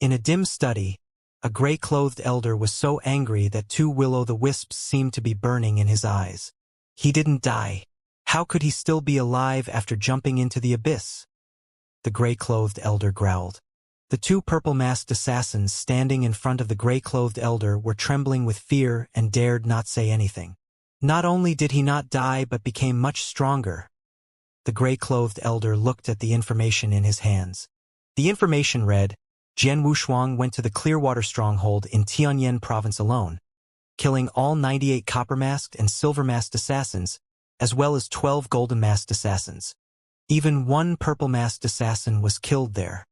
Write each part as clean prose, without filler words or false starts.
In a dim study, a gray-clothed elder was so angry that 2 will-o'-the-wisps seemed to be burning in his eyes. He didn't die. How could he still be alive after jumping into the abyss? The gray-clothed elder growled. The 2 purple-masked assassins standing in front of the gray-clothed elder were trembling with fear and dared not say anything. Not only did he not die but became much stronger. The gray-clothed elder looked at the information in his hands. The information read, Jian Wushuang went to the Clearwater stronghold in Tianyan province alone, killing all 98 copper-masked and silver-masked assassins, as well as 12 golden-masked assassins. Even 1 purple-masked assassin was killed there.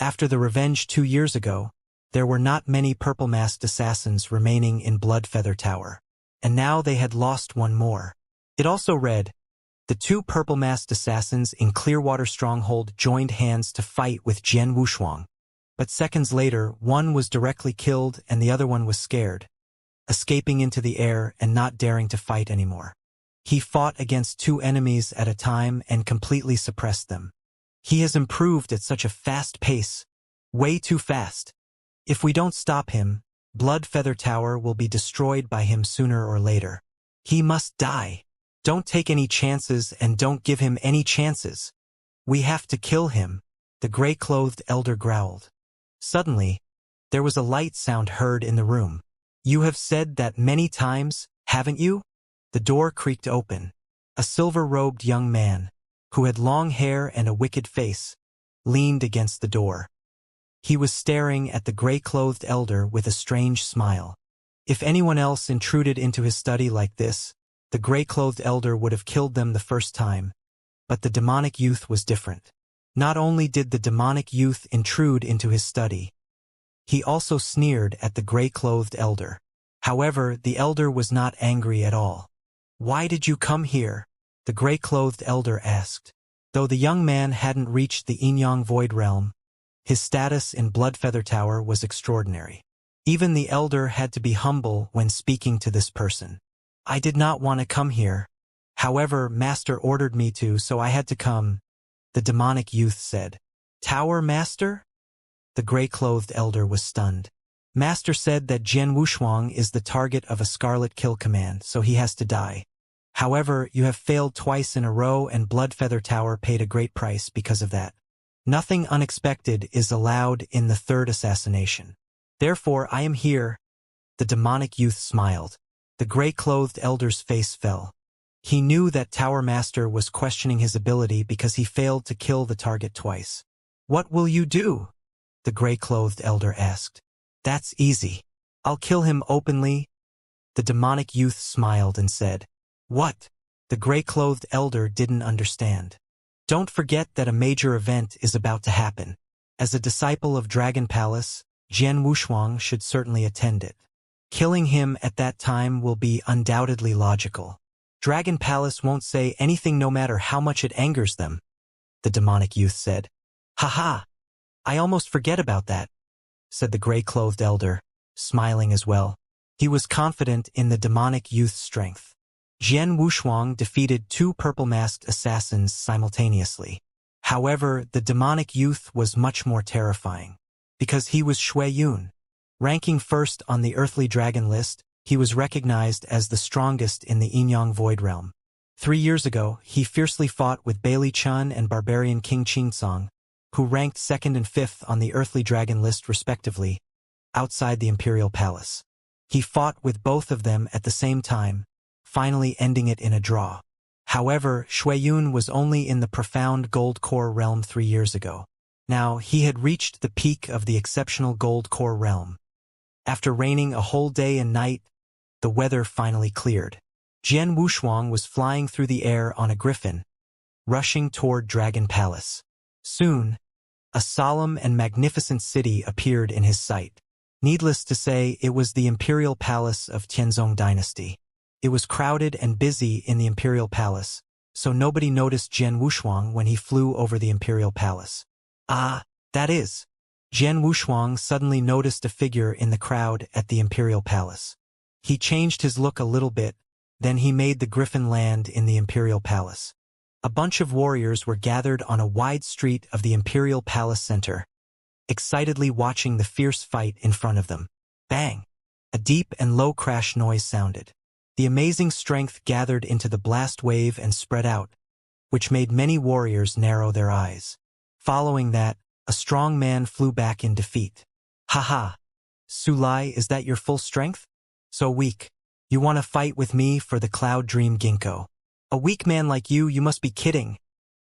After the revenge 2 years ago, there were not many purple-masked assassins remaining in Bloodfeather Tower, and now they had lost 1 more. It also read, the 2 purple-masked assassins in Clearwater Stronghold joined hands to fight with Jian Wushuang, but seconds later 1 was directly killed and the other one was scared, escaping into the air and not daring to fight anymore. He fought against 2 enemies at a time and completely suppressed them. He has improved at such a fast pace, way too fast. If we don't stop him, Bloodfeather Tower will be destroyed by him sooner or later. He must die. Don't take any chances and don't give him any chances. We have to kill him, the gray-clothed elder growled. Suddenly, there was a light sound heard in the room. You have said that many times, haven't you? The door creaked open. A silver-robed young man, who had long hair and a wicked face, leaned against the door. He was staring at the gray-clothed elder with a strange smile. If anyone else intruded into his study like this, the gray-clothed elder would have killed them the first time. But the demonic youth was different. Not only did the demonic youth intrude into his study, he also sneered at the gray-clothed elder. However, the elder was not angry at all. Why did you come here? The gray-clothed elder asked. Though the young man hadn't reached the Yinyang Void Realm, his status in Bloodfeather Tower was extraordinary. Even the elder had to be humble when speaking to this person. I did not want to come here. However, Master ordered me to, so I had to come, the demonic youth said. Tower Master? The gray-clothed elder was stunned. Master said that Jian Wushuang is the target of a scarlet kill command, so he has to die. However, you have failed twice in a row and Bloodfeather Tower paid a great price because of that. Nothing unexpected is allowed in the 3rd assassination. Therefore, I am here. The demonic youth smiled. The gray-clothed elder's face fell. He knew that Tower Master was questioning his ability because he failed to kill the target twice. What will you do? The gray-clothed elder asked. That's easy. I'll kill him openly. The demonic youth smiled and said, What? The gray-clothed elder didn't understand. Don't forget that a major event is about to happen. As a disciple of Dragon Palace, Jian Wushuang should certainly attend it. Killing him at that time will be undoubtedly logical. Dragon Palace won't say anything no matter how much it angers them, the demonic youth said. Haha, I almost forget about that, said the gray-clothed elder, smiling as well. He was confident in the demonic youth's strength. Jian Wushuang defeated 2 purple-masked assassins simultaneously. However, the demonic youth was much more terrifying, because he was Shui Yun. Ranking first on the earthly dragon list, he was recognized as the strongest in the Yinyang Void Realm. 3 years ago, he fiercely fought with Bailey Chun and barbarian King Qingsong, who ranked 2nd and 5th on the earthly dragon list respectively, outside the Imperial Palace. He fought with both of them at the same time, finally ending it in a draw. However, Shui Yun was only in the profound Gold Core realm 3 years ago. Now, he had reached the peak of the exceptional Gold Core realm. After raining a whole day and night, the weather finally cleared. Jian Wushuang was flying through the air on a griffin, rushing toward Dragon Palace. Soon, a solemn and magnificent city appeared in his sight. Needless to say, it was the Imperial Palace of Tianzong Dynasty. It was crowded and busy in the Imperial Palace, so nobody noticed Jian Wushuang when he flew over the Imperial Palace. Ah, that is. Jian Wushuang suddenly noticed a figure in the crowd at the Imperial Palace. He changed his look a little bit, then he made the griffin land in the Imperial Palace. A bunch of warriors were gathered on a wide street of the Imperial Palace center. excitedly watching the fierce fight in front of them. Bang! A deep and low crash noise sounded. The amazing strength gathered into the blast wave and spread out, which made many warriors narrow their eyes. Following that, a strong man flew back in defeat. Haha! Sulai, is that your full strength? So weak. You want to fight with me for the Cloud Dream Ginkgo? A weak man like you must be kidding.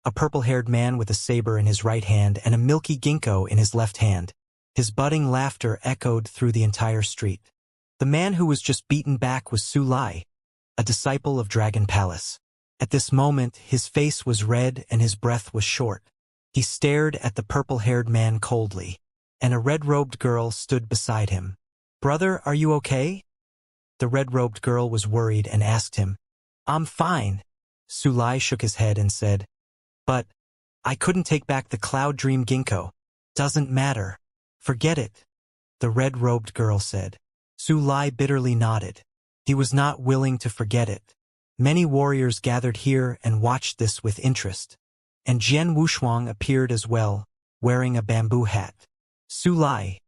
A purple-haired man with a saber in his right hand and a milky ginkgo in his left hand. His budding laughter echoed through the entire street. The man who was just beaten back was Sulai, a disciple of Dragon Palace. At this moment, his face was red and his breath was short. He stared at the purple-haired man coldly, and a red-robed girl stood beside him. "Brother, are you okay?" The red-robed girl was worried and asked him. "I'm fine." Sulai shook his head and said, "But I couldn't take back the Cloud Dream Ginkgo." "Doesn't matter. Forget it," the red-robed girl said. Sulai bitterly nodded. He was not willing to forget it. Many warriors gathered here and watched this with interest. And Jian Wushuang appeared as well, wearing a bamboo hat. "Sulai."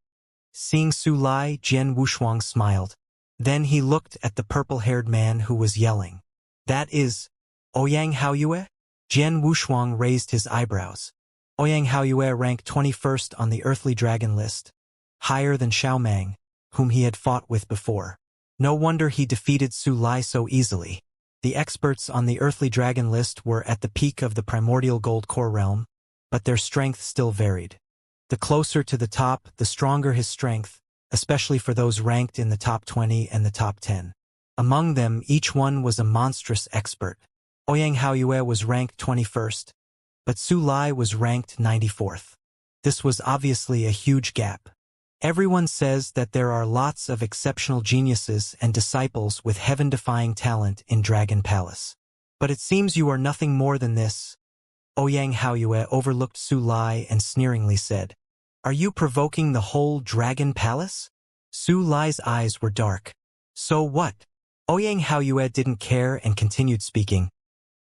Seeing Sulai, Jian Wushuang smiled. Then he looked at the purple-haired man who was yelling. "That is Ouyang Haoyue?" Jian Wushuang raised his eyebrows. Ouyang Haoyue ranked 21st on the earthly dragon list, higher than Xiaomang, whom he had fought with before. No wonder he defeated Sulai so easily. The experts on the earthly dragon list were at the peak of the primordial gold core realm, but their strength still varied. The closer to the top, the stronger his strength, especially for those ranked in the top 20 and the top 10. Among them, each one was a monstrous expert. Ouyang Haoyue was ranked 21st, but Sulai was ranked 94th. This was obviously a huge gap. Everyone says that there are lots of exceptional geniuses and disciples with heaven-defying talent in Dragon Palace. But it seems you are nothing more than this. Ouyang Haoyue overlooked Sulai and sneeringly said, "Are you provoking the whole Dragon Palace?" Sulai's eyes were dark. "So what?" Ouyang Haoyue didn't care and continued speaking.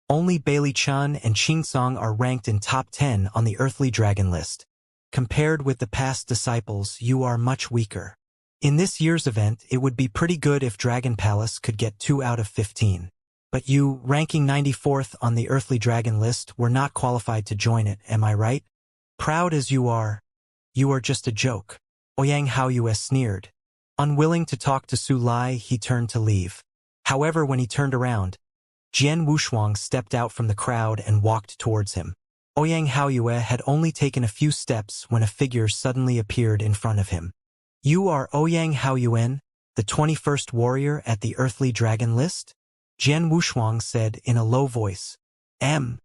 "Only Bailey Chun and Qingsong are ranked in top 10 on the earthly dragon list. Compared with the past disciples, you are much weaker. In this year's event, it would be pretty good if Dragon Palace could get 2 out of 15. But you, ranking 94th on the earthly dragon list, were not qualified to join it, am I right? Proud as you are just a joke." Ouyang Haoyue sneered. Unwilling to talk to Sulai, he turned to leave. However, when he turned around, Jian Wushuang stepped out from the crowd and walked towards him. Ouyang Haoyue had only taken a few steps when a figure suddenly appeared in front of him. "You are Ouyang Haoyue, the 21st warrior at the earthly dragon list?" Jian Wushuang said in a low voice. Ouyang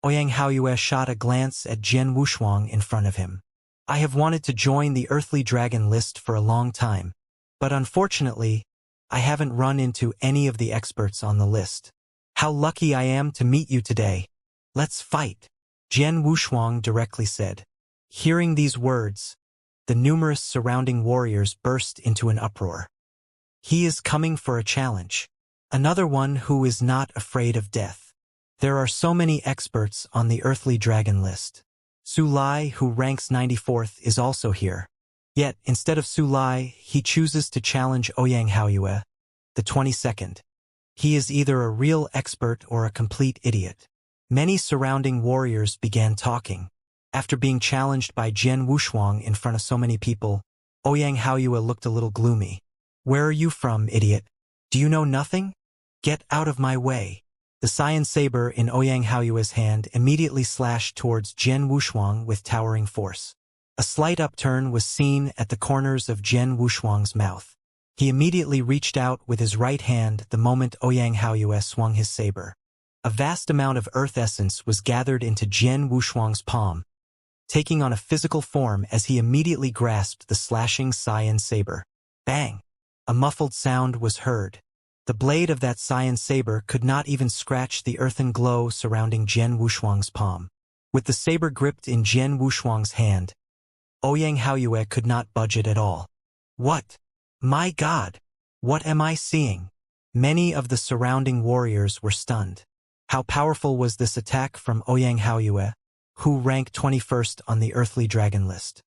Haoyue shot a glance at Jian Wushuang in front of him. "I have wanted to join the earthly dragon list for a long time, but unfortunately, I haven't run into any of the experts on the list. How lucky I am to meet you today. Let's fight," Jian Wushuang directly said. Hearing these words, the numerous surrounding warriors burst into an uproar. He is coming for a challenge. Another one who is not afraid of death. There are so many experts on the earthly dragon list. Sulai, who ranks 94th, is also here. Yet, instead of Sulai, he chooses to challenge Ouyang Haoyue, the 22nd. He is either a real expert or a complete idiot. Many surrounding warriors began talking. After being challenged by Jian Wushuang in front of so many people, Ouyang Haoyue looked a little gloomy. "Where are you from, idiot? Do you know nothing? Get out of my way." The cyan saber in Ouyang Haoyue's hand immediately slashed towards Jian Wushuang with towering force. A slight upturn was seen at the corners of Jian Wushuang's mouth. He immediately reached out with his right hand the moment Ouyang Haoyue swung his saber. A vast amount of earth essence was gathered into Jian Wushuang's palm, taking on a physical form as he immediately grasped the slashing cyan saber. Bang! A muffled sound was heard. The blade of that cyan saber could not even scratch the earthen glow surrounding Jian Wushuang's palm. With the saber gripped in Jian Wushuang's hand, Ouyang Haoyue could not budge it at all. "What? My God! What am I seeing?" Many of the surrounding warriors were stunned. How powerful was this attack from Ouyang Haoyue, who ranked 21st on the earthly dragon list?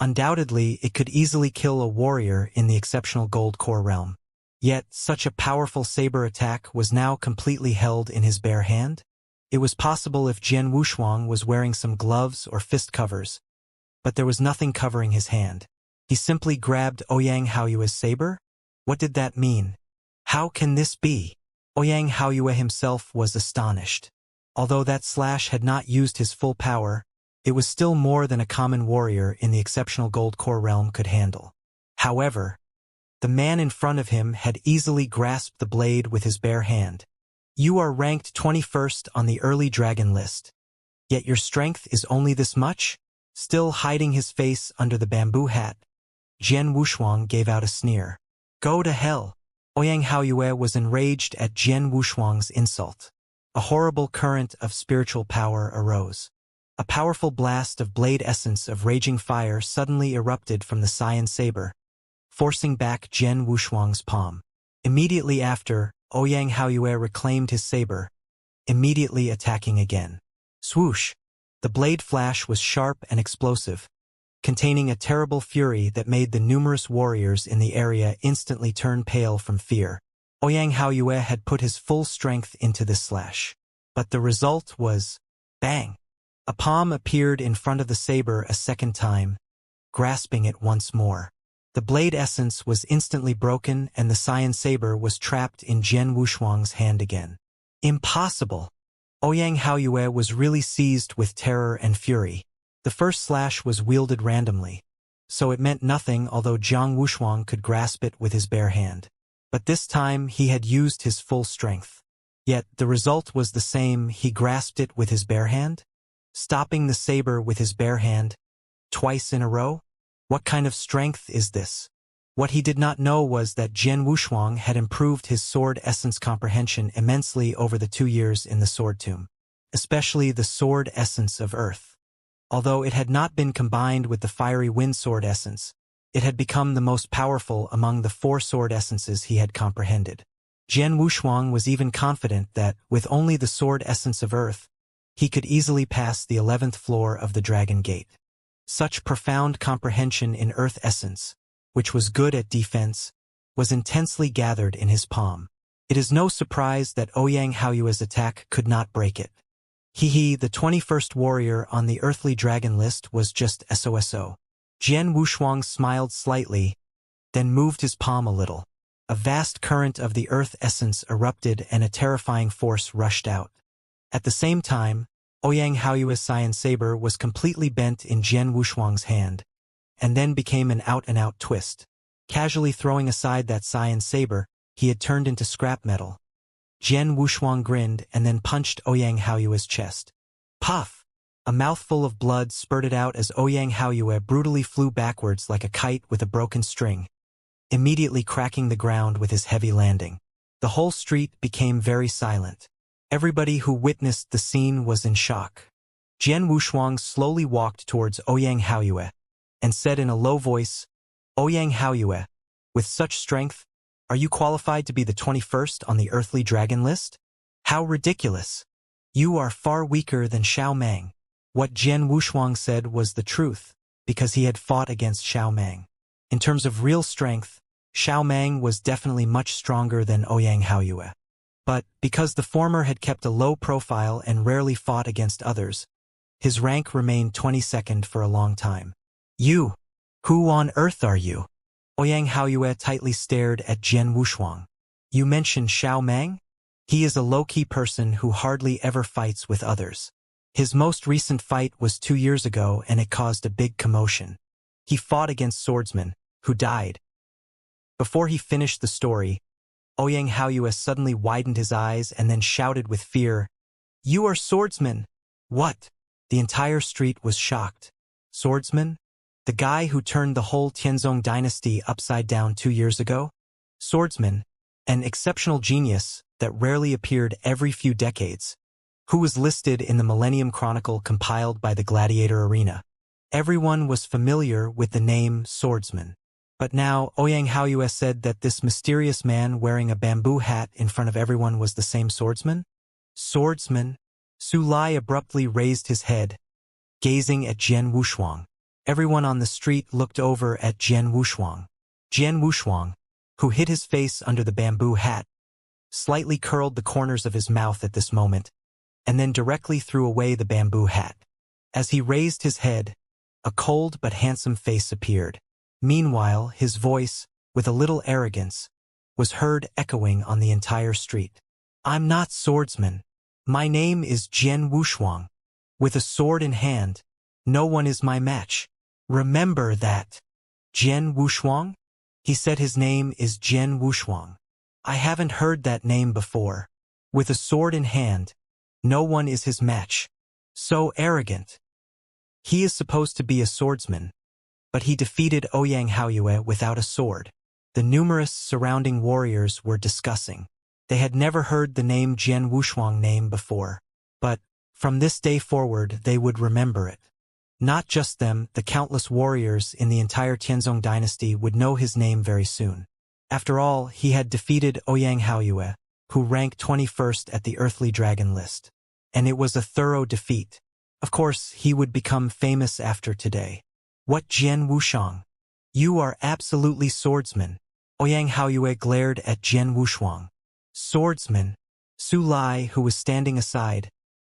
Undoubtedly, it could easily kill a warrior in the exceptional gold core realm. Yet, such a powerful saber attack was now completely held in his bare hand? It was possible if Jian Wushuang was wearing some gloves or fist covers, but there was nothing covering his hand. He simply grabbed Ouyang Haoyue's saber? What did that mean? How can this be? Ouyang Haoyue himself was astonished. Although that slash had not used his full power, it was still more than a common warrior in the exceptional gold core realm could handle. However, the man in front of him had easily grasped the blade with his bare hand. You are ranked 21st on the early dragon list. Yet your strength is only this much? Still hiding his face under the bamboo hat, Jian Wushuang gave out a sneer. Go to hell! Ouyang Haoyue was enraged at Jian Wushuang's insult. A horrible current of spiritual power arose. A powerful blast of blade essence of raging fire suddenly erupted from the cyan saber, forcing back Jian Wushuang's palm. Immediately after, Ouyang Haoyue reclaimed his saber, immediately attacking again. Swoosh! The blade flash was sharp and explosive, containing a terrible fury that made the numerous warriors in the area instantly turn pale from fear. Ouyang Haoyue had put his full strength into this slash. But the result was, bang! A palm appeared in front of the saber a second time, grasping it once more. The blade essence was instantly broken and the cyan saber was trapped in Jian Wushuang's hand again. Impossible! Ouyang Haoyue was really seized with terror and fury. The first slash was wielded randomly, so it meant nothing although Jiang Wushuang could grasp it with his bare hand. But this time he had used his full strength. Yet the result was the same, he grasped it with his bare hand? Stopping the saber with his bare hand, twice in a row? What kind of strength is this? What he did not know was that Jian Wushuang had improved his sword essence comprehension immensely over the 2 years in the sword tomb, especially the sword essence of earth. Although it had not been combined with the fiery wind sword essence, it had become the most powerful among the 4 sword essences he had comprehended. Jian Wushuang was even confident that, with only the sword essence of earth, he could easily pass the 11th floor of the Dragon Gate. Such profound comprehension in earth essence, which was good at defense, was intensely gathered in his palm. It is no surprise that Ouyang Haoyue's attack could not break it. The 21st warrior on the earthly dragon list was just SOSO. Jian Wushuang smiled slightly, then moved his palm a little. A vast current of the earth essence erupted and a terrifying force rushed out. At the same time, Ouyang Haoyue's cyan saber was completely bent in Jian Wushuang's hand, and then became an out-and-out twist. Casually throwing aside that cyan saber, he had turned into scrap metal. Jian Wushuang grinned and then punched Ouyang Haoyue's chest. Puff! A mouthful of blood spurted out as Ouyang Haoyue brutally flew backwards like a kite with a broken string, immediately cracking the ground with his heavy landing. The whole street became very silent. Everybody who witnessed the scene was in shock. Jian Wushuang slowly walked towards Ouyang Haoyue and said in a low voice, Ouyang Haoyue, with such strength, are you qualified to be the 21st on the earthly dragon list? How ridiculous! You are far weaker than Xiao Mang. What Jian Wushuang said was the truth, because he had fought against Xiao Mang. In terms of real strength, Xiao Mang was definitely much stronger than Ouyang Haoyue. But, because the former had kept a low profile and rarely fought against others, his rank remained 22nd for a long time. You! Who on earth are you? Ouyang Haoyue tightly stared at Jian Wushuang. You mentioned Xiao Mang? He is a low-key person who hardly ever fights with others. His most recent fight was 2 years ago and it caused a big commotion. He fought against swordsmen, who died. Before he finished the story, Ouyang Haoyue suddenly widened his eyes and then shouted with fear, You are swordsman! What? The entire street was shocked. Swordsman? The guy who turned the whole Tianzong dynasty upside down 2 years ago? Swordsman, an exceptional genius that rarely appeared every few decades, who was listed in the Millennium Chronicle compiled by the Gladiator Arena. Everyone was familiar with the name Swordsman. But now Ouyang Haoyue said that this mysterious man wearing a bamboo hat in front of everyone was the same swordsman? Swordsman? Su Lai abruptly raised his head, gazing at Jian Wushuang. Everyone on the street looked over at Jian Wushuang. Jian Wushuang, who hid his face under the bamboo hat, slightly curled the corners of his mouth at this moment, and then directly threw away the bamboo hat. As he raised his head, a cold but handsome face appeared. Meanwhile, his voice, with a little arrogance, was heard echoing on the entire street. I'm not swordsman. My name is Jian Wushuang. With a sword in hand, no one is my match. Remember that. Jian Wushuang? He said his name is Jian Wushuang. I haven't heard that name before. With a sword in hand, no one is his match. So arrogant. He is supposed to be a swordsman, but he defeated Ouyang Haoyue without a sword. The numerous surrounding warriors were discussing. They had never heard the name Jian Wushuang name before, but from this day forward they would remember it. Not just them, the countless warriors in the entire Tianzong dynasty would know his name very soon. After all, he had defeated Ouyang Haoyue, who ranked 21st at the Earthly Dragon list. And it was a thorough defeat. Of course, he would become famous after today. What, Jian Wushuang? You are absolutely swordsman. Ouyang Haoyue glared at Jian Wushuang. Swordsman? Su Lai, who was standing aside,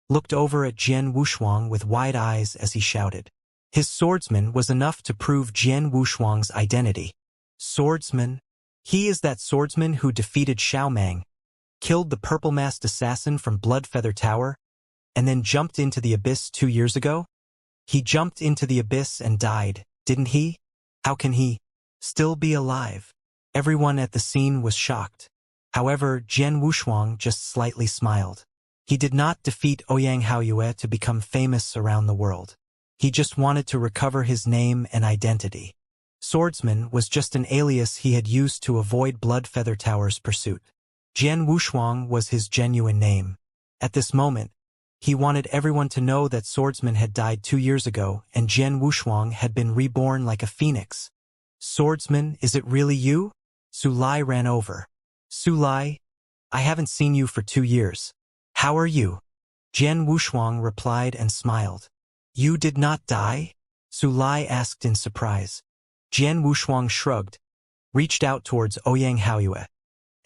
looked over at Jian Wushuang with wide eyes as he shouted. His swordsman was enough to prove Jian Wushuang's identity. Swordsman? He is that swordsman who defeated Xiaomang, killed the purple-masked assassin from Bloodfeather Tower, and then jumped into the abyss 2 years ago? He jumped into the abyss and died, didn't he? How can he still be alive? Everyone at the scene was shocked. However, Jian Wushuang just slightly smiled. He did not defeat Ouyang Haoyue to become famous around the world. He just wanted to recover his name and identity. Swordsman was just an alias he had used to avoid Bloodfeather Tower's pursuit. Jian Wushuang was his genuine name. At this moment, he wanted everyone to know that Swordsman had died 2 years ago and Jian Wushuang had been reborn like a phoenix. Swordsman, is it really you? Su Lai ran over. Su Lai, I haven't seen you for 2 years. How are you? Jian Wushuang replied and smiled. You did not die? Su Lai asked in surprise. Jian Wushuang shrugged, reached out towards Ouyang Haoyue,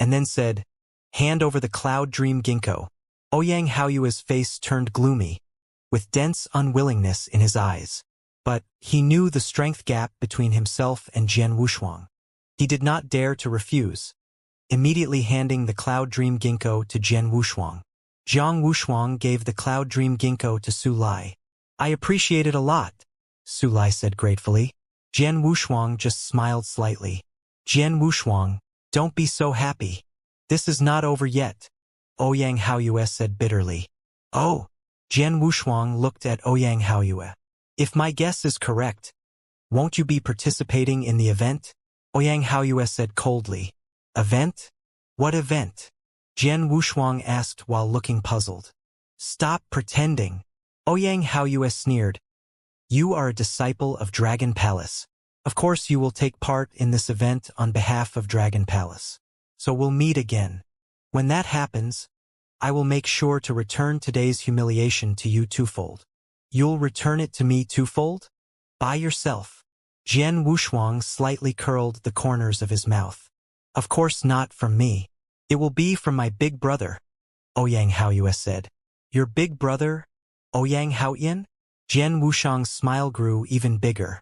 and then said, Hand over the Cloud Dream Ginkgo. Ouyang Haoyue's face turned gloomy, with dense unwillingness in his eyes. But he knew the strength gap between himself and Jian Wushuang. He did not dare to refuse, immediately handing the Cloud Dream Ginkgo to Jian Wushuang. Jiang Wushuang gave the Cloud Dream Ginkgo to Su Lai. I appreciate it a lot, Su Lai said gratefully. Jian Wushuang just smiled slightly. Jian Wushuang, don't be so happy. This is not over yet, Ouyang Haoyue said bitterly. Oh, Jian Wushuang looked at Ouyang Haoyue. If my guess is correct, won't you be participating in the event? Ouyang Haoyue said coldly. Event? What event? Jian Wushuang asked while looking puzzled. Stop pretending. Ouyang Haoyue sneered. You are a disciple of Dragon Palace. Of course you will take part in this event on behalf of Dragon Palace. So we'll meet again. When that happens, I will make sure to return today's humiliation to you twofold. You'll return it to me twofold? By yourself. Jian Wushuang slightly curled the corners of his mouth. Of course not from me. It will be from my big brother, Ouyang Haoyue said. Your big brother, Ouyang Haoyan? Jian Wushuang's smile grew even bigger.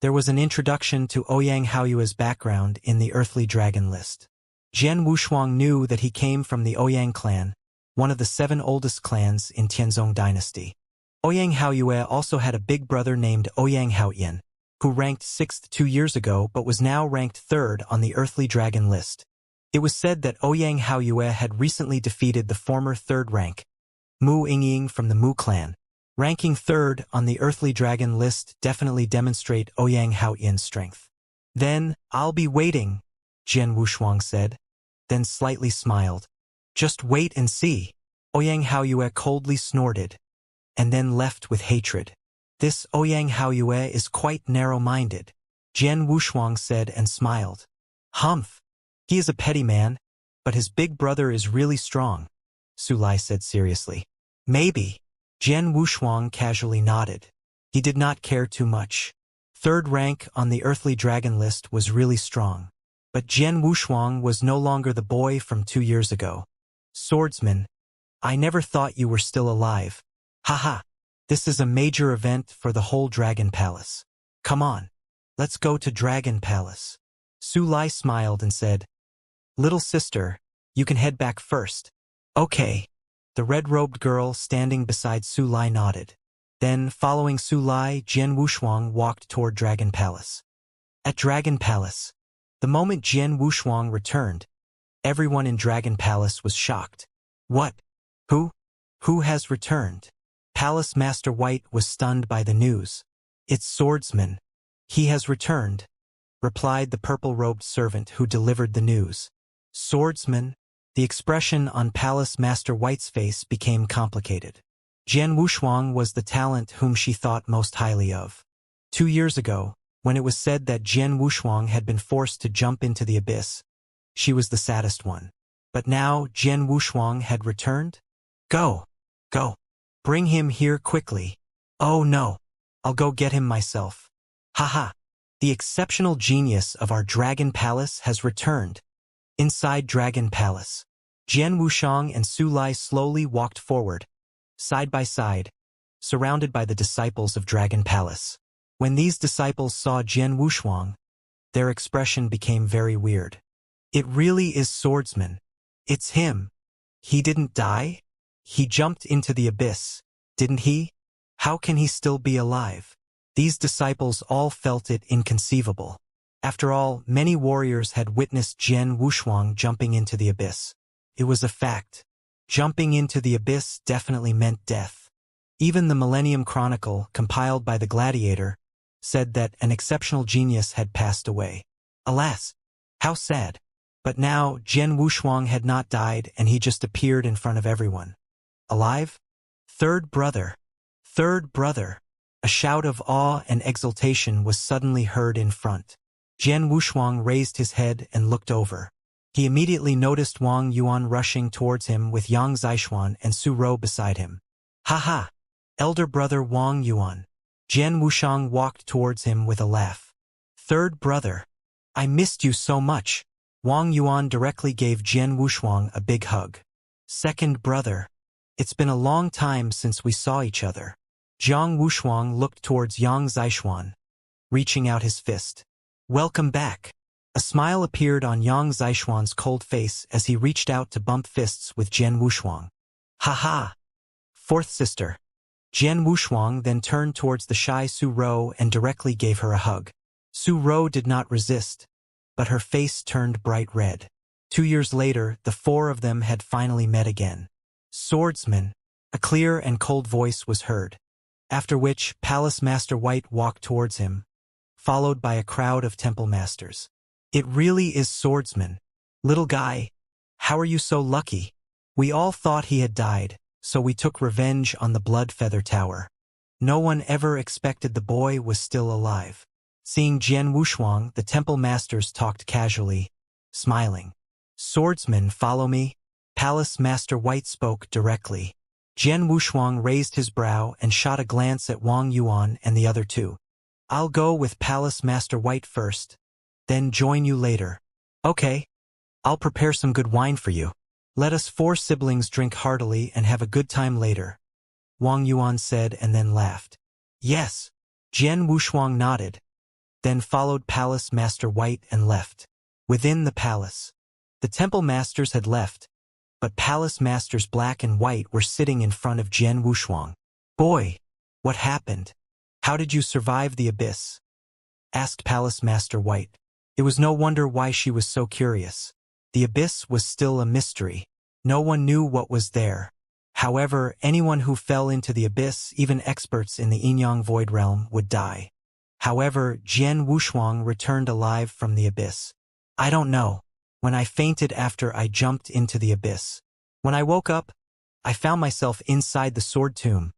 There was an introduction to Ouyang Haoyue's background in the Earthly Dragon list. Jian Wushuang knew that he came from the Ouyang clan, one of the 7 oldest clans in Tianzong dynasty. Ouyang Haoyue also had a big brother named Ouyang Haoyan, who ranked 6th 2 years ago but was now ranked 3rd on the Earthly Dragon list. It was said that Ouyang Haoyue had recently defeated the former 3rd rank, Mu Yingying from the Mu clan. Ranking 3rd on the Earthly Dragon list definitely demonstrate Ouyang Haoyan's strength. Then, I'll be waiting, Jian Wushuang said, then slightly smiled. Just wait and see. Ouyang Haoyue coldly snorted, and then left with hatred. This Ouyang Haoyue is quite narrow-minded, Jian Wushuang said and smiled. Humph. He is a petty man, but his big brother is really strong, Su Lai said seriously. Maybe. Jian Wushuang casually nodded. He did not care too much. Third rank on the earthly dragon list was really strong. But Jian Wushuang was no longer the boy from 2 years ago. Swordsman, I never thought you were still alive. Haha, this is a major event for the whole Dragon Palace. Come on, let's go to Dragon Palace. Su Lai smiled and said, Little sister, you can head back first. Okay. The red-robed girl standing beside Su Lai nodded. Then, following Su Lai, Jian Wushuang walked toward Dragon Palace. At Dragon Palace, the moment Jian Wushuang returned, everyone in Dragon Palace was shocked. What? Who? Who has returned? Palace Master White was stunned by the news. It's Swordsman. He has returned, replied the purple-robed servant who delivered the news. Swordsman? The expression on Palace Master White's face became complicated. Jian Wushuang was the talent whom she thought most highly of. 2 years ago, when it was said that Jian Wushuang had been forced to jump into the abyss, she was the saddest one. But now Jian Wushuang had returned? Go! Go! Bring him here quickly. Oh no! I'll go get him myself. Haha! The exceptional genius of our Dragon Palace has returned. Inside Dragon Palace, Jian Wushuang and Su Lai slowly walked forward, side by side, surrounded by the disciples of Dragon Palace. When these disciples saw Jian Wushuang, their expression became very weird. It really is Swordsman. It's him. He didn't die? He jumped into the abyss, didn't he? How can he still be alive? These disciples all felt it inconceivable. After all, many warriors had witnessed Jian Wushuang jumping into the abyss. It was a fact. Jumping into the abyss definitely meant death. Even the Millennium Chronicle, compiled by the Gladiator, said that an exceptional genius had passed away. Alas, how sad. But now Jian Wushuang had not died and he just appeared in front of everyone. Alive? Third brother. Third brother. A shout of awe and exultation was suddenly heard in front. Jian Wushuang raised his head and looked over. He immediately noticed Wang Yuan rushing towards him with Yang Zixuan and Su Rou beside him. Ha! Elder brother Wang Yuan. Jian Wushuang walked towards him with a laugh. Third brother. I missed you so much. Wang Yuan directly gave Jian Wushuang a big hug. Second brother. It's been a long time since we saw each other. Jiang Wushuang looked towards Yang Zixuan, reaching out his fist. Welcome back. A smile appeared on Yang Zixuan's cold face as he reached out to bump fists with Jian Wushuang. Ha! Fourth sister. Jian Wushuang then turned towards the shy Su Rou and directly gave her a hug. Su Rou did not resist, but her face turned bright red. 2 years later, the four of them had finally met again. Swordsman. A clear and cold voice was heard. After which, Palace Master White walked towards him, followed by a crowd of temple masters. It really is Swordsman. Little guy, how are you so lucky? We all thought he had died, so we took revenge on the Blood Feather Tower. No one ever expected the boy was still alive. Seeing Jian Wushuang, the temple masters talked casually, smiling. Swordsman, follow me? Palace Master White spoke directly. Jian Wushuang raised his brow and shot a glance at Wang Yuan and the other two. I'll go with Palace Master White first, then join you later. Okay. I'll prepare some good wine for you. Let us 4 siblings drink heartily and have a good time later, Wang Yuan said and then laughed. Yes. Jian Wushuang nodded, then followed Palace Master White and left. Within the palace, the temple masters had left, but Palace Masters Black and White were sitting in front of Jian Wushuang. Boy, what happened? How did you survive the abyss? Asked Palace Master White. It was no wonder why she was so curious. The abyss was still a mystery. No one knew what was there. However, anyone who fell into the abyss, even experts in the Yin-Yang Void Realm, would die. However, Jian Wushuang returned alive from the abyss. I don't know. When I fainted after I jumped into the abyss. When I woke up, I found myself inside the sword tomb,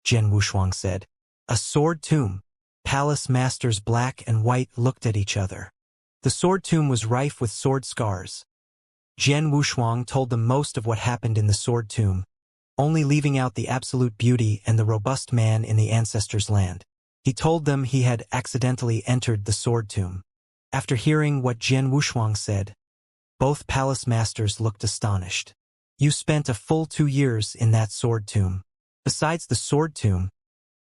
Jian Wushuang said. A sword tomb. Palace Masters Black and White looked at each other. The sword tomb was rife with sword scars. Jian Wushuang told them most of what happened in the sword tomb, only leaving out the absolute beauty and the robust man in the ancestors' land. He told them he had accidentally entered the sword tomb. After hearing what Jian Wushuang said, both palace masters looked astonished. You spent a full 2 years in that sword tomb. Besides the sword tomb,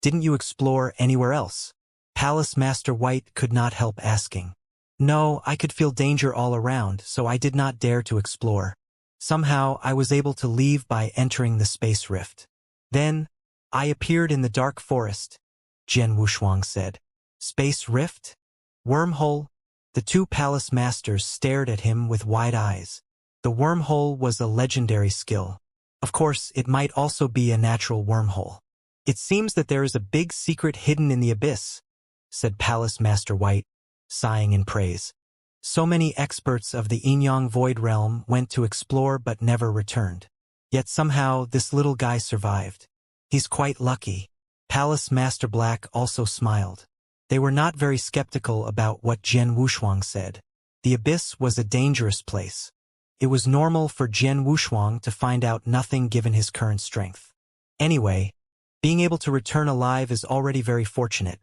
didn't you explore anywhere else? Palace Master White could not help asking. No, I could feel danger all around, so I did not dare to explore. Somehow, I was able to leave by entering the space rift. Then, I appeared in the dark forest, Jian Wushuang said. Space rift? Wormhole? The two palace masters stared at him with wide eyes. The wormhole was a legendary skill. Of course, it might also be a natural wormhole. It seems that there is a big secret hidden in the abyss, said Palace Master White, sighing in praise. So many experts of the Inyang Void Realm went to explore but never returned. Yet somehow this little guy survived. He's quite lucky. Palace Master Black also smiled. They were not very skeptical about what Jian Wushuang said. The abyss was a dangerous place. It was normal for Jian Wushuang to find out nothing given his current strength. Anyway, being able to return alive is already very fortunate.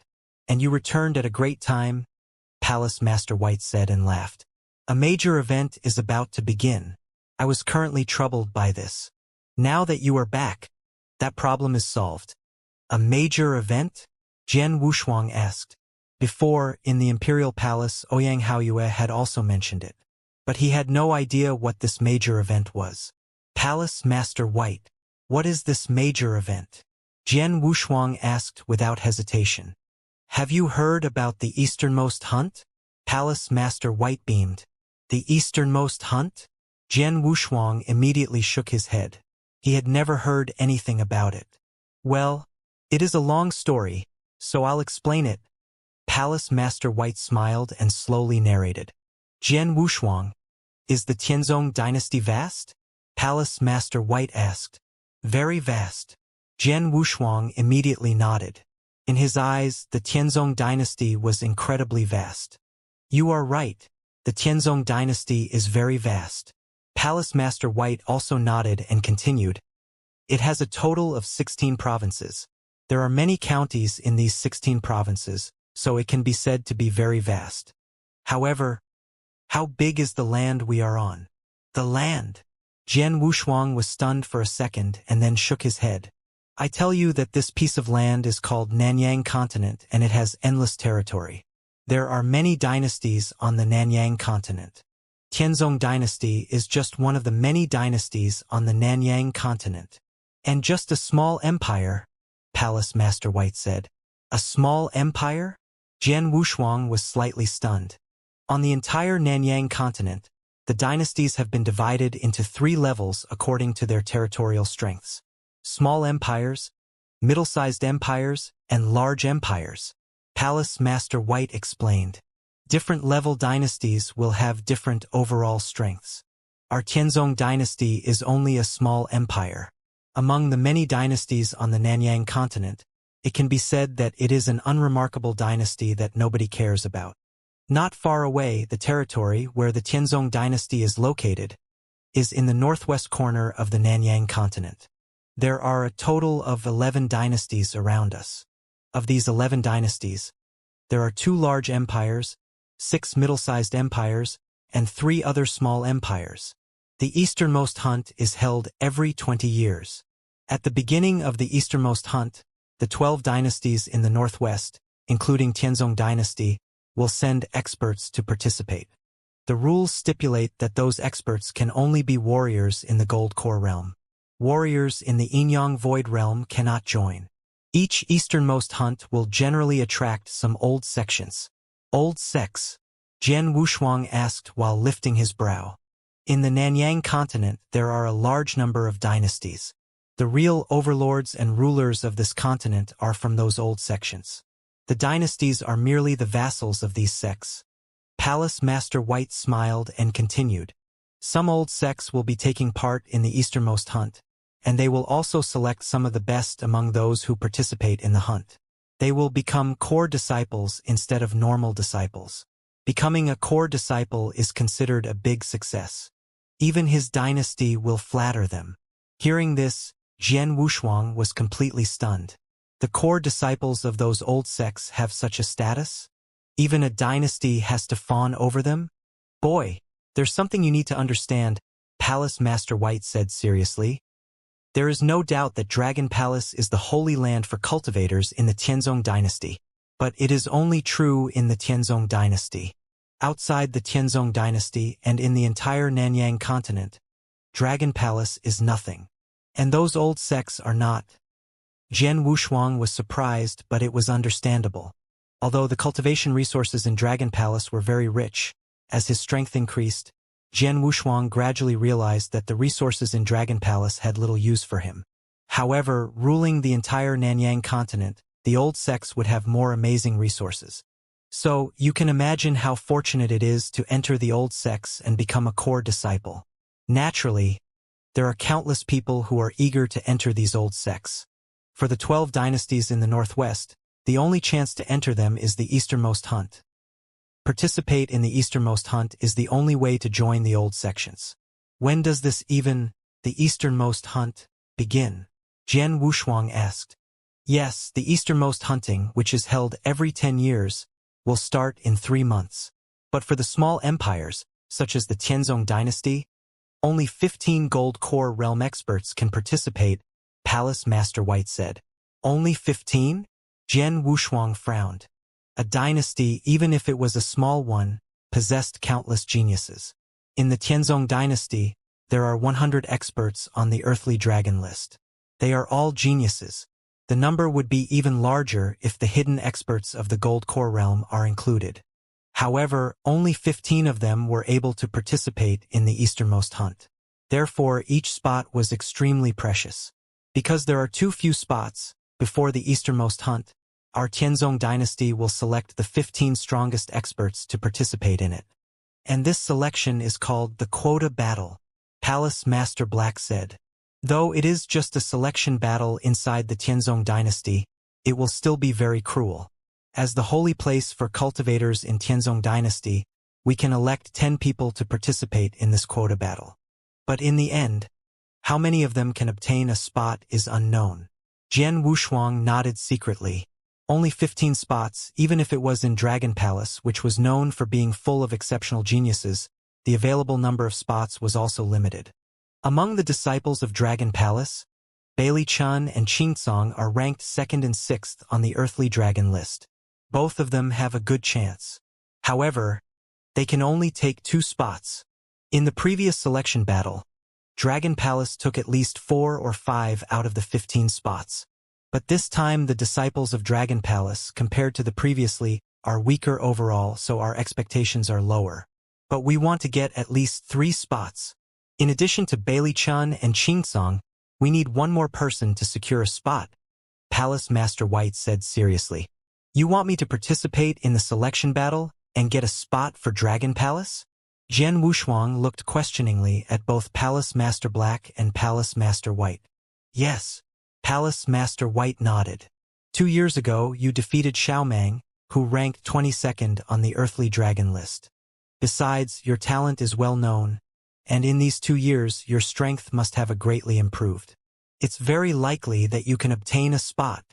And you returned at a great time, Palace Master White said and laughed. A major event is about to begin. I was currently troubled by this. Now that you are back, that problem is solved. A major event? Jian Wushuang asked. Before, in the Imperial Palace, Ouyang Haoyue had also mentioned it. But he had no idea what this major event was. Palace Master White, what is this major event? Jian Wushuang asked without hesitation. Have you heard about the easternmost hunt? Palace Master White beamed. The easternmost hunt? Jian Wushuang immediately shook his head. He had never heard anything about it. Well, it is a long story, so I'll explain it. Palace Master White smiled and slowly narrated. Jian Wushuang, is the Tianzong dynasty vast? Palace Master White asked. Very vast. Jian Wushuang immediately nodded. In his eyes, the Tianzong dynasty was incredibly vast. You are right. The Tianzong dynasty is very vast. Palace Master White also nodded and continued. It has a total of 16 provinces. There are many counties in these 16 provinces, so it can be said to be very vast. However, how big is the land we are on? The land. Jian Wushuang was stunned for a second and then shook his head. I tell you that this piece of land is called Nanyang Continent and it has endless territory. There are many dynasties on the Nanyang Continent. Tianzong dynasty is just one of the many dynasties on the Nanyang Continent. And just a small empire, Palace Master White said. A small empire? Jian Wushuang was slightly stunned. On the entire Nanyang Continent, the dynasties have been divided into 3 levels according to their territorial strengths. Small empires, middle-sized empires, and large empires. Palace Master White explained. Different level dynasties will have different overall strengths. Our Tianzong dynasty is only a small empire. Among the many dynasties on the Nanyang Continent, it can be said that it is an unremarkable dynasty that nobody cares about. Not far away, the territory where the Tianzong dynasty is located is in the northwest corner of the Nanyang Continent. There are a total of 11 dynasties around us. Of these 11 dynasties, there are 2 large empires, 6 middle-sized empires, and 3 other small empires. The easternmost hunt is held every 20 years. At the beginning of the easternmost hunt, the 12 dynasties in the northwest, including Tianzong dynasty, will send experts to participate. The rules stipulate that those experts can only be warriors in the Gold Core realm. Warriors in the Inyang Void realm cannot join. Each easternmost hunt will generally attract some old sections. Old sects? Jian Wushuang asked while lifting his brow. In the Nanyang continent, there are a large number of dynasties. The real overlords and rulers of this continent are from those old sections. The dynasties are merely the vassals of these sects. Palace Master White smiled and continued. Some old sects will be taking part in the easternmost hunt, and they will also select some of the best among those who participate in the hunt. They will become core disciples instead of normal disciples. Becoming a core disciple is considered a big success. Even his dynasty will flatter them. Hearing this, Jian Wushuang was completely stunned. The core disciples of those old sects have such a status? Even a dynasty has to fawn over them? Boy, there's something you need to understand, Palace Master White said seriously. There is no doubt that Dragon Palace is the holy land for cultivators in the Tianzong dynasty. But it is only true in the Tianzong dynasty. Outside the Tianzong dynasty and in the entire Nanyang continent, Dragon Palace is nothing. And those old sects are not. Jian Wushuang was surprised, but it was understandable. Although the cultivation resources in Dragon Palace were very rich, as his strength increased, Jian Wushuang gradually realized that the resources in Dragon Palace had little use for him. However, ruling the entire Nanyang continent, the old sects would have more amazing resources. So, you can imagine how fortunate it is to enter the old sects and become a core disciple. Naturally, there are countless people who are eager to enter these old sects. For the 12 dynasties in the northwest, the only chance to enter them is the easternmost hunt. Participate in the easternmost hunt is the only way to join the old sections. When does the easternmost hunt, begin? Jian Wushuang asked. Yes, the easternmost hunting, which is held every 10 years, will start in 3 months. But for the small empires, such as the Tianzong dynasty, only 15 gold core realm experts can participate, Palace Master White said. Only 15? Jian Wushuang frowned. A dynasty, even if it was a small one, possessed countless geniuses. In the Tianzong dynasty, there are 100 experts on the earthly dragon list. They are all geniuses. The number would be even larger if the hidden experts of the Gold Core realm are included. However, only 15 of them were able to participate in the easternmost hunt. Therefore, each spot was extremely precious. Because there are too few spots, before the easternmost hunt, our Tianzong dynasty will select the 15 strongest experts to participate in it. And this selection is called the quota battle, Palace Master Black said. Though it is just a selection battle inside the Tianzong dynasty, it will still be very cruel. As the holy place for cultivators in Tianzong dynasty, we can elect 10 people to participate in this quota battle. But in the end, how many of them can obtain a spot is unknown. Jian Wushuang nodded secretly. Only 15 spots, even if it was in Dragon Palace, which was known for being full of exceptional geniuses, the available number of spots was also limited. Among the disciples of Dragon Palace, Bailey Chun and Qingsong are ranked 2nd and 6th on the earthly dragon list. Both of them have a good chance. However, they can only take 2 spots. In the previous selection battle, Dragon Palace took at least 4 or 5 out of the 15 spots. But this time the disciples of Dragon Palace, compared to the previously, are weaker overall, so our expectations are lower. But we want to get at least 3 spots. In addition to Bailey Chun and Qingsong, we need one more person to secure a spot, Palace Master White said seriously. You want me to participate in the selection battle and get a spot for Dragon Palace? Jian Wushuang looked questioningly at both Palace Master Black and Palace Master White. Yes, Palace Master White nodded. 2 years ago, you defeated Xiaomang, who ranked 22nd on the earthly dragon list. Besides, your talent is well known, and in these 2 years your strength must have greatly improved. It's very likely that you can obtain a spot.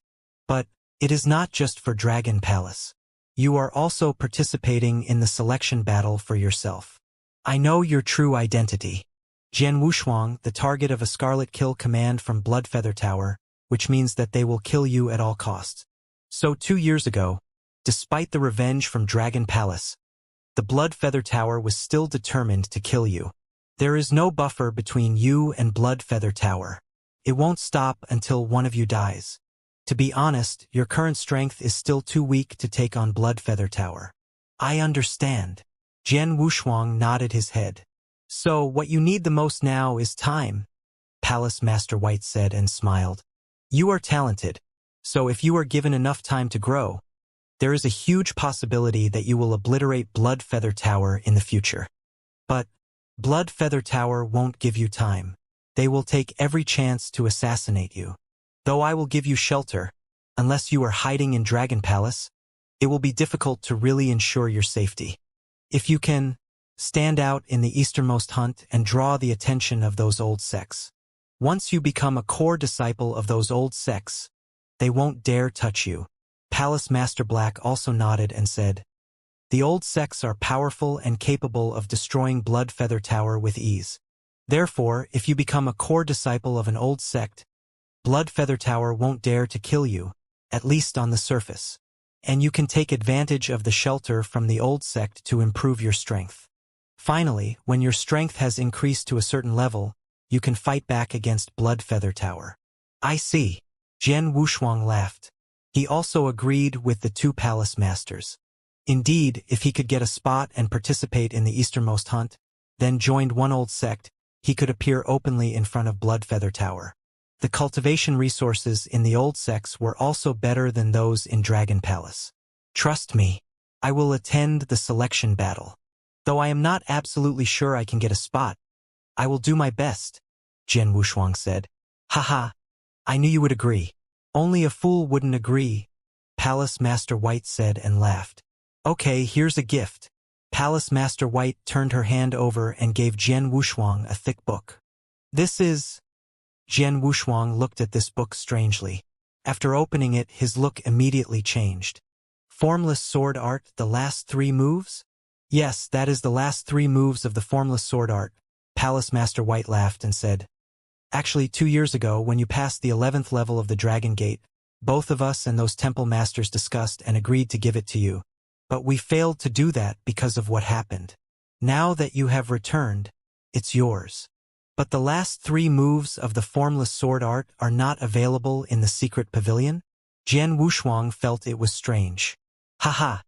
But it is not just for Dragon Palace. You are also participating in the selection battle for yourself. I know your true identity. Jian Wushuang, the target of a Scarlet Kill command from Bloodfeather Tower, which means that they will kill you at all costs. So 2 years ago, despite the revenge from Dragon Palace, the Bloodfeather Tower was still determined to kill you. There is no buffer between you and Bloodfeather Tower. It won't stop until one of you dies. To be honest, your current strength is still too weak to take on Bloodfeather Tower. I understand. Jian Wushuang nodded his head. So what you need the most now is time, Palace Master White said and smiled. You are talented, so if you are given enough time to grow, there is a huge possibility that you will obliterate Bloodfeather Tower in the future. But Bloodfeather Tower won't give you time. They will take every chance to assassinate you. Though I will give you shelter, unless you are hiding in Dragon Palace, it will be difficult to really ensure your safety. If you can, stand out in the easternmost hunt and draw the attention of those old sects. Once you become a core disciple of those old sects, They won't dare touch you. Palace Master Black also nodded and said, the old sects are powerful and capable of destroying Blood Feather Tower with ease. Therefore, if you become a core disciple of an old sect, Blood Feather Tower won't dare to kill you, at least on the surface. And you can take advantage of the shelter from the old sect to improve your strength. Finally, when your strength has increased to a certain level, you can fight back against Blood Feather Tower. I see. Jian Wushuang laughed. He also agreed with the two palace masters. Indeed, if he could get a spot and participate in the easternmost hunt, then joined one old sect, he could appear openly in front of Blood Feather Tower. The cultivation resources in the old sects were also better than those in Dragon Palace. Trust me, I will attend the selection battle. Though I am not absolutely sure I can get a spot, I will do my best, Jian Wushuang said. Haha, I knew you would agree. Only a fool wouldn't agree, Palace Master White said and laughed. Okay, here's a gift. Palace Master White turned her hand over and gave Jian Wushuang a thick book. This is... Jian Wushuang looked at this book strangely. After opening it, his look immediately changed. Formless sword art, the last 3 moves? Yes, that is the last 3 moves of the formless sword art, Palace Master White laughed and said. Actually, 2 years ago, when you passed the 11th level of the Dragon Gate, both of us and those temple masters discussed and agreed to give it to you. But we failed to do that because of what happened. Now that you have returned, it's yours. But the last 3 moves of the formless sword art are not available in the secret pavilion? Jian Wushuang felt it was strange. Haha,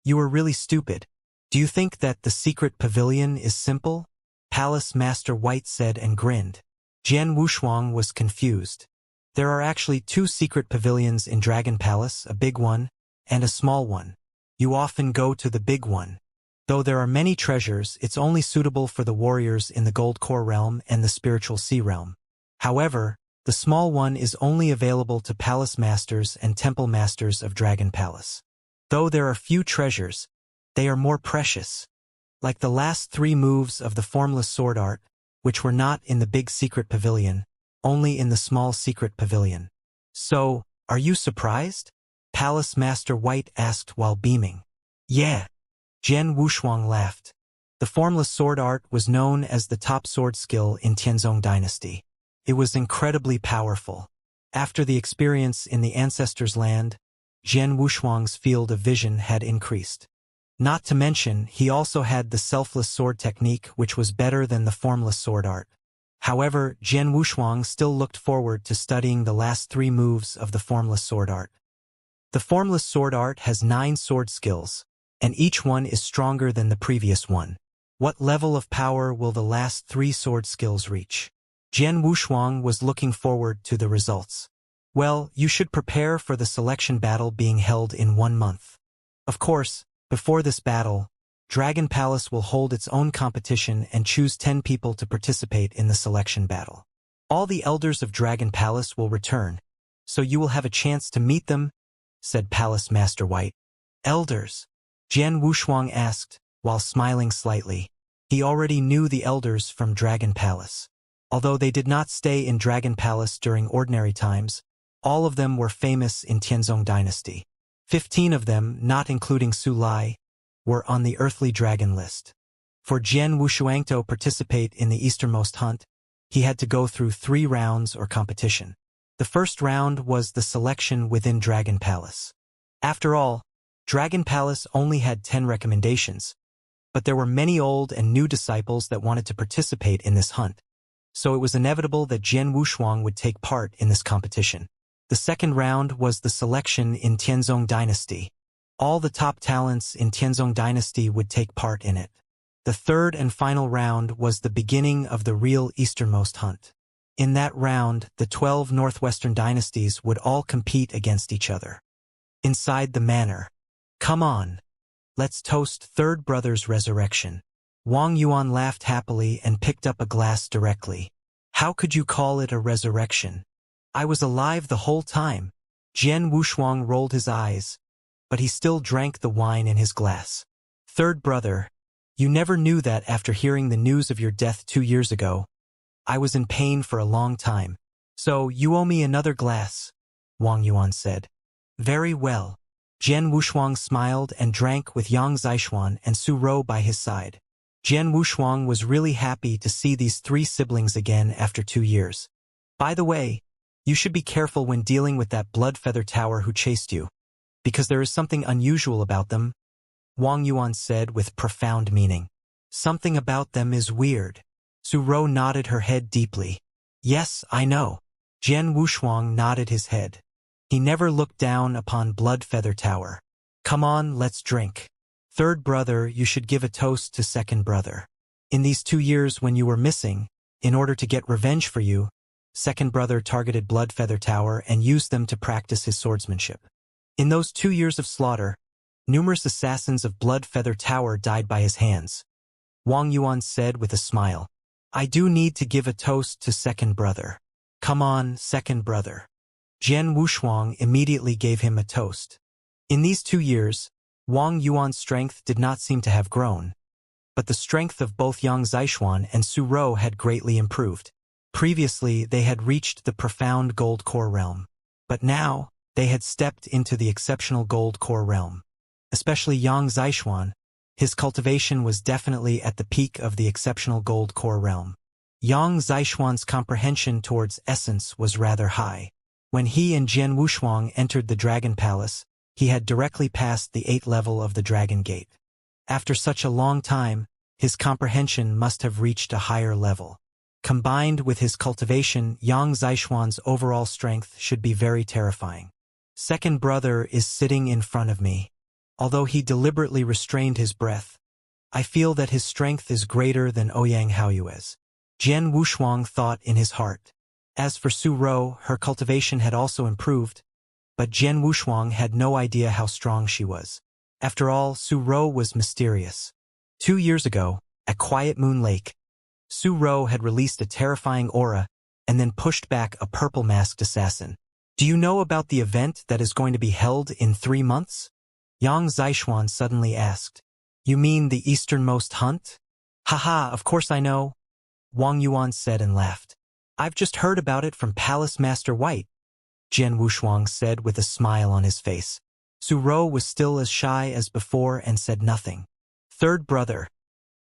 you were really stupid. Do you think that the secret pavilion is simple? Palace Master White said and grinned. Jian Wushuang was confused. There are actually 2 secret pavilions in Dragon Palace, a big one and a small one. You often go to the big one. Though there are many treasures, it's only suitable for the warriors in the Gold Core realm and the Spiritual Sea realm. However, the small one is only available to palace masters and temple masters of Dragon Palace. Though there are few treasures, they are more precious. Like the last 3 moves of the formless sword art, which were not in the big secret pavilion, only in the small secret pavilion. So, are you surprised? Palace Master White asked while beaming. Yeah. Jian Wushuang laughed. The formless sword art was known as the top sword skill in Tianzong Dynasty. It was incredibly powerful. After the experience in the Ancestors' Land, Jian Wushuang's field of vision had increased. Not to mention, he also had the selfless sword technique, which was better than the formless sword art. However, Jian Wushuang still looked forward to studying the last 3 moves of the formless sword art. The formless sword art has 9 sword skills, and each one is stronger than the previous one. What level of power will the last 3 sword skills reach? Jian Wushuang was looking forward to the results. Well, you should prepare for the selection battle being held in 1 month. Of course, before this battle, Dragon Palace will hold its own competition and choose 10 people to participate in the selection battle. All the elders of Dragon Palace will return, so you will have a chance to meet them, said Palace Master White. Elders? Jian Wushuang asked, while smiling slightly. He already knew the elders from Dragon Palace. Although they did not stay in Dragon Palace during ordinary times, all of them were famous in Tianzong Dynasty. 15 of them, not including Su Lai, were on the Earthly Dragon list. For Jian Wushuang to participate in the easternmost hunt, he had to go through 3 rounds or competition. The first round was the selection within Dragon Palace. After all, Dragon Palace only had 10 recommendations, but there were many old and new disciples that wanted to participate in this hunt, so it was inevitable that Jian Wushuang would take part in this competition. The second round was the selection in Tianzong Dynasty. All the top talents in Tianzong Dynasty would take part in it. The third and final round was the beginning of the real easternmost hunt. In that round, the 12 northwestern dynasties would all compete against each other. Inside the manor. Come on. Let's toast Third Brother's resurrection. Wang Yuan laughed happily and picked up a glass directly. How could you call it a resurrection? I was alive the whole time. Jian Wushuang rolled his eyes, but he still drank the wine in his glass. Third Brother, you never knew that after hearing the news of your death 2 years ago, I was in pain for a long time. So you owe me another glass. Wang Yuan said. Very well. Jian Wushuang smiled and drank with Yang Zixuan and Su Rou by his side. Jian Wushuang was really happy to see these three siblings again after 2 years. By the way, you should be careful when dealing with that blood feather tower who chased you, because there is something unusual about them, Wang Yuan said with profound meaning. Something about them is weird. Su Rou nodded her head deeply. Yes, I know. Jian Wushuang nodded his head. He never looked down upon Blood Feather Tower. Come on, let's drink. Third brother, you should give a toast to second brother. In these 2 years when you were missing, in order to get revenge for you, second brother targeted Blood Feather Tower and used them to practice his swordsmanship. In those 2 years of slaughter, numerous assassins of Blood Feather Tower died by his hands. Wang Yuan said with a smile. I do need to give a toast to second brother. Come on, second brother. Jian Wushuang immediately gave him a toast. In these 2 years, Wang Yuan's strength did not seem to have grown, but the strength of both Yang Zixuan and Su Rou had greatly improved. Previously, they had reached the profound gold core realm, but now, they had stepped into the exceptional gold core realm. Especially Yang Zixuan, his cultivation was definitely at the peak of the exceptional gold core realm. Yang Zixuan's comprehension towards essence was rather high. When he and Jian Wushuang entered the Dragon Palace, he had directly passed the 8th level of the Dragon Gate. After such a long time, his comprehension must have reached a higher level. Combined with his cultivation, Yang Zixuan's overall strength should be very terrifying. Second brother is sitting in front of me. Although he deliberately restrained his breath, I feel that his strength is greater than Ouyang Haoyue's. Jian Wushuang thought in his heart. As for Su Rou, her cultivation had also improved, but Jian Wushuang had no idea how strong she was. After all, Su Rou was mysterious. 2 years ago, at Quiet Moon Lake, Su Rou had released a terrifying aura and then pushed back a purple-masked assassin. Do you know about the event that is going to be held in 3 months? Yang Zixuan suddenly asked. You mean the easternmost hunt? Haha, of course I know, Wang Yuan said and laughed. I've just heard about it from Palace Master White, Jian Wushuang said with a smile on his face. Su Rou was still as shy as before and said nothing. Third brother,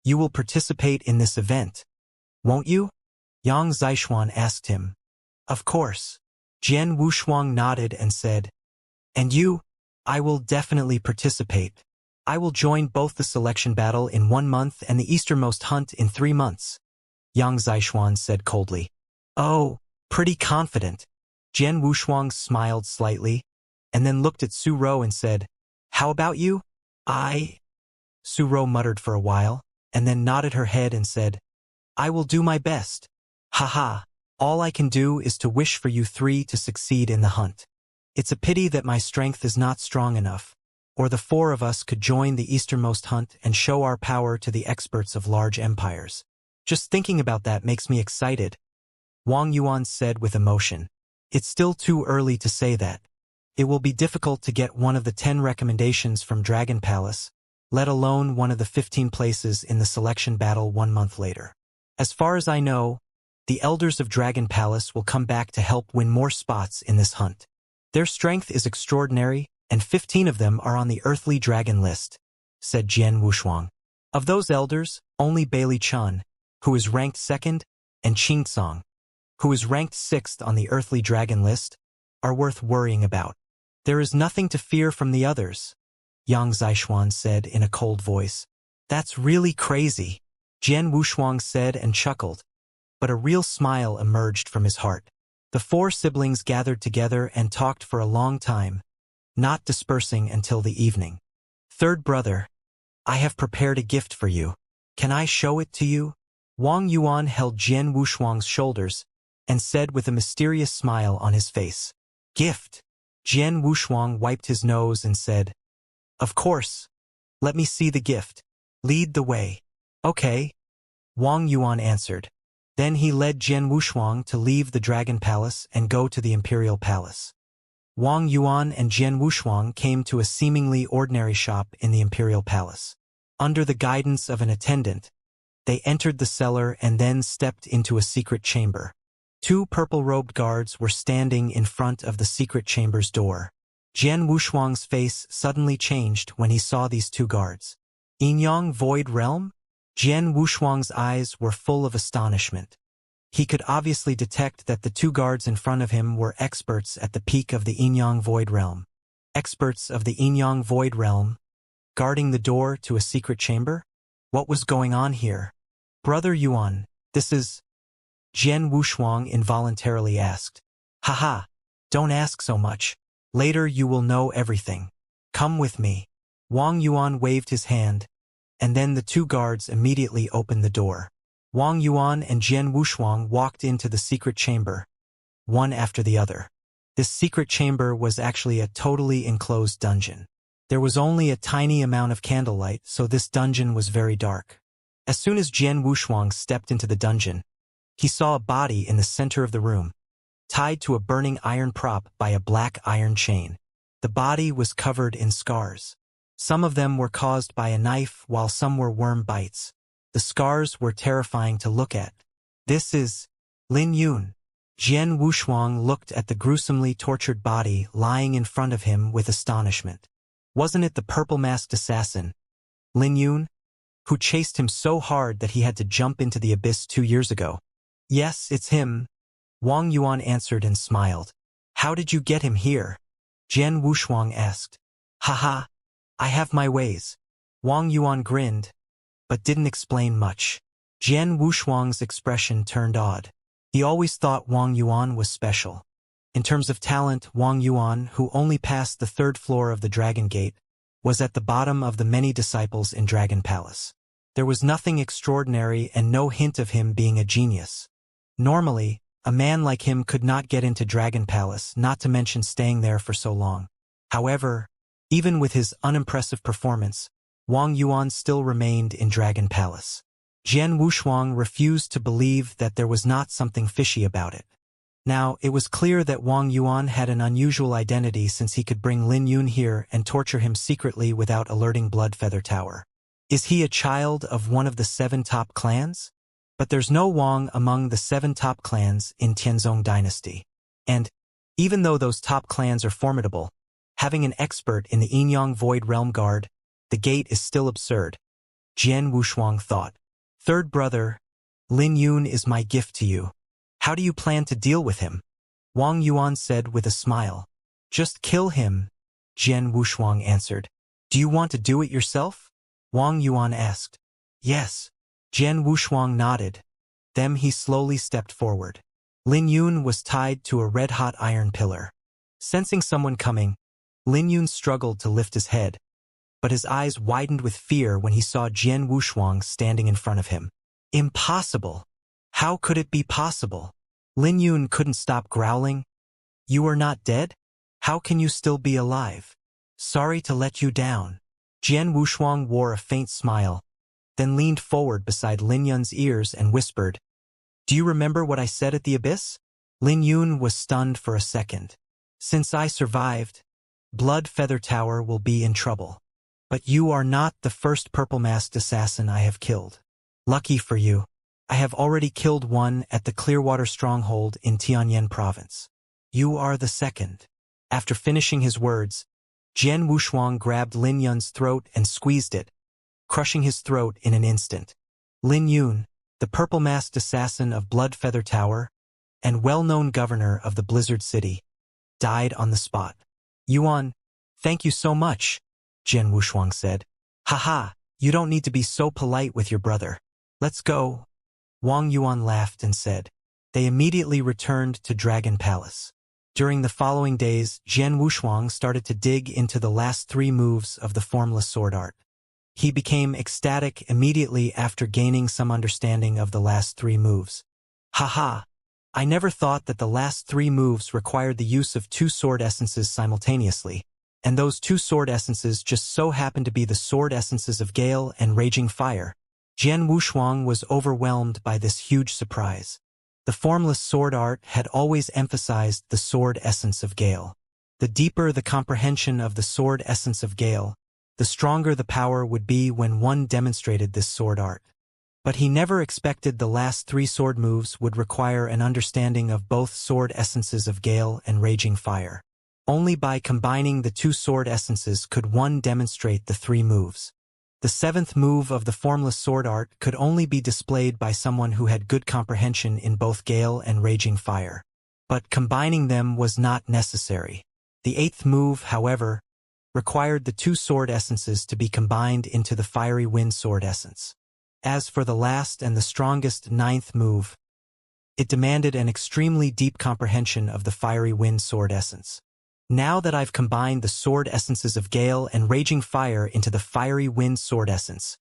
you will participate in this event, won't you? Yang Zixuan asked him. Of course. Jian Wushuang nodded and said, And you? I will definitely participate. I will join both the selection battle in 1 month and the easternmost hunt in 3 months, Yang Zixuan said coldly. Oh, pretty confident. Jian Wushuang smiled slightly, and then looked at Su Rou and said, How about you? Su Rou muttered for a while, and then nodded her head and said, I will do my best. Haha, all I can do is to wish for you 3 to succeed in the hunt. It's a pity that my strength is not strong enough, or the 4 of us could join the easternmost hunt and show our power to the experts of large empires. Just thinking about that makes me excited, Wang Yuan said with emotion. It's still too early to say that. It will be difficult to get one of the 10 recommendations from Dragon Palace, let alone one of the 15 places in the selection battle 1 month later. As far as I know, the elders of Dragon Palace will come back to help win more spots in this hunt. Their strength is extraordinary, and 15 of them are on the earthly dragon list, said Jian Wushuang. Of those elders, only Bailey Chun, who is ranked 2nd, and Qing Song, who is ranked 6th on the earthly dragon list, are worth worrying about. There is nothing to fear from the others, Yang Zixuan said in a cold voice. That's really crazy, Jian Wushuang said and chuckled, but a real smile emerged from his heart. The 4 siblings gathered together and talked for a long time, not dispersing until the evening. Third brother, I have prepared a gift for you. Can I show it to you? Wang Yuan held Jian Wushuang's shoulders and said with a mysterious smile on his face. Gift. Jian Wushuang wiped his nose and said, Of course. Let me see the gift. Lead the way. Okay. Wang Yuan answered. Then he led Jian Wushuang to leave the Dragon Palace and go to the Imperial Palace. Wang Yuan and Jian Wushuang came to a seemingly ordinary shop in the Imperial Palace. Under the guidance of an attendant, they entered the cellar and then stepped into a secret chamber. Two purple-robed guards were standing in front of the secret chamber's door. Jian Wushuang's face suddenly changed when he saw these two guards. Inyang Void Realm? Jian Wushuang's eyes were full of astonishment. He could obviously detect that the two guards in front of him were experts at the peak of the Inyang Void Realm. Experts of the Inyang Void Realm, guarding the door to a secret chamber? What was going on here? Brother Yuan, this is... Jian Wushuang involuntarily asked. Haha, don't ask so much. Later you will know everything. Come with me. Wang Yuan waved his hand, and then the two guards immediately opened the door. Wang Yuan and Jian Wushuang walked into the secret chamber, one after the other. This secret chamber was actually a totally enclosed dungeon. There was only a tiny amount of candlelight, so this dungeon was very dark. As soon as Jian Wushuang stepped into the dungeon, he saw a body in the center of the room, tied to a burning iron prop by a black iron chain. The body was covered in scars. Some of them were caused by a knife, while some were worm bites. The scars were terrifying to look at. This is Lin Yun. Jian Wushuang looked at the gruesomely tortured body lying in front of him with astonishment. Wasn't it the purple-masked assassin, Lin Yun, who chased him so hard that he had to jump into the abyss 2 years ago? Yes, it's him, Wang Yuan answered and smiled. How did you get him here? Jian Wushuang asked. Haha, I have my ways. Wang Yuan grinned, but didn't explain much. Jian Wushuang's expression turned odd. He always thought Wang Yuan was special. In terms of talent, Wang Yuan, who only passed the 3rd floor of the Dragon Gate, was at the bottom of the many disciples in Dragon Palace. There was nothing extraordinary and no hint of him being a genius. Normally, a man like him could not get into Dragon Palace, not to mention staying there for so long. However, even with his unimpressive performance, Wang Yuan still remained in Dragon Palace. Jian Wushuang refused to believe that there was not something fishy about it. Now, it was clear that Wang Yuan had an unusual identity since he could bring Lin Yun here and torture him secretly without alerting Bloodfeather Tower. Is he a child of one of the 7 top clans? But there's no Wang among the 7 top clans in Tianzong Dynasty. And, even though those top clans are formidable, having an expert in the Inyang Void Realm guard the gate is still absurd, Jian Wushuang thought. Third brother, Lin Yun is my gift to you. How do you plan to deal with him? Wang Yuan said with a smile. Just kill him, Jian Wushuang answered. Do you want to do it yourself? Wang Yuan asked. Yes. Jian Wushuang nodded. Then he slowly stepped forward. Lin Yun was tied to a red-hot iron pillar. Sensing someone coming, Lin Yun struggled to lift his head, but his eyes widened with fear when he saw Jian Wushuang standing in front of him. Impossible! How could it be possible? Lin Yun couldn't stop growling. You are not dead? How can you still be alive? Sorry to let you down. Jian Wushuang wore a faint smile, then leaned forward beside Lin Yun's ears and whispered, Do you remember what I said at the abyss? Lin Yun was stunned for a second. Since I survived, Bloodfeather Tower will be in trouble. But you are not the first purple-masked assassin I have killed. Lucky for you, I have already killed one at the Clearwater Stronghold in Tianyan Province. You are the second. After finishing his words, Jian Wushuang grabbed Lin Yun's throat and squeezed it, crushing his throat in an instant. Lin Yun, the purple-masked assassin of Bloodfeather Tower and well-known governor of the Blizzard City, died on the spot. Yuan, thank you so much, Jian Wushuang said. Haha, you don't need to be so polite with your brother. Let's go. Wang Yuan laughed and said. They immediately returned to Dragon Palace. During the following days, Jian Wushuang started to dig into the last 3 moves of the formless sword art. He became ecstatic immediately after gaining some understanding of the last 3 moves. Haha, I never thought that the last 3 moves required the use of 2 sword essences simultaneously, and those 2 sword essences just so happened to be the sword essences of Gale and Raging Fire. Jian Wushuang was overwhelmed by this huge surprise. The formless sword art had always emphasized the sword essence of Gale. The deeper the comprehension of the sword essence of Gale, the stronger the power would be when one demonstrated this sword art. But he never expected the last 3 sword moves would require an understanding of both sword essences of Gale and Raging Fire. Only by combining the 2 sword essences could one demonstrate the 3 moves. The 7th move of the formless sword art could only be displayed by someone who had good comprehension in both Gale and Raging Fire. But combining them was not necessary. The 8th move, however, required the 2 sword essences to be combined into the Fiery Wind sword essence. As for the last and the strongest 9th move, it demanded an extremely deep comprehension of the Fiery Wind sword essence. Now that I've combined the sword essences of Gale and Raging Fire into the Fiery Wind sword essence,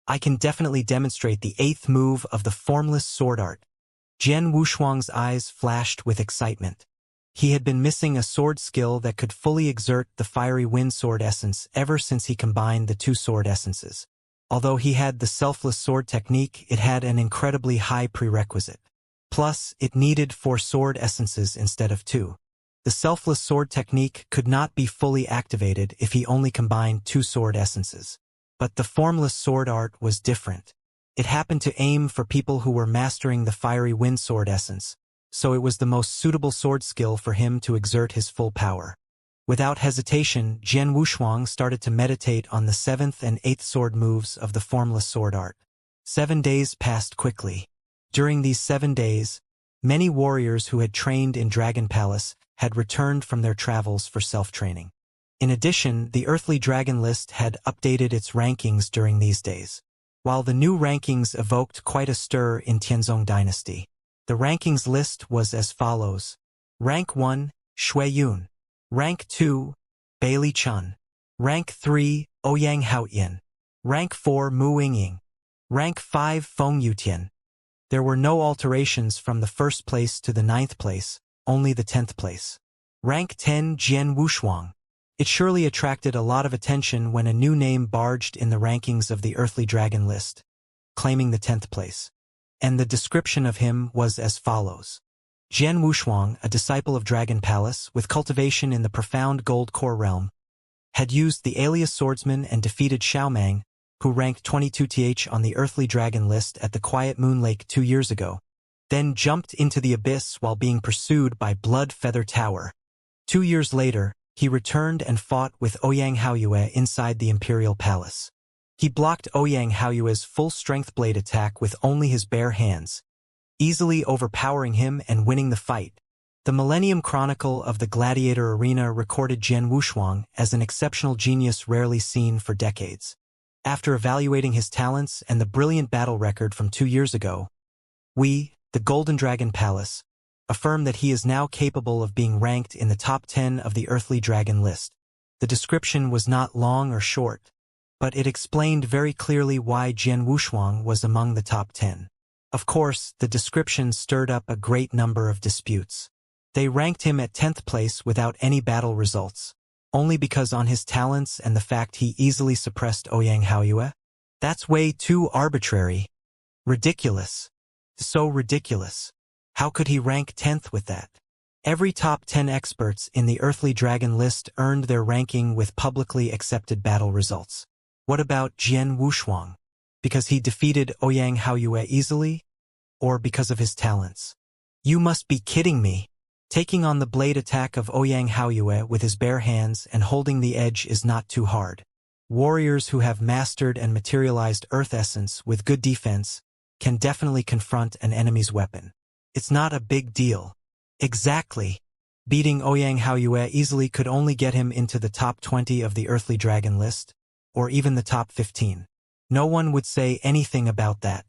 I can definitely demonstrate the 8th move of the formless sword art. Jian Wushuang's eyes flashed with excitement. He had been missing a sword skill that could fully exert the Fiery Wind sword essence ever since he combined the 2 sword essences. Although he had the selfless sword technique, it had an incredibly high prerequisite. Plus, it needed 4 sword essences instead of 2. The selfless sword technique could not be fully activated if he only combined 2 sword essences. But the formless sword art was different. It happened to aim for people who were mastering the Fiery Wind sword essence, so it was the most suitable sword skill for him to exert his full power. Without hesitation, Jian Wushuang started to meditate on the 7th and 8th sword moves of the formless sword art. 7 days passed quickly. During these 7 days, many warriors who had trained in Dragon Palace had returned from their travels for self-training. In addition, the Earthly Dragon list had updated its rankings during these days. While the new rankings evoked quite a stir in Tianzong Dynasty, the rankings list was as follows. Rank 1, Shui Yun. Rank 2, Bailey Chun. Rank 3, Ouyang Haoyan. Rank 4, Mu Yingying. Rank 5, Feng Yutian. There were no alterations from the 1st place to the 9th place, only the 10th place. Rank 10, Jian Wushuang. It surely attracted a lot of attention when a new name barged in the rankings of the Earthly Dragon list, claiming the 10th place. And the description of him was as follows. Jian Wushuang, a disciple of Dragon Palace with cultivation in the profound Gold Core realm, had used the alias swordsman and defeated Xiaomang, who ranked 22th on the Earthly Dragon list at the Quiet Moon Lake 2 years ago, then jumped into the abyss while being pursued by Blood Feather Tower. 2 years later, he returned and fought with Ouyang Haoyue inside the Imperial Palace. He blocked Ouyang Haoyue's full-strength blade attack with only his bare hands, easily overpowering him and winning the fight. The Millennium Chronicle of the Gladiator Arena recorded Jian Wushuang as an exceptional genius rarely seen for decades. After evaluating his talents and the brilliant battle record from 2 years ago, we, the Golden Dragon Palace, affirm that he is now capable of being ranked in the top 10 of the Earthly Dragon list. The description was not long or short, but it explained very clearly why Jian Wushuang was among the top 10. Of course, the description stirred up a great number of disputes. They ranked him at 10th place without any battle results, only because on his talents and the fact he easily suppressed Ouyang Haoyue. That's way too arbitrary. Ridiculous. So ridiculous. How could he rank 10th with that? Every top 10 experts in the Earthly Dragon list earned their ranking with publicly accepted battle results. What about Jian Wushuang? Because he defeated Ouyang Haoyue easily? Or because of his talents? You must be kidding me. Taking on the blade attack of Ouyang Haoyue with his bare hands and holding the edge is not too hard. Warriors who have mastered and materialized Earth Essence with good defense can definitely confront an enemy's weapon. It's not a big deal. Exactly. Beating Ouyang Haoyue easily could only get him into the top 20 of the Earthly Dragon list, or even the top 15. No one would say anything about that.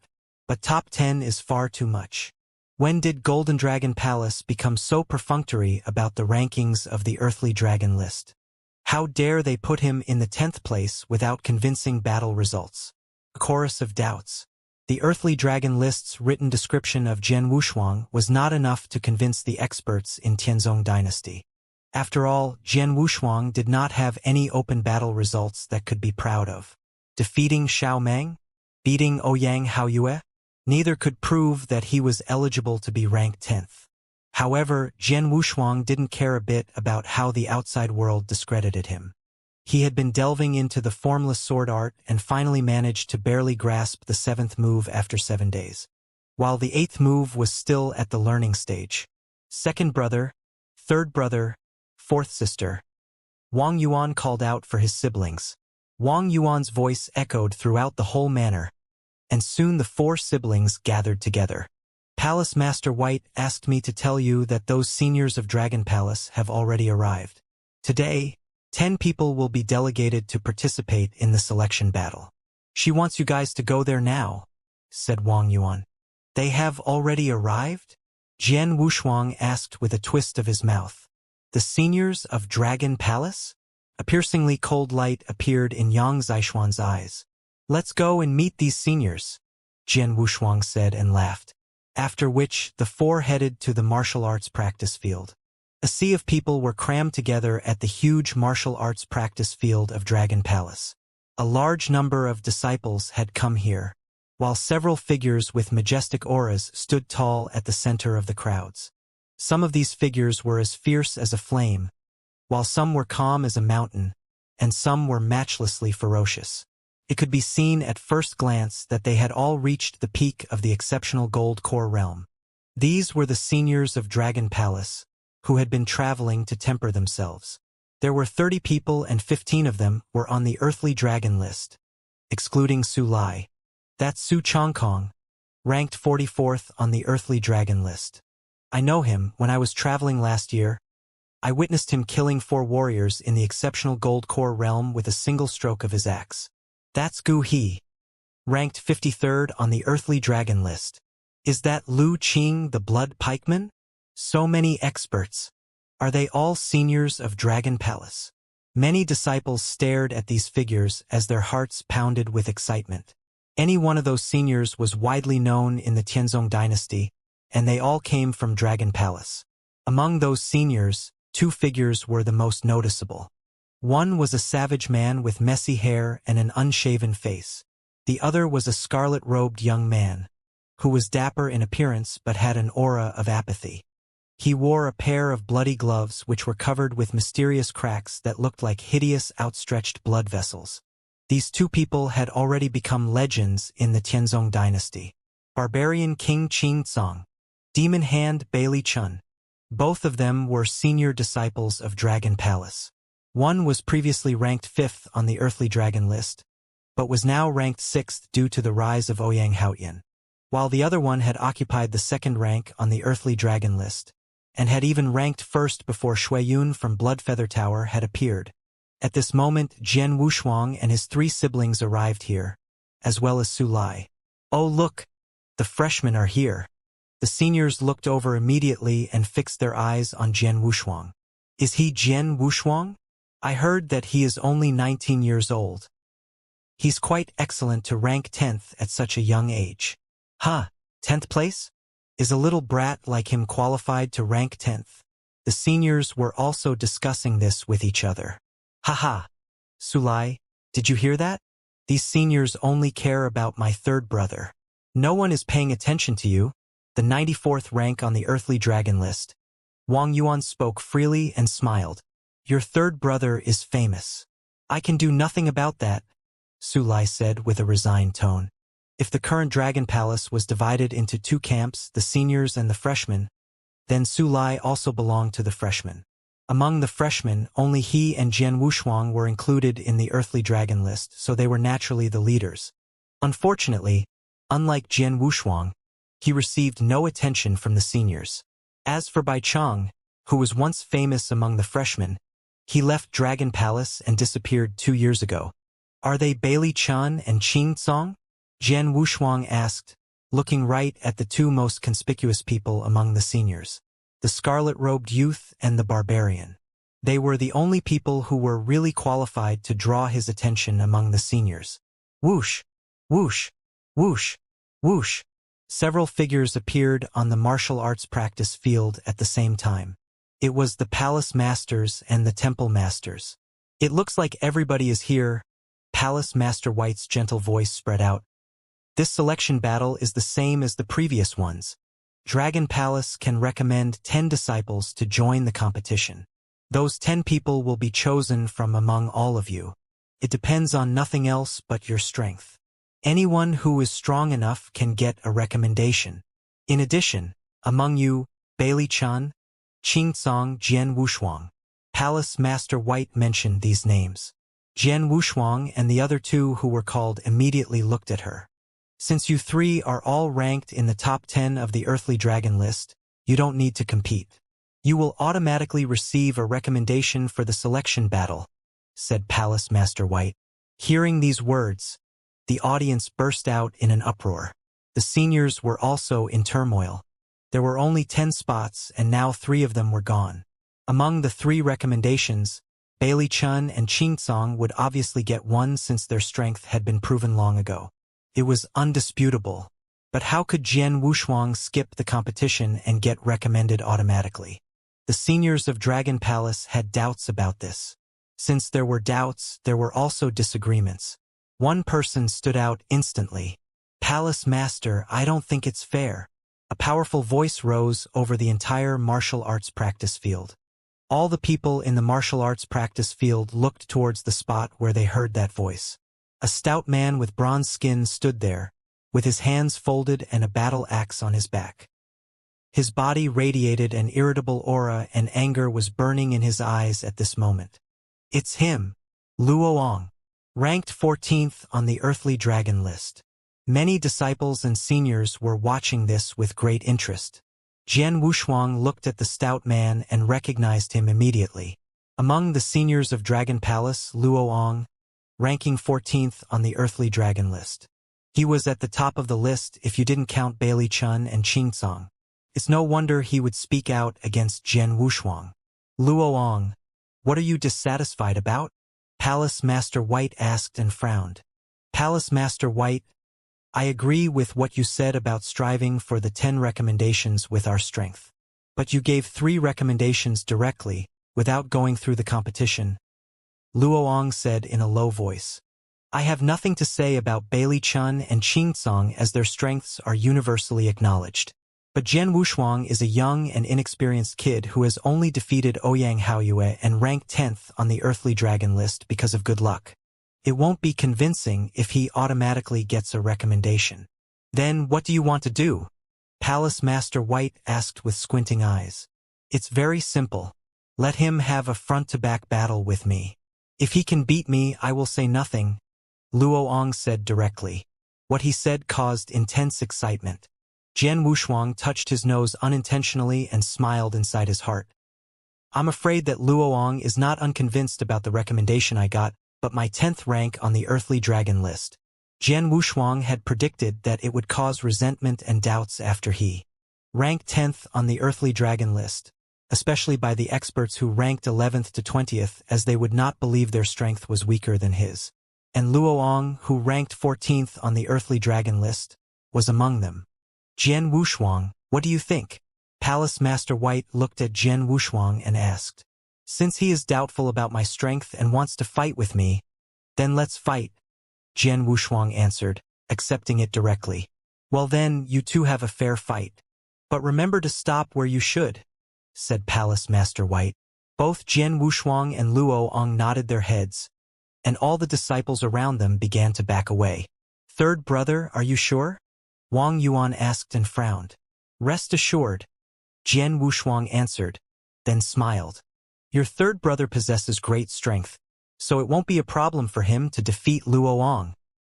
But top 10 is far too much. When did Golden Dragon Palace become so perfunctory about the rankings of the Earthly Dragon list? How dare they put him in the 10th place without convincing battle results? A chorus of doubts. The Earthly Dragon list's written description of Jian Wushuang was not enough to convince the experts in Tianzong Dynasty. After all, Jian Wushuang did not have any open battle results that could be proud of. Defeating Xiaomang? Beating Ouyang Haoyue? Neither could prove that he was eligible to be ranked 10th. However, Jian Wushuang didn't care a bit about how the outside world discredited him. He had been delving into the formless sword art and finally managed to barely grasp the 7th move after 7 days, while the 8th move was still at the learning stage. Second brother, third brother, fourth sister. Wang Yuan called out for his siblings. Wang Yuan's voice echoed throughout the whole manor, and soon the 4 siblings gathered together. Palace Master White asked me to tell you that those seniors of Dragon Palace have already arrived. Today, 10 people will be delegated to participate in the selection battle. She wants you guys to go there now, said Wang Yuan. They have already arrived? Jian Wushuang asked with a twist of his mouth. The seniors of Dragon Palace? A piercingly cold light appeared in Yang Zishuan's eyes. Let's go and meet these seniors, Jian Wushuang said and laughed, after which the 4 headed to the martial arts practice field. A sea of people were crammed together at the huge martial arts practice field of Dragon Palace. A large number of disciples had come here, while several figures with majestic auras stood tall at the center of the crowds. Some of these figures were as fierce as a flame, while some were calm as a mountain, and some were matchlessly ferocious. It could be seen at first glance that they had all reached the peak of the exceptional gold core realm. These were the seniors of Dragon Palace, who had been traveling to temper themselves. There were 30 people and 15 of them were on the earthly dragon list, excluding Su Lai. That's Su Chongkong, ranked 44th on the earthly dragon list. I know him. When I was traveling last year, I witnessed him killing 4 warriors in the exceptional gold core realm with a single stroke of his axe. That's Gu He, ranked 53rd on the earthly dragon list. Is that Lu Qing the blood pikeman? So many experts. Are they all seniors of Dragon Palace? Many disciples stared at these figures as their hearts pounded with excitement. Any one of those seniors was widely known in the Tianzong dynasty, and they all came from Dragon Palace. Among those seniors, 2 figures were the most noticeable. One was a savage man with messy hair and an unshaven face. The other was a scarlet-robed young man, who was dapper in appearance but had an aura of apathy. He wore a pair of bloody gloves which were covered with mysterious cracks that looked like hideous outstretched blood vessels. These 2 people had already become legends in the Tianzong dynasty. Barbarian King Qing Tsong, Demon Hand Bailey Chun. Both of them were senior disciples of Dragon Palace. One was previously ranked 5th on the earthly dragon list, but was now ranked 6th due to the rise of Ouyang Haotian, while the other one had occupied the 2nd rank on the earthly dragon list, and had even ranked 1st before Shuiyun from Bloodfeather Tower had appeared. At this moment, Jian Wushuang and his 3 siblings arrived here, as well as Su Lai. Oh look, the freshmen are here. The seniors looked over immediately and fixed their eyes on Jian Wushuang. Is he Jian Wushuang? I heard that he is only 19 years old. He's quite excellent to rank 10th at such a young age. Huh, 10th place? Is a little brat like him qualified to rank 10th? The seniors were also discussing this with each other. Haha. Su Lai, did you hear that? These seniors only care about my 3rd brother. No one is paying attention to you, the 94th rank on the earthly dragon list. Wang Yuan spoke freely and smiled. Your 3rd brother is famous. I can do nothing about that, Su Lai said with a resigned tone. If the current Dragon Palace was divided into 2 camps, the seniors and the freshmen, then Su Lai also belonged to the freshmen. Among the freshmen, only he and Jian Wushuang were included in the earthly dragon list, so they were naturally the leaders. Unfortunately, unlike Jian Wushuang, he received no attention from the seniors. As for Bai Chang, who was once famous among the freshmen, he left Dragon Palace and disappeared 2 years ago. Are they Bailey Chun and Qing Tsong? Jian Wushuang asked, looking right at the 2 most conspicuous people among the seniors, the scarlet-robed youth and the barbarian. They were the only people who were really qualified to draw his attention among the seniors. Whoosh, whoosh, whoosh, whoosh. Several figures appeared on the martial arts practice field at the same time. It was the palace masters and the temple masters. It looks like everybody is here. Palace Master White's gentle voice spread out. This selection battle is the same as the previous ones. Dragon Palace can recommend 10 disciples to join the competition. Those 10 people will be chosen from among all of you. It depends on nothing else but your strength. Anyone who is strong enough can get a recommendation. In addition, among you, Bailey Chan, Qingcong Jian Wushuang, Palace Master White mentioned these names. Jian Wushuang and the other two who were called immediately looked at her. Since you three are all ranked in the top 10 of the Earthly Dragon list, you don't need to compete. You will automatically receive a recommendation for the selection battle, said Palace Master White. Hearing these words, the audience burst out in an uproar. The seniors were also in turmoil. There were only 10 spots and now 3 of them were gone. Among the 3 recommendations, Bailey Chun and Qingcong would obviously get one since their strength had been proven long ago. It was undisputable. But how could Jian Wushuang skip the competition and get recommended automatically? The seniors of Dragon Palace had doubts about this. Since there were doubts, there were also disagreements. One person stood out instantly. Palace Master, I don't think it's fair. A powerful voice rose over the entire martial arts practice field. All the people in the martial arts practice field looked towards the spot where they heard that voice. A stout man with bronze skin stood there, with his hands folded and a battle axe on his back. His body radiated an irritable aura and anger was burning in his eyes at this moment. It's him, Luoang, ranked 14th on the Earthly Dragon list. Many disciples and seniors were watching this with great interest. Jian Wushuang looked at the stout man and recognized him immediately. Among the seniors of Dragon Palace, Luoang, ranking 14th on the Earthly Dragon list. He was at the top of the list if you didn't count Bailey Chun and Qingcong. It's no wonder he would speak out against Jian Wushuang. Luoang, what are you dissatisfied about? Palace Master White asked and frowned. Palace Master White, I agree with what you said about striving for the 10 recommendations with our strength. But you gave 3 recommendations directly, without going through the competition. Luoang said in a low voice. I have nothing to say about Bailey Chun and Qingcong as their strengths are universally acknowledged. But Jian Wushuang is a young and inexperienced kid who has only defeated Ouyang Haoyue and ranked 10th on the Earthly Dragon list because of good luck. It won't be convincing if he automatically gets a recommendation. Then what do you want to do? Palace Master White asked with squinting eyes. It's very simple. Let him have a front-to-back battle with me. If he can beat me, I will say nothing, Luoang said directly. What he said caused intense excitement. Jian Wushuang touched his nose unintentionally and smiled inside his heart. I'm afraid that Luoang is not unconvinced about the recommendation I got, but my 10th rank on the Earthly Dragon list. Jian Wushuang had predicted that it would cause resentment and doubts after he ranked 10th on the Earthly Dragon list, especially by the experts who ranked 11th to 20th, as they would not believe their strength was weaker than his. And Luoang, who ranked 14th on the Earthly Dragon list, was among them. Jian Wushuang, what do you think? Palace Master White looked at Jian Wushuang and asked. Since he is doubtful about my strength and wants to fight with me, then let's fight, Jian Wushuang answered, accepting it directly. Well then, you two have a fair fight. But remember to stop where you should, said Palace Master White. Both Jian Wushuang and Luoang nodded their heads, and all the disciples around them began to back away. Third brother, are you sure? Wang Yuan asked and frowned. Rest assured, Jian Wushuang answered, then smiled. Your third brother possesses great strength, so it won't be a problem for him to defeat Luoang,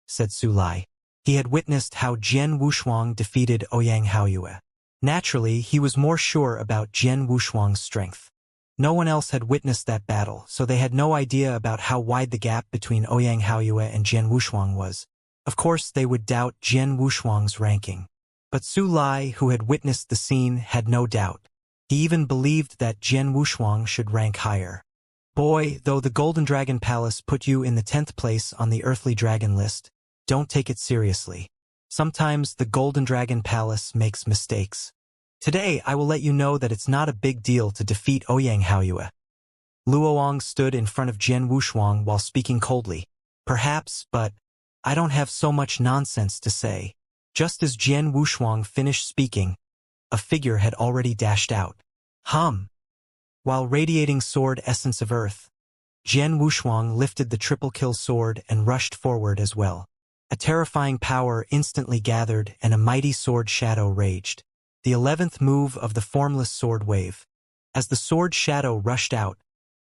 said Su Lai. He had witnessed how Jian Wushuang defeated Ouyang Haoyue. Naturally, he was more sure about Jian Wushuang's strength. No one else had witnessed that battle, so they had no idea about how wide the gap between Ouyang Haoyue and Jian Wushuang was. Of course, they would doubt Jian Wushuang's ranking. But Su Lai, who had witnessed the scene, had no doubt. He even believed that Jian Wushuang should rank higher. Boy, though the Golden Dragon Palace put you in the 10th place on the Earthly Dragon list, don't take it seriously. Sometimes the Golden Dragon Palace makes mistakes. Today, I will let you know that it's not a big deal to defeat Ouyang Haoyue. Luoang stood in front of Jian Wushuang while speaking coldly. Perhaps, but I don't have so much nonsense to say. Just as Jian Wushuang finished speaking, a figure had already dashed out. While radiating sword essence of earth, Jian Wushuang lifted the triple kill sword and rushed forward as well. A terrifying power instantly gathered and a mighty sword shadow raged. The 11th move of the formless sword wave. As the sword shadow rushed out,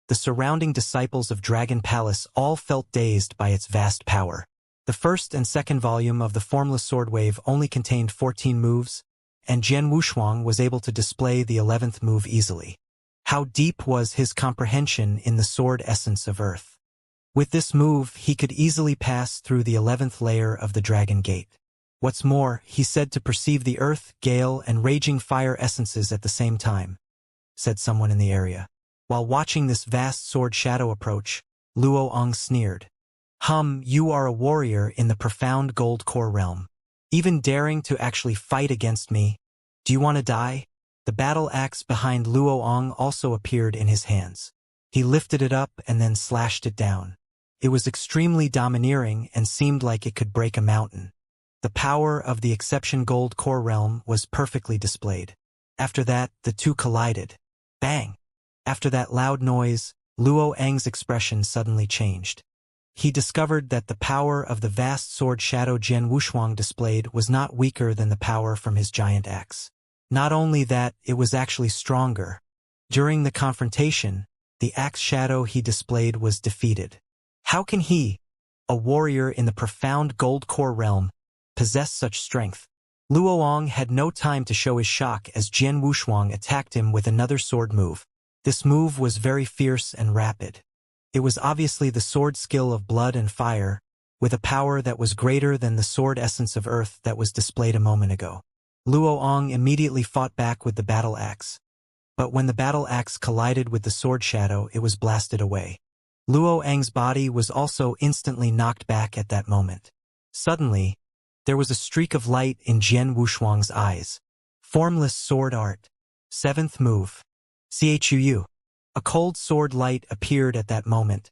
the surrounding disciples of Dragon Palace all felt dazed by its vast power. The first and second volume of the formless sword wave only contained 14 moves, and Jian Wushuang was able to display the 11th move easily. How deep was his comprehension in the sword essence of earth? With this move, he could easily pass through the 11th layer of the Dragon Gate. What's more, he said to perceive the earth, gale, and raging fire essences at the same time, said someone in the area. While watching this vast sword shadow approach, Luo Ong sneered. You are a warrior in the profound gold core realm. Even daring to actually fight against me. Do you want to die? The battle axe behind Luo Ong also appeared in his hands. He lifted it up and then slashed it down. It was extremely domineering and seemed like it could break a mountain. The power of the exception gold core realm was perfectly displayed. After that, the two collided. Bang! After that loud noise, Luo Ang's expression suddenly changed. He discovered that the power of the vast sword shadow Jian Wushuang displayed was not weaker than the power from his giant axe. Not only that, it was actually stronger. During the confrontation, the axe shadow he displayed was defeated. How can he, a warrior in the profound gold core realm, possess such strength? Luo Ong had no time to show his shock as Jian Wushuang attacked him with another sword move. This move was very fierce and rapid. It was obviously the sword skill of blood and fire, with a power that was greater than the sword essence of earth that was displayed a moment ago. Luo Ong immediately fought back with the battle axe. But when the battle axe collided with the sword shadow, it was blasted away. Luo Ang's body was also instantly knocked back at that moment. Suddenly, there was a streak of light in Jian Wushuang's eyes. Formless sword art. 7th move. Chuu. A cold sword light appeared at that moment,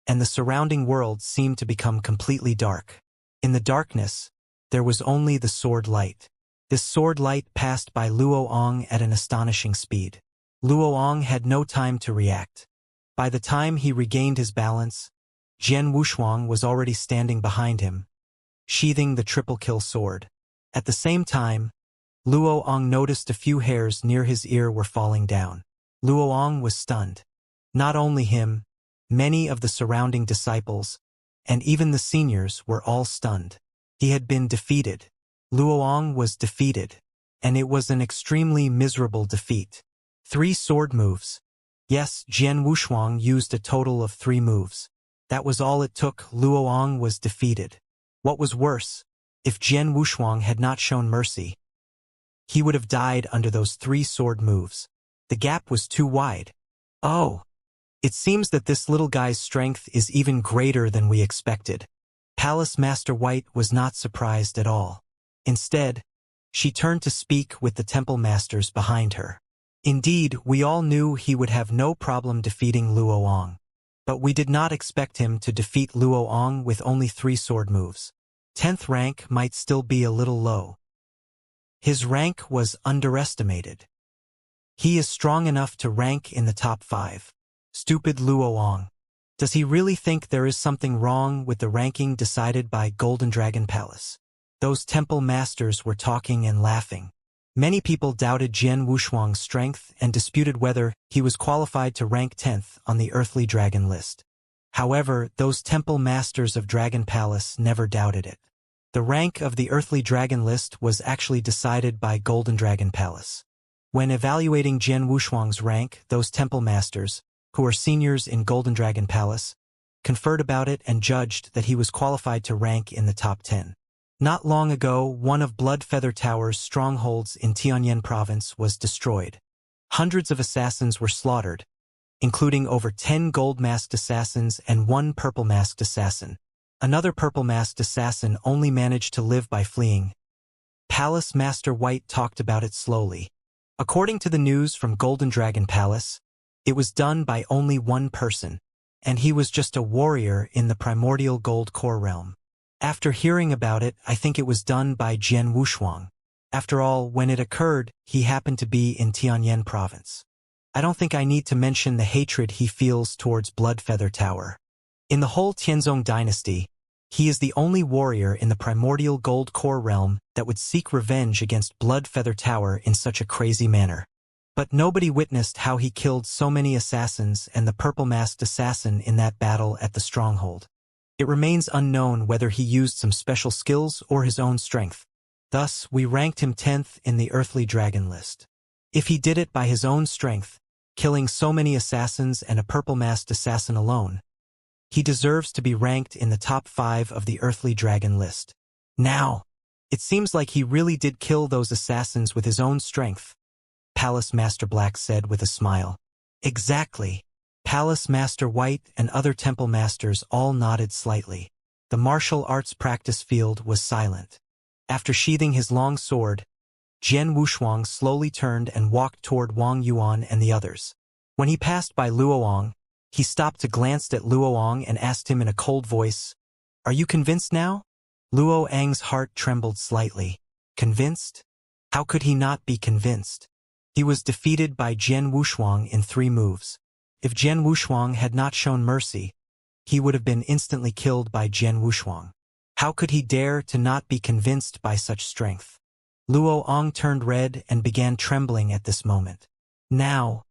and the surrounding world seemed to become completely dark. In the darkness, there was only the sword light. This sword light passed by Luo Ong at an astonishing speed. Luo Ong had no time to react. By the time he regained his balance, Jian Wushuang was already standing behind him, sheathing the triple kill sword. At the same time, Luo Ong noticed a few hairs near his ear were falling down. Luo Ong was stunned. Not only him, many of the surrounding disciples, and even the seniors were all stunned. He had been defeated. Luo Ong was defeated, and it was an extremely miserable defeat. 3 sword moves. Yes, Jian Wushuang used a total of 3 moves. That was all it took. Luo Ong was defeated. What was worse, if Jian Wushuang had not shown mercy, he would have died under those 3 sword moves. The gap was too wide. Oh, it seems that this little guy's strength is even greater than we expected. Palace Master White was not surprised at all. Instead, she turned to speak with the temple masters behind her. Indeed, we all knew he would have no problem defeating Luo Ong. But we did not expect him to defeat Luo Ong with only 3 sword moves. 10th rank might still be a little low. His rank was underestimated. He is strong enough to rank in the top 5. Stupid Luo Ong. Does he really think there is something wrong with the ranking decided by Golden Dragon Palace? Those temple masters were talking and laughing. Many people doubted Jian Wushuang's strength and disputed whether he was qualified to rank 10th on the earthly dragon list. However, those temple masters of Dragon Palace never doubted it. The rank of the earthly dragon list was actually decided by Golden Dragon Palace. When evaluating Jian Wushuang's rank, those temple masters, who are seniors in Golden Dragon Palace, conferred about it and judged that he was qualified to rank in the top 10. Not long ago, one of Bloodfeather Tower's strongholds in Tianyan province was destroyed. Hundreds of assassins were slaughtered, including over 10 gold-masked assassins and 1 purple-masked assassin. Another purple-masked assassin only managed to live by fleeing. Palace Master White talked about it slowly. According to the news from Golden Dragon Palace, it was done by only 1 person, and he was just a warrior in the primordial gold core realm. After hearing about it, I think it was done by Jian Wushuang. After all, when it occurred, he happened to be in Tianyan province. I don't think I need to mention the hatred he feels towards Bloodfeather Tower. In the whole Tianzong dynasty, he is the only warrior in the primordial gold core realm that would seek revenge against Bloodfeather Tower in such a crazy manner. But nobody witnessed how he killed so many assassins and the purple-masked assassin in that battle at the stronghold. It remains unknown whether he used some special skills or his own strength. Thus, we ranked him 10th in the Earthly Dragon list. If he did it by his own strength, killing so many assassins and a purple-masked assassin alone, he deserves to be ranked in the top 5 of the Earthly Dragon list. Now, it seems like he really did kill those assassins with his own strength, Palace Master Black said with a smile. Exactly. Palace Master White and other temple masters all nodded slightly. The martial arts practice field was silent. After sheathing his long sword, Jian Wushuang slowly turned and walked toward Wang Yuan and the others. When he passed by Luoang, he stopped to glance at Luoang and asked him in a cold voice, "Are you convinced now?" Luoang's heart trembled slightly. Convinced? How could he not be convinced? He was defeated by Jian Wushuang in 3 moves. If Jian Wushuang had not shown mercy, he would have been instantly killed by Jian Wushuang. How could he dare to not be convinced by such strength? Luoang turned red and began trembling at this moment. Now,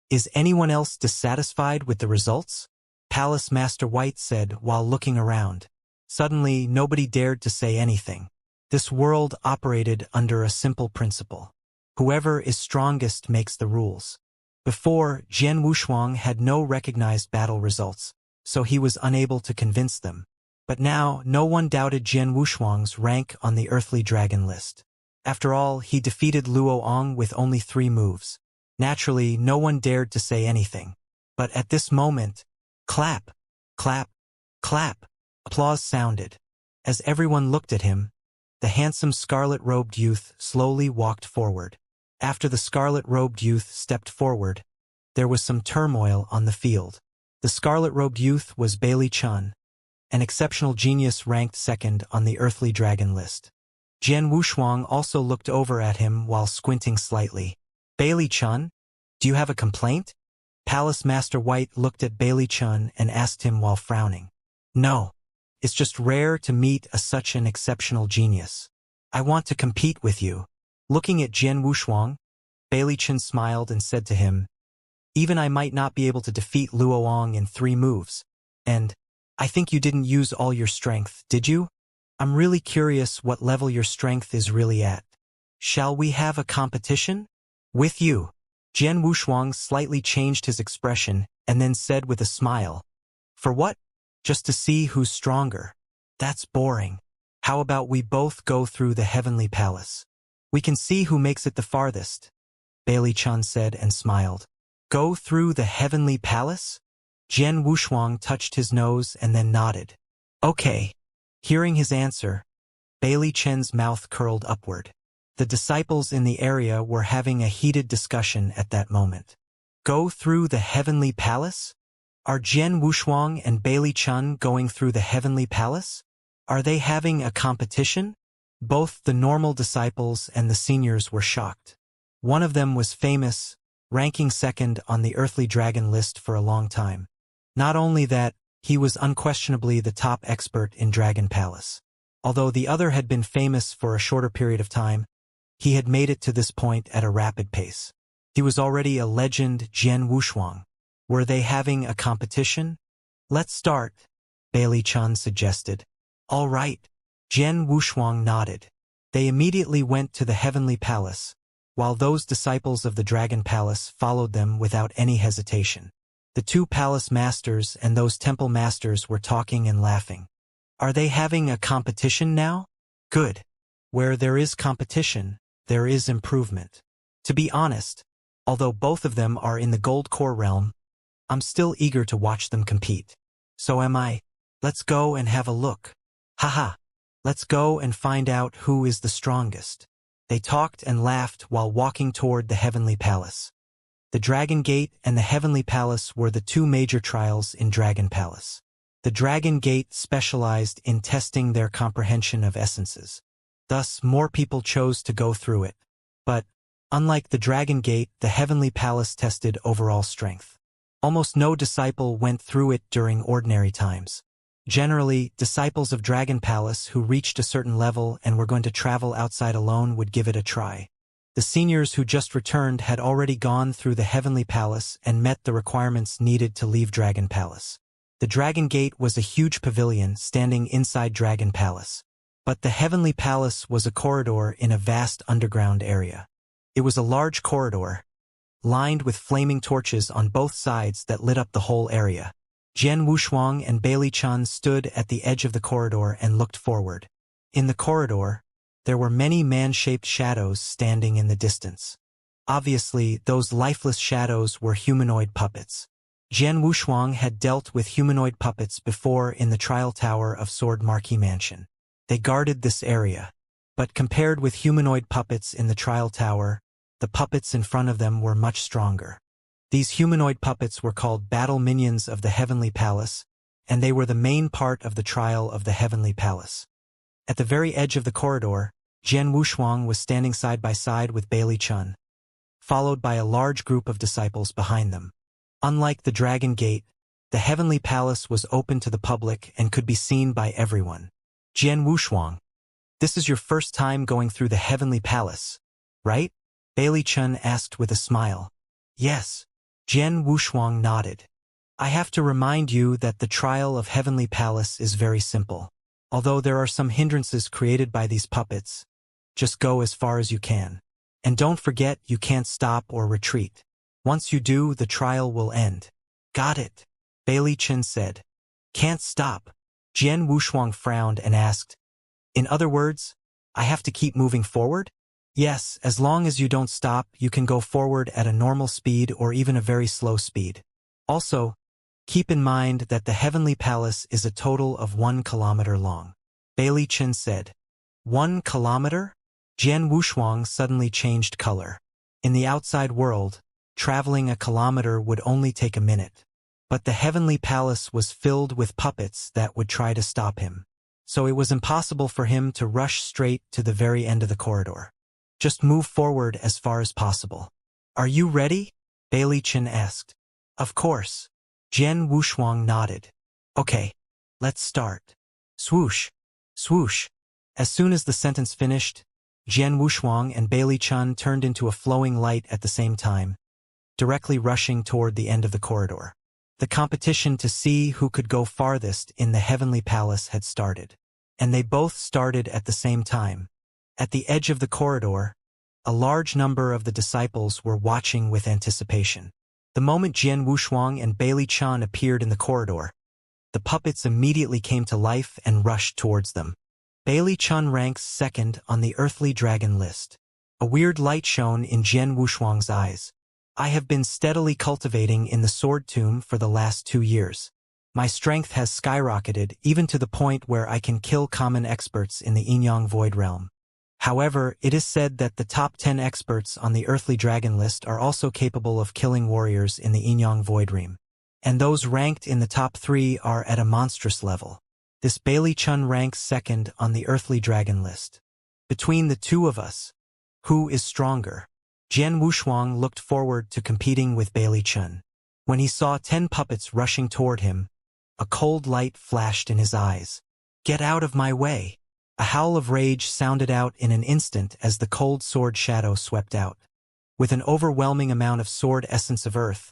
is anyone else dissatisfied with the results? Palace Master White said while looking around. Suddenly, nobody dared to say anything. This world operated under a simple principle. Whoever is strongest makes the rules. Before, Jian Wushuang had no recognized battle results, so he was unable to convince them. But now, no one doubted Jian Wushuang's rank on the Earthly Dragon list. After all, he defeated Luoang with only 3 moves. Naturally, no one dared to say anything. But at this moment, clap, clap, clap, applause sounded. As everyone looked at him, the handsome scarlet-robed youth slowly walked forward. After the scarlet-robed youth stepped forward, there was some turmoil on the field. The scarlet-robed youth was Bailey Chun, an exceptional genius ranked 2nd on the Earthly Dragon list. Jian Wushuang also looked over at him while squinting slightly. Bailey Chun, do you have a complaint? Palace Master White looked at Bailey Chun and asked him while frowning. No, it's just rare to meet such an exceptional genius. I want to compete with you. Looking at Jian Wushuang, Bailey Chun smiled and said to him, even I might not be able to defeat Luoang in 3 moves. And I think you didn't use all your strength, did you? I'm really curious what level your strength is really at. Shall we have a competition? With you. Jian Wushuang slightly changed his expression and then said with a smile, for what? Just to see who's stronger. That's boring. How about we both go through the Heavenly Palace? We can see who makes it the farthest, Bailey Chun said and smiled. Go through the Heavenly Palace? Jian Wushuang touched his nose and then nodded. Okay. Hearing his answer, Bailey Chen's mouth curled upward. The disciples in the area were having a heated discussion at that moment. Go through the Heavenly Palace? Are Jian Wushuang and Bailey Chun going through the Heavenly Palace? Are they having a competition? Both the normal disciples and the seniors were shocked. One of them was famous, ranking 2nd on the Earthly Dragon list for a long time. Not only that, he was unquestionably the top expert in Dragon Palace. Although the other had been famous for a shorter period of time, he had made it to this point at a rapid pace. He was already a legend, Jian Wushuang. Were they having a competition? Let's start, Bailey Chun suggested. All right. Jian Wushuang nodded. They immediately went to the Heavenly Palace, while those disciples of the Dragon Palace followed them without any hesitation. The 2 palace masters and those temple masters were talking and laughing. Are they having a competition now? Good. Where there is competition, there is improvement. To be honest, although both of them are in the gold core realm, I'm still eager to watch them compete. So am I. Let's go and have a look. Haha. Let's go and find out who is the strongest. They talked and laughed while walking toward the Heavenly Palace. The Dragon Gate and the Heavenly Palace were the 2 major trials in Dragon Palace. The Dragon Gate specialized in testing their comprehension of essences. Thus, more people chose to go through it. But Unlike the Dragon Gate, the Heavenly Palace tested overall strength. Almost no disciple went through it during ordinary times. Generally, disciples of Dragon Palace who reached a certain level and were going to travel outside alone would give it a try. The seniors who just returned had already gone through the Heavenly Palace and met the requirements needed to leave Dragon Palace. The Dragon Gate was a huge pavilion standing inside Dragon Palace. But the Heavenly Palace was a corridor in a vast underground area. It was a large corridor, lined with flaming torches on both sides that lit up the whole area. Jian Wushuang and Bailey Chun stood at the edge of the corridor and looked forward. In the corridor, there were many man-shaped shadows standing in the distance. Obviously, those lifeless shadows were humanoid puppets. Jian Wushuang had dealt with humanoid puppets before in the trial tower of Sword Marquee Mansion. They guarded this area. But compared with humanoid puppets in the trial tower, the puppets in front of them were much stronger. These humanoid puppets were called battle minions of the Heavenly Palace, and they were the main part of the trial of the Heavenly Palace. At the very edge of the corridor, Jian Wushuang was standing side by side with Bailey Chun, followed by a large group of disciples behind them. Unlike the Dragon Gate, the Heavenly Palace was open to the public and could be seen by everyone. Jian Wushuang, this is your first time going through the Heavenly Palace, right? Bailey Chun asked with a smile. Yes. Jian Wushuang nodded. I have to remind you that the trial of Heavenly Palace is very simple. Although there are some hindrances created by these puppets, just go as far as you can. And don't forget you can't stop or retreat. Once you do, the trial will end. Got it, Bailey Chun said. Can't stop. Jian Wushuang frowned and asked, in other words, I have to keep moving forward? Yes, as long as you don't stop, you can go forward at a normal speed or even a very slow speed. Also, keep in mind that the Heavenly Palace is a total of 1 kilometer long. Bailey Chun said. 1 kilometer? Jian Wushuang suddenly changed color. In the outside world, traveling a kilometer would only take a minute. But the Heavenly Palace was filled with puppets that would try to stop him. So it was impossible for him to rush straight to the very end of the corridor. Just move forward as far as possible. Are you ready? Bailey Chun asked. Of course. Jian Wushuang nodded. Okay, let's start. Swoosh, swoosh. As soon as the sentence finished, Jian Wushuang and Bailey Chun turned into a flowing light at the same time, directly rushing toward the end of the corridor. The competition to see who could go farthest in the Heavenly Palace had started. And they both started at the same time. At the edge of the corridor, a large number of the disciples were watching with anticipation. The moment Jian Wushuang and Bailey Chun appeared in the corridor, the puppets immediately came to life and rushed towards them. Bailey Chun ranks second on the earthly dragon list. A weird light shone in Jian Wushuang's eyes. I have been steadily cultivating in the sword tomb for the last 2 years. My strength has skyrocketed even to the point where I can kill common experts in the Yin-Yang Void Realm. However, it is said that the top 10 experts on the earthly dragon list are also capable of killing warriors in the Yin-Yang Void Realm. And those ranked in the top 3 are at a monstrous level. This Bailey Chun ranks second on the earthly dragon list. Between the two of us, who is stronger? Jian Wushuang looked forward to competing with Bailey Chun. When he saw 10 puppets rushing toward him, a cold light flashed in his eyes. Get out of my way! A howl of rage sounded out in an instant as the cold sword shadow swept out. With an overwhelming amount of sword essence of earth,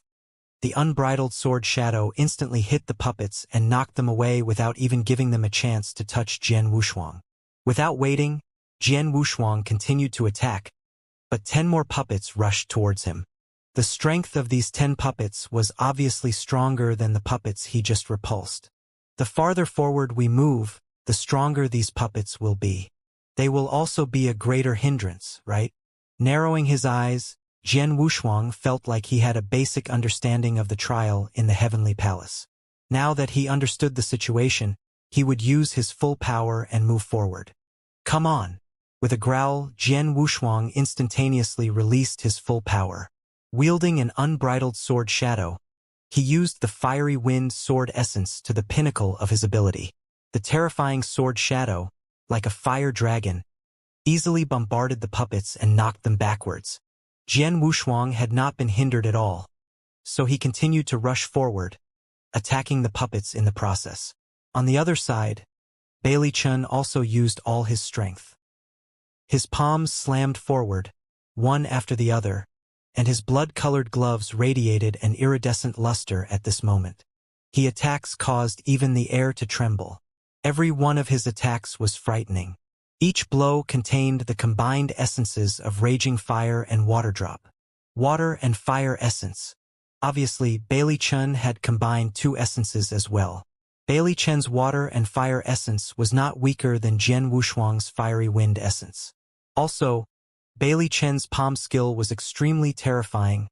the unbridled sword shadow instantly hit the puppets and knocked them away without even giving them a chance to touch Jian Wushuang. Without waiting, Jian Wushuang continued to attack, but 10 more puppets rushed towards him. The strength of these 10 puppets was obviously stronger than the puppets he just repulsed. The farther forward we move, the stronger these puppets will be. They will also be a greater hindrance, right? Narrowing his eyes, Jian Wushuang felt like he had a basic understanding of the trial in the Heavenly Palace. Now that he understood the situation, he would use his full power and move forward. Come on! With a growl, Jian Wushuang instantaneously released his full power. Wielding an unbridled sword shadow, he used the fiery wind sword essence to the pinnacle of his ability. The terrifying sword shadow, like a fire dragon, easily bombarded the puppets and knocked them backwards. Jian Wushuang had not been hindered at all, so he continued to rush forward, attacking the puppets in the process. On the other side, Bailey Chun also used all his strength. His palms slammed forward, one after the other, and his blood-colored gloves radiated an iridescent luster at this moment. His attacks caused even the air to tremble. Every one of his attacks was frightening. Each blow contained the combined essences of raging fire and water drop. Water and fire essence. Obviously, Bailey Chun had combined two essences as well. Bailey Chen's water and fire essence was not weaker than Jian Wushuang's fiery wind essence. Also, Bailey Chen's palm skill was extremely terrifying,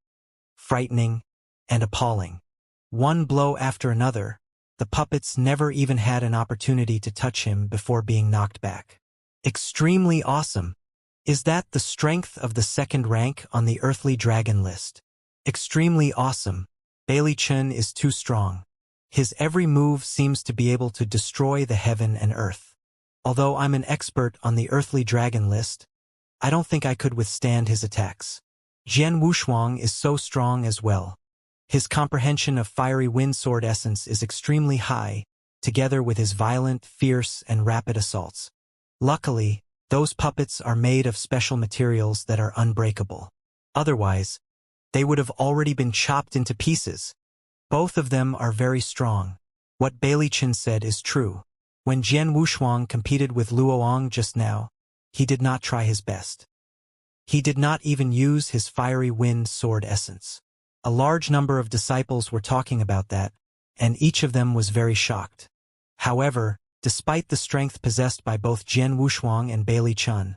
frightening, and appalling. One blow after another, the puppets never even had an opportunity to touch him before being knocked back. Extremely awesome. Is that the strength of the second rank on the earthly dragon list? Extremely awesome. Bailey Chun is too strong. His every move seems to be able to destroy the heaven and earth. Although I'm an expert on the earthly dragon list, I don't think I could withstand his attacks. Jian Wushuang is so strong as well. His comprehension of fiery wind sword essence is extremely high, together with his violent, fierce, and rapid assaults. Luckily, those puppets are made of special materials that are unbreakable. Otherwise, they would have already been chopped into pieces. Both of them are very strong. What Bailey Chin said is true. When Jian Wushuang competed with Luoang just now, he did not try his best. He did not even use his fiery wind sword essence. A large number of disciples were talking about that, and each of them was very shocked. However, despite the strength possessed by both Jian Wushuang and Bailey Chun,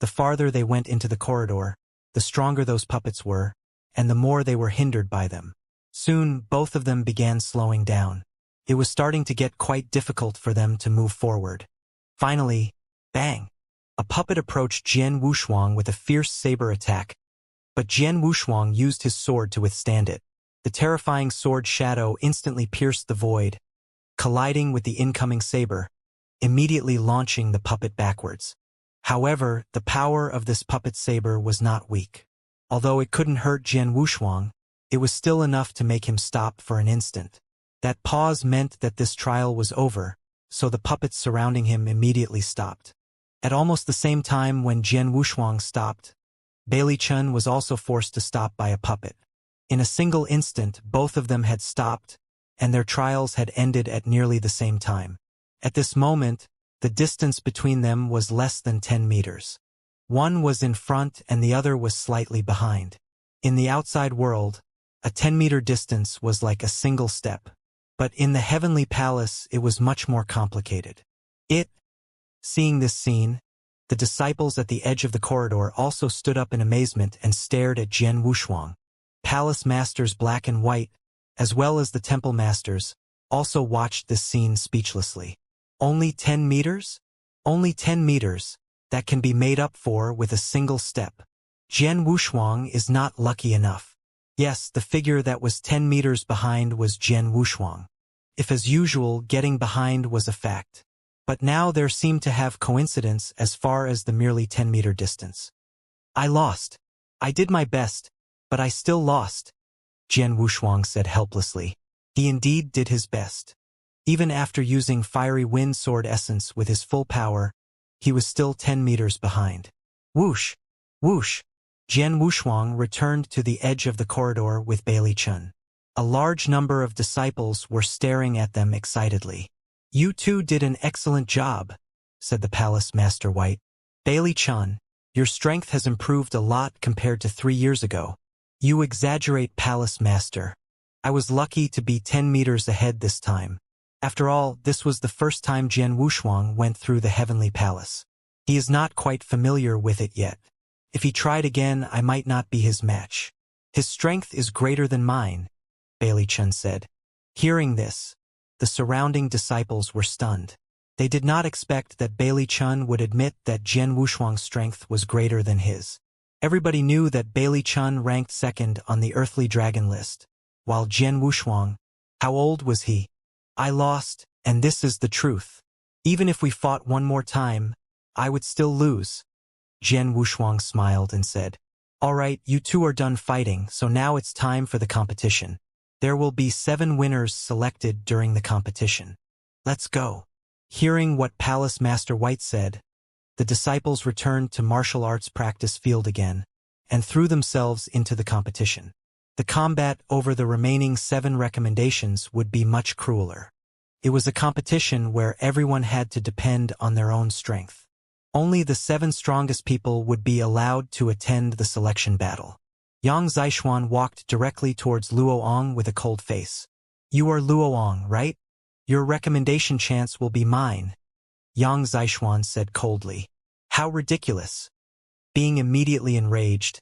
the farther they went into the corridor, the stronger those puppets were, and the more they were hindered by them. Soon, both of them began slowing down. It was starting to get quite difficult for them to move forward. Finally, bang! A puppet approached Jian Wushuang with a fierce saber attack, but Jian Wushuang used his sword to withstand it. The terrifying sword shadow instantly pierced the void, colliding with the incoming saber, immediately launching the puppet backwards. However, the power of this puppet saber was not weak. Although it couldn't hurt Jian Wushuang, it was still enough to make him stop for an instant. That pause meant that this trial was over, so the puppets surrounding him immediately stopped. At almost the same time when Jian Wushuang stopped, Bailey Chun was also forced to stop by a puppet. In a single instant, both of them had stopped, and their trials had ended at nearly the same time. At this moment, the distance between them was less than 10 meters. One was in front and the other was slightly behind. In the outside world, a 10-meter distance was like a single step. But in the heavenly palace, it was much more complicated. Seeing this scene, the disciples at the edge of the corridor also stood up in amazement and stared at Jian Wushuang. Palace masters black and white, as well as the temple masters, also watched this scene speechlessly. Only 10 meters? Only 10 meters, that can be made up for with a single step. Jian Wushuang is not lucky enough. Yes, the figure that was 10 meters behind was Jian Wushuang. If as usual, getting behind was a fact. But now there seemed to have coincidence as far as the merely 10-meter distance. I lost. I did my best, but I still lost, Jian Wushuang said helplessly. He indeed did his best. Even after using fiery wind sword essence with his full power, he was still 10 meters behind. Whoosh! Whoosh! Jian Wushuang returned to the edge of the corridor with Bailey Chun. A large number of disciples were staring at them excitedly. You two did an excellent job, said the Palace Master White. Bailey Chun, your strength has improved a lot compared to 3 years ago. You exaggerate, Palace Master. I was lucky to be 10 meters ahead this time. After all, this was the first time Jian Wushuang went through the Heavenly Palace. He is not quite familiar with it yet. If he tried again, I might not be his match. His strength is greater than mine, Bailey Chun said. Hearing this, the surrounding disciples were stunned. They did not expect that Bailey Chun would admit that Jian Wushuang's strength was greater than his. Everybody knew that Bailey Chun ranked second on the earthly dragon list, while Jian Wushuang, how old was he? I lost, and this is the truth. Even if we fought one more time, I would still lose. Jian Wushuang smiled and said, Alright, you two are done fighting, so now it's time for the competition. There will be 7 winners selected during the competition. Let's go. Hearing what Palace Master White said, the disciples returned to martial arts practice field again, and threw themselves into the competition. The combat over the remaining 7 recommendations would be much crueler. It was a competition where everyone had to depend on their own strength. Only the 7 strongest people would be allowed to attend the selection battle. Yang Zixuan walked directly towards Luoong with a cold face. You are Luoong, right? Your recommendation chance will be mine, Yang Zixuan said coldly. How ridiculous. Being immediately enraged,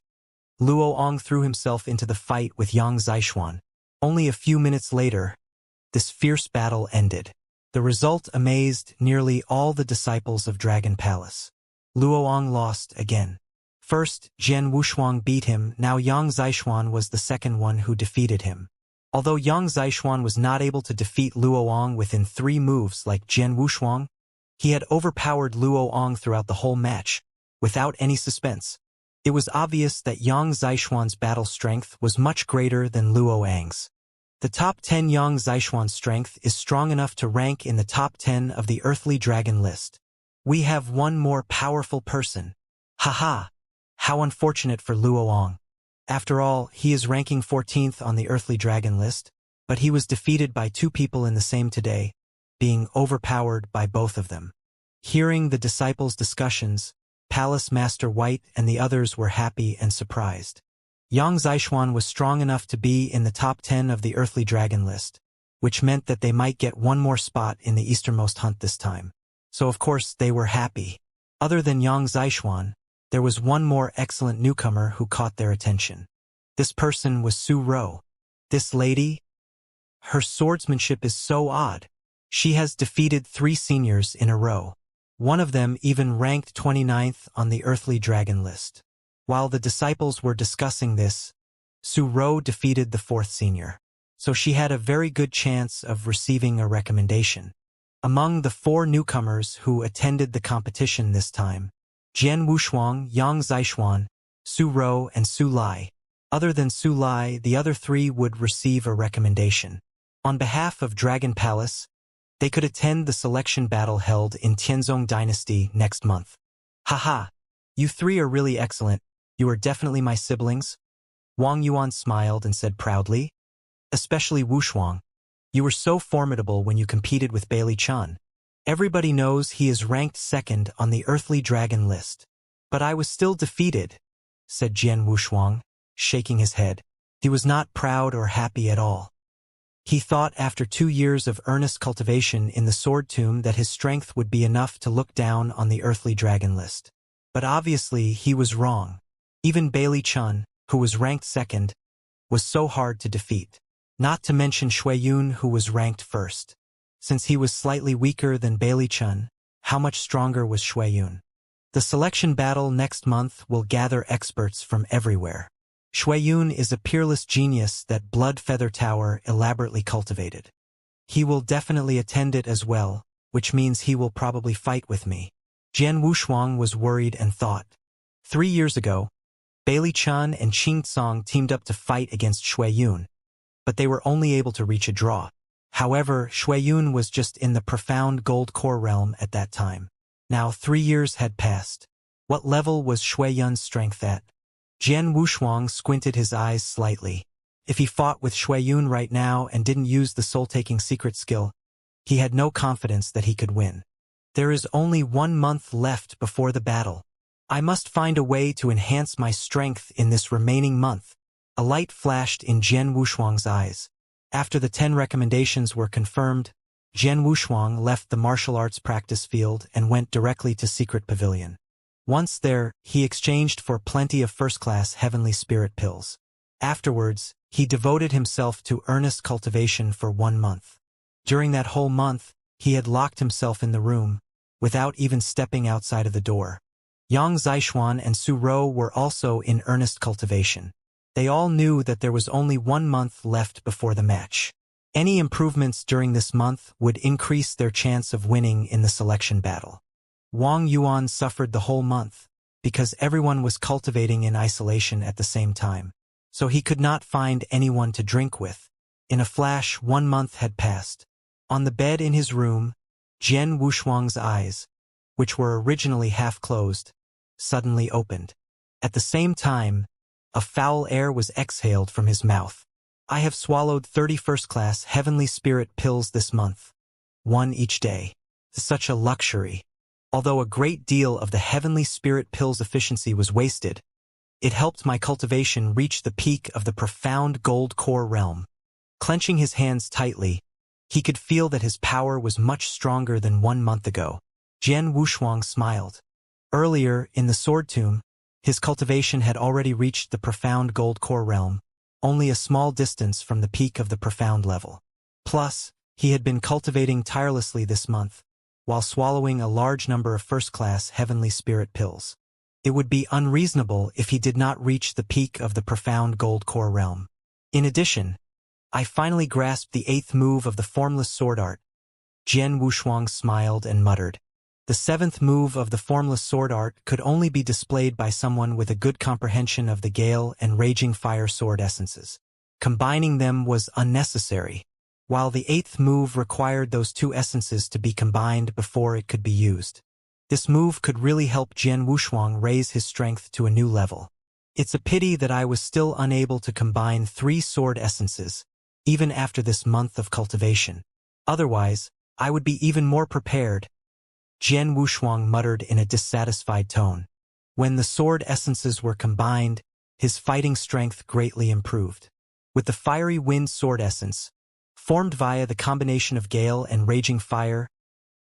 Luoong threw himself into the fight with Yang Zixuan. Only a few minutes later, this fierce battle ended. The result amazed nearly all the disciples of Dragon Palace. Luoong lost again. First, Jian Wushuang beat him, now Yang Zixuan was the second one who defeated him. Although Yang Zixuan was not able to defeat Luoong within 3 moves like Jian Wushuang, he had overpowered Luoong throughout the whole match, without any suspense. It was obvious that Yang Zixuan's battle strength was much greater than Luoang's. The top 10 Yang Zixuan's strength is strong enough to rank in the top 10 of the Earthly Dragon list. We have one more powerful person. Haha! How unfortunate for Luoong. After all, he is ranking 14th on the Earthly Dragon list, but he was defeated by 2 people in the same today, being overpowered by both of them. Hearing the disciples' discussions, Palace Master White and the others were happy and surprised. Yang Zixuan was strong enough to be in the top 10 of the Earthly Dragon list, which meant that they might get one more spot in the easternmost hunt this time. So of course they were happy. Other than Yang Zixuan, there was one more excellent newcomer who caught their attention. This person was Su Ro. This lady? Her swordsmanship is so odd. She has defeated 3 seniors in a row. One of them even ranked 29th on the Earthly Dragon list. While the disciples were discussing this, Su Ro defeated the 4th senior. So she had a very good chance of receiving a recommendation. Among the 4 newcomers who attended the competition this time, Jian Wushuang, Yang Zixuan, Su Ro, and Su Lai. Other than Su Lai, the other 3 would receive a recommendation. On behalf of Dragon Palace, they could attend the selection battle held in Tianzong Dynasty next month. Haha! You 3 are really excellent. You are definitely my siblings. Wang Yuan smiled and said proudly. Especially Wushuang. You were so formidable when you competed with Bailey Chun. Everybody knows he is ranked 2nd on the Earthly Dragon list. But I was still defeated, said Jian Wushuang, shaking his head. He was not proud or happy at all. He thought after 2 years of earnest cultivation in the Sword Tomb that his strength would be enough to look down on the Earthly Dragon list. But obviously he was wrong. Even Bailey Chun, who was ranked 2nd, was so hard to defeat. Not to mention Xueyun, who was ranked 1st. Since he was slightly weaker than Bailey Chun, how much stronger was Xueyun? The selection battle next month will gather experts from everywhere. Xueyun is a peerless genius that Blood Feather Tower elaborately cultivated. He will definitely attend it as well, which means he will probably fight with me. Jian Wushuang was worried and thought. 3 years ago, Bailey Chun and Qing Tsong teamed up to fight against Xueyun, but they were only able to reach a draw. However, Xueyun was just in the profound gold core realm at that time. Now 3 years had passed. What level was Xueyun's strength at? Jian Wushuang squinted his eyes slightly. If he fought with Xueyun right now and didn't use the soul-taking secret skill, he had no confidence that he could win. There is only 1 month left before the battle. I must find a way to enhance my strength in this remaining month. A light flashed in Jian Wushuang's eyes. After the 10 recommendations were confirmed, Jian Wushuang left the martial arts practice field and went directly to Secret Pavilion. Once there, he exchanged for plenty of first-class heavenly spirit pills. Afterwards, he devoted himself to earnest cultivation for 1 month. During that whole month, he had locked himself in the room, without even stepping outside of the door. Yang Zixuan and Su Ro were also in earnest cultivation. They all knew that there was only 1 month left before the match. Any improvements during this month would increase their chance of winning in the selection battle. Wang Yuan suffered the whole month, because everyone was cultivating in isolation at the same time. So he could not find anyone to drink with. In a flash, 1 month had passed. On the bed in his room, Jian Wushuang's eyes, which were originally half closed, suddenly opened. At the same time, a foul air was exhaled from his mouth. I have swallowed 30 first-class heavenly spirit pills this month. 1 each day. Such a luxury. Although a great deal of the heavenly spirit pills' efficiency was wasted, it helped my cultivation reach the peak of the profound gold core realm. Clenching his hands tightly, he could feel that his power was much stronger than 1 month ago. Jian Wushuang smiled. Earlier, in the sword tomb, his cultivation had already reached the profound gold core realm, only a small distance from the peak of the profound level. Plus, he had been cultivating tirelessly this month, while swallowing a large number of first-class heavenly spirit pills. It would be unreasonable if he did not reach the peak of the profound gold core realm. In addition, I finally grasped the 8th move of the formless sword art. Jian Wushuang smiled and muttered. The 7th move of the formless sword art could only be displayed by someone with a good comprehension of the Gale and Raging Fire sword essences. Combining them was unnecessary, while the 8th move required those 2 essences to be combined before it could be used. This move could really help Jian Wushuang raise his strength to a new level. It's a pity that I was still unable to combine 3 sword essences, even after this month of cultivation. Otherwise, I would be even more prepared. Jian Wushuang muttered in a dissatisfied tone. When the sword essences were combined, his fighting strength greatly improved. With the fiery wind sword essence, formed via the combination of Gale and Raging Fire,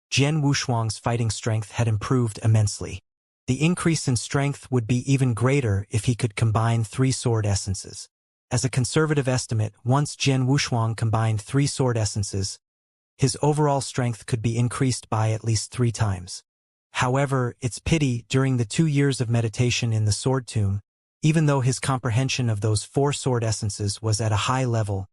Jian Wushuang's fighting strength had improved immensely. The increase in strength would be even greater if he could combine 3 sword essences. As a conservative estimate, once Jian Wushuang combined 3 sword essences, his overall strength could be increased by at least 3 times. However, it's pity during the 2 years of meditation in the sword tomb, even though his comprehension of those 4 sword essences was at a high level,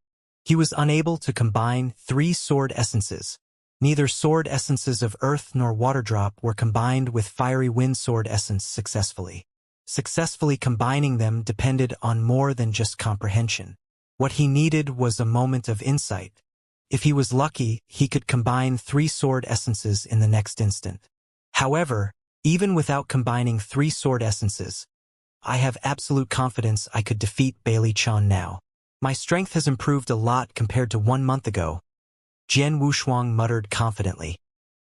he was unable to combine 3 sword essences. Neither sword essences of earth nor water drop were combined with fiery wind sword essence successfully. Successfully combining them depended on more than just comprehension. What he needed was a moment of insight. If he was lucky, he could combine 3 sword essences in the next instant. However, even without combining 3 sword essences, I have absolute confidence I could defeat Bailey Chan now. My strength has improved a lot compared to 1 month ago. Jian Wushuang muttered confidently.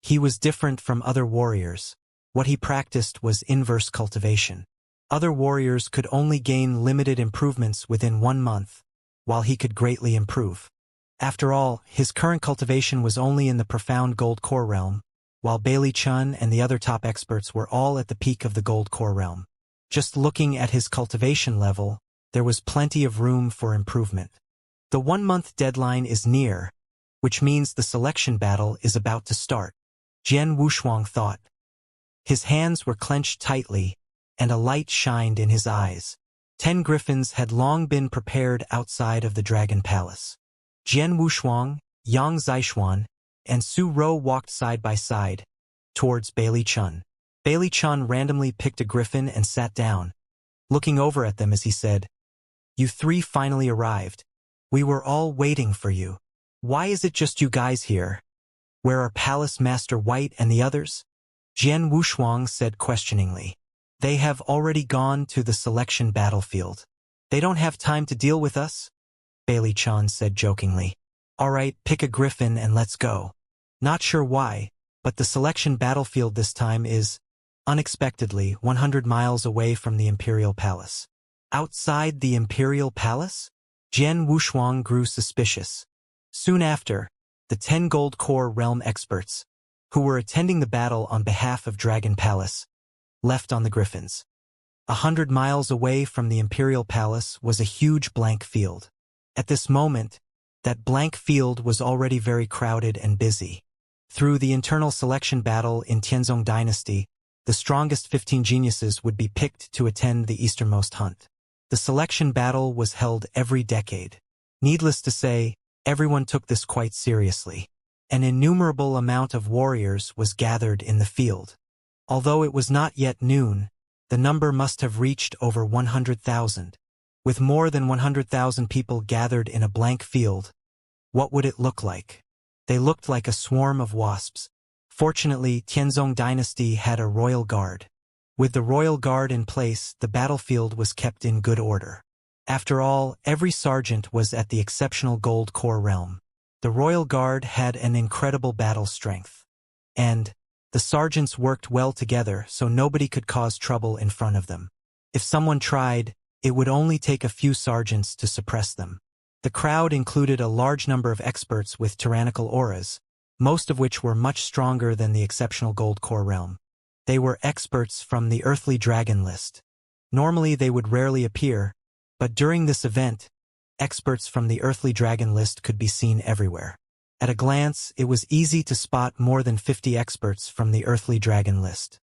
He was different from other warriors. What he practiced was inverse cultivation. Other warriors could only gain limited improvements within 1 month, while he could greatly improve. After all, his current cultivation was only in the profound gold core realm, while Bailey Chun and the other top experts were all at the peak of the gold core realm. Just looking at his cultivation level, there was plenty of room for improvement. The 1-month deadline is near, which means the selection battle is about to start. Jian Wushuang thought. His hands were clenched tightly, and a light shined in his eyes. 10 griffins had long been prepared outside of the Dragon Palace. Jian Wushuang, Yang Zixuan, and Su Ro walked side by side, towards Bailey Chun. Bailey Chun randomly picked a griffin and sat down, looking over at them as he said, "You 3 finally arrived. We were all waiting for you. Why is it just you guys here? Where are Palace Master White and the others?" Jian Wushuang said questioningly. "They have already gone to the selection battlefield. They don't have time to deal with us?" Bailey Chan said jokingly. "All right, pick a griffin and let's go." Not sure why, but the selection battlefield this time is, unexpectedly, 100 miles away from the Imperial Palace. Outside the Imperial Palace? Jian Wushuang grew suspicious. Soon after, the 10 Gold Core Realm experts, who were attending the battle on behalf of Dragon Palace, left on the griffins. 100 miles away from the Imperial Palace was a huge blank field. At this moment, that blank field was already very crowded and busy. Through the internal selection battle in Tianzong Dynasty, the strongest 15 geniuses would be picked to attend the easternmost hunt. The selection battle was held every decade. Needless to say, everyone took this quite seriously. An innumerable amount of warriors was gathered in the field. Although it was not yet noon, The number must have reached over 100,000. With more than 100,000 people gathered in a blank field, what would it look like? They looked like a swarm of wasps. Fortunately, Tianzong dynasty had a royal guard. With the royal guard in place, the battlefield was kept in good order. After all, every sergeant was at the exceptional gold core realm. The royal guard had an incredible battle strength. And the sergeants worked well together so nobody could cause trouble in front of them. If someone tried, it would only take a few sergeants to suppress them. The crowd included a large number of experts with tyrannical auras, most of which were much stronger than the exceptional gold core realm. They were experts from the earthly dragon list. Normally they would rarely appear, but during this event, experts from the earthly dragon list could be seen everywhere. At a glance, it was easy to spot more than 50 experts from the earthly dragon list.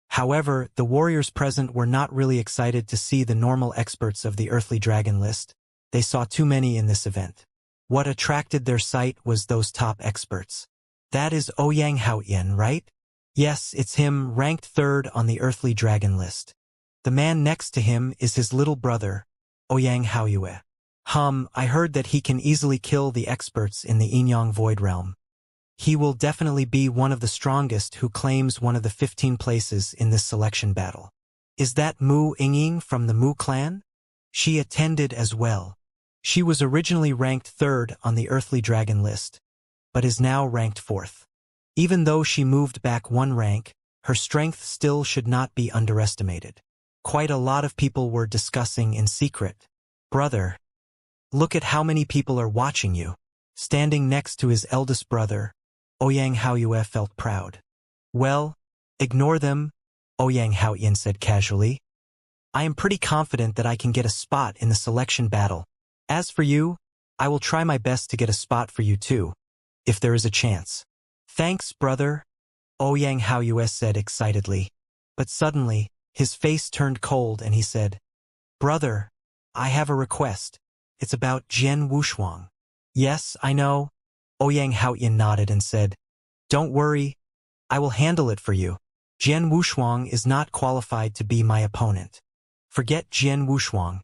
However, the warriors present were not really excited to see the normal experts of the earthly dragon list. They saw too many in this event. What attracted their sight was those top experts. That is Ouyang Haoyan, right? Yes, it's him, ranked 3rd on the earthly dragon list. The man next to him is his little brother, Ouyang Haoyue. I heard that he can easily kill the experts in the Inyang Void Realm. He will definitely be one of the strongest who claims one of the 15 places in this selection battle. Is that Mu Yingying from the Mu clan? She attended as well. She was originally ranked 3rd on the earthly dragon list, but is now ranked 4th. Even though she moved back 1 rank, her strength still should not be underestimated. Quite a lot of people were discussing in secret. Brother, look at how many people are watching you. Standing next to his eldest brother, Ouyang Haoyue felt proud. Well, ignore them, Ouyang Haoyan said casually. I am pretty confident that I can get a spot in the selection battle. As for you, I will try my best to get a spot for you too, if there is a chance. Thanks, brother, Ouyang Haoyue said excitedly. But suddenly, his face turned cold and he said, Brother, I have a request. It's about Jian Wushuang. Yes, I know. Ouyang Haoyan nodded and said, Don't worry, I will handle it for you. Jian Wushuang is not qualified to be my opponent. Forget Jian Wushuang.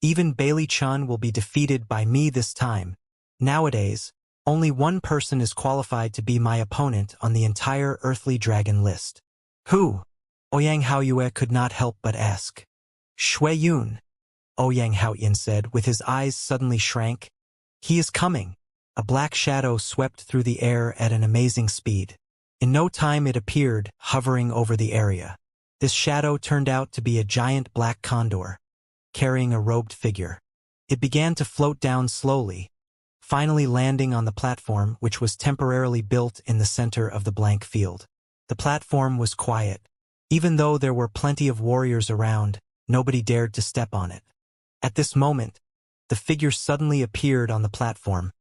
Even Bailey Chun will be defeated by me this time. Nowadays, only one person is qualified to be my opponent on the entire earthly dragon list. Who? Ouyang Haoyue could not help but ask. Shui Yun, Ouyang Haoyan said, with his eyes suddenly shrank. He is coming. A black shadow swept through the air at an amazing speed. In no time it appeared, hovering over the area. This shadow turned out to be a giant black condor, carrying a robed figure. It began to float down slowly, finally landing on the platform which was temporarily built in the center of the blank field. The platform was quiet. Even though there were plenty of warriors around, nobody dared to step on it. At this moment, the figure suddenly appeared on the platform,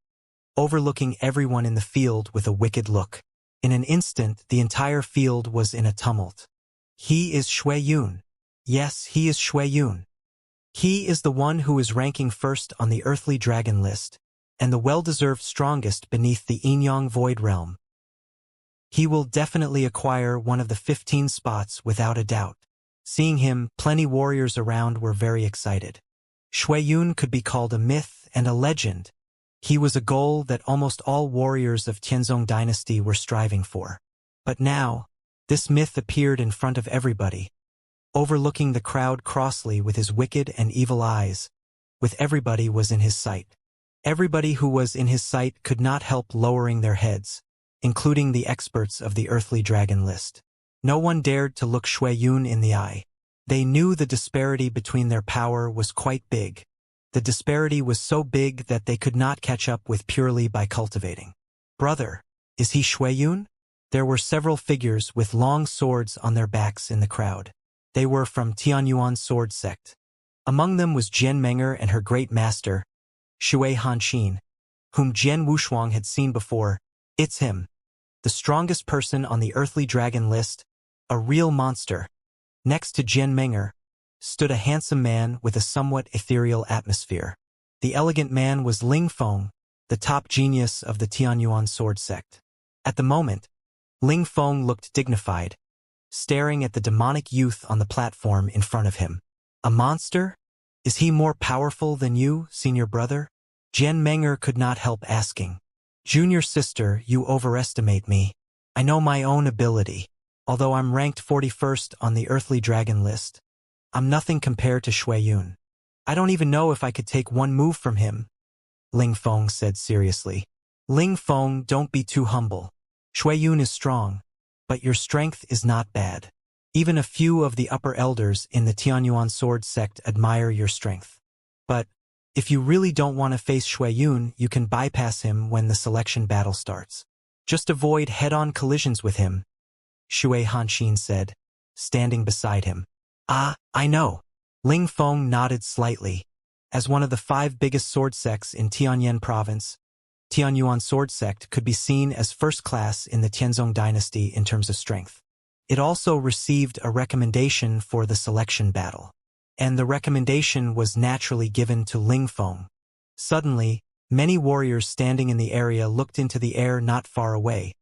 overlooking everyone in the field with a wicked look. In an instant, the entire field was in a tumult. He is Shui Yun. Yes, he is Shui Yun. He is the one who is ranking 1st on the earthly dragon list, and the well-deserved strongest beneath the Inyang Void Realm. He will definitely acquire one of the 15 spots without a doubt. Seeing him, plenty warriors around were very excited. Shui Yun could be called a myth and a legend. He was a goal that almost all warriors of Tianzong dynasty were striving for. But now, this myth appeared in front of everybody, overlooking the crowd crossly with his wicked and evil eyes. With everybody was in his sight. Everybody who was in his sight could not help lowering their heads, including the experts of the earthly dragon list. No one dared to look Shui Yun in the eye. They knew the disparity between their power was quite big. The disparity was so big that they could not catch up with purely by cultivating. Brother, is he Shui Yun? There were several figures with long swords on their backs in the crowd. They were from Tianyuan sword sect. Among them was Jian Menger and her great master, Shui Hanxin, whom Jian Wushuang had seen before. It's him, the strongest person on the earthly dragon list, a real monster. Next to Jian Menger stood a handsome man with a somewhat ethereal atmosphere. The elegant man was Ling Feng, the top genius of the Tianyuan sword sect. At the moment, Ling Feng looked dignified, staring at the demonic youth on the platform in front of him. A monster? Is he more powerful than you, senior brother? Jian Menger could not help asking. Junior sister, you overestimate me. I know my own ability. Although I'm ranked 41st on the earthly dragon list, I'm nothing compared to Shui Yun. I don't even know if I could take one move from him, Ling Feng said seriously. Ling Feng, don't be too humble. Shui Yun is strong, but your strength is not bad. Even a few of the upper elders in the Tianyuan sword sect admire your strength. But if you really don't want to face Shui Yun, you can bypass him when the selection battle starts. Just avoid head-on collisions with him, Shui Hanxin said, standing beside him. Ah, I know. Ling Feng nodded slightly. As one of the 5 biggest sword sects in Tianyan province, Tianyuan sword sect could be seen as first class in the Tianzong dynasty in terms of strength. It also received a recommendation for the selection battle. And the recommendation was naturally given to Ling Feng. Suddenly, many warriors standing in the area looked into the air not far away,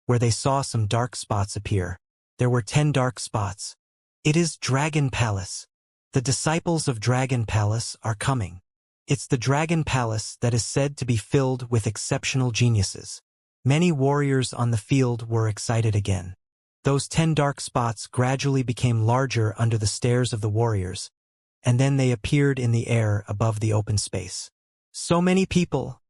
where they saw some dark spots appear. There were 10 dark spots. It is Dragon Palace. The disciples of Dragon Palace are coming. It's the Dragon Palace that is said to be filled with exceptional geniuses. Many warriors on the field were excited again. Those 10 dark spots gradually became larger under the stares of the warriors, and then they appeared in the air above the open space. So many people,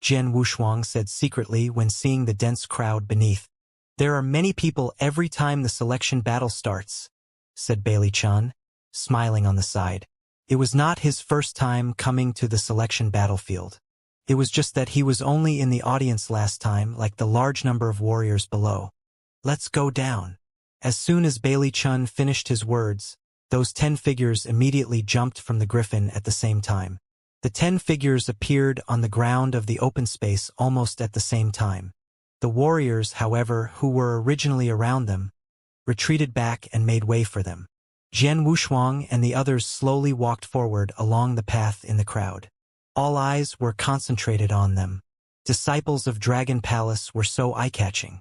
Jian Wushuang said secretly when seeing the dense crowd beneath. There are many people every time the selection battle starts, said Bailey Chun, smiling on the side. It was not his first time coming to the selection battlefield. It was just that he was only in the audience last time, like the large number of warriors below. Let's go down. As soon as Bailey Chun finished his words, those 10 figures immediately jumped from the griffin at the same time. The 10 figures appeared on the ground of the open space almost at the same time. The warriors, however, who were originally around them, retreated back and made way for them. Jian Wushuang and the others slowly walked forward along the path in the crowd. All eyes were concentrated on them. Disciples of Dragon Palace were so eye-catching.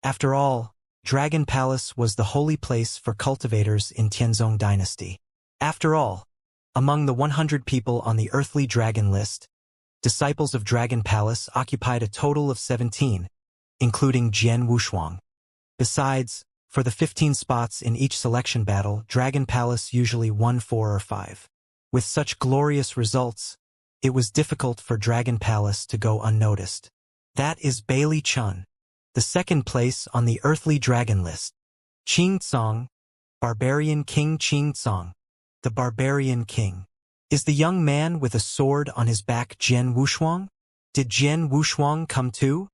After all, Dragon Palace was the holy place for cultivators in Tianzong dynasty. After all, among the 100 people on the earthly dragon list, disciples of Dragon Palace occupied a total of 17, including Jian Wushuang. Besides, for the 15 spots in each selection battle, Dragon Palace usually won 4 or 5. With such glorious results, it was difficult for Dragon Palace to go unnoticed. That is Bailey Chun, the second place on the earthly dragon list. Qing Tsong, Barbarian King Qing Tsong. The Barbarian King. Is the young man with a sword on his back Jian Wushuang? Did Jian Wushuang come too?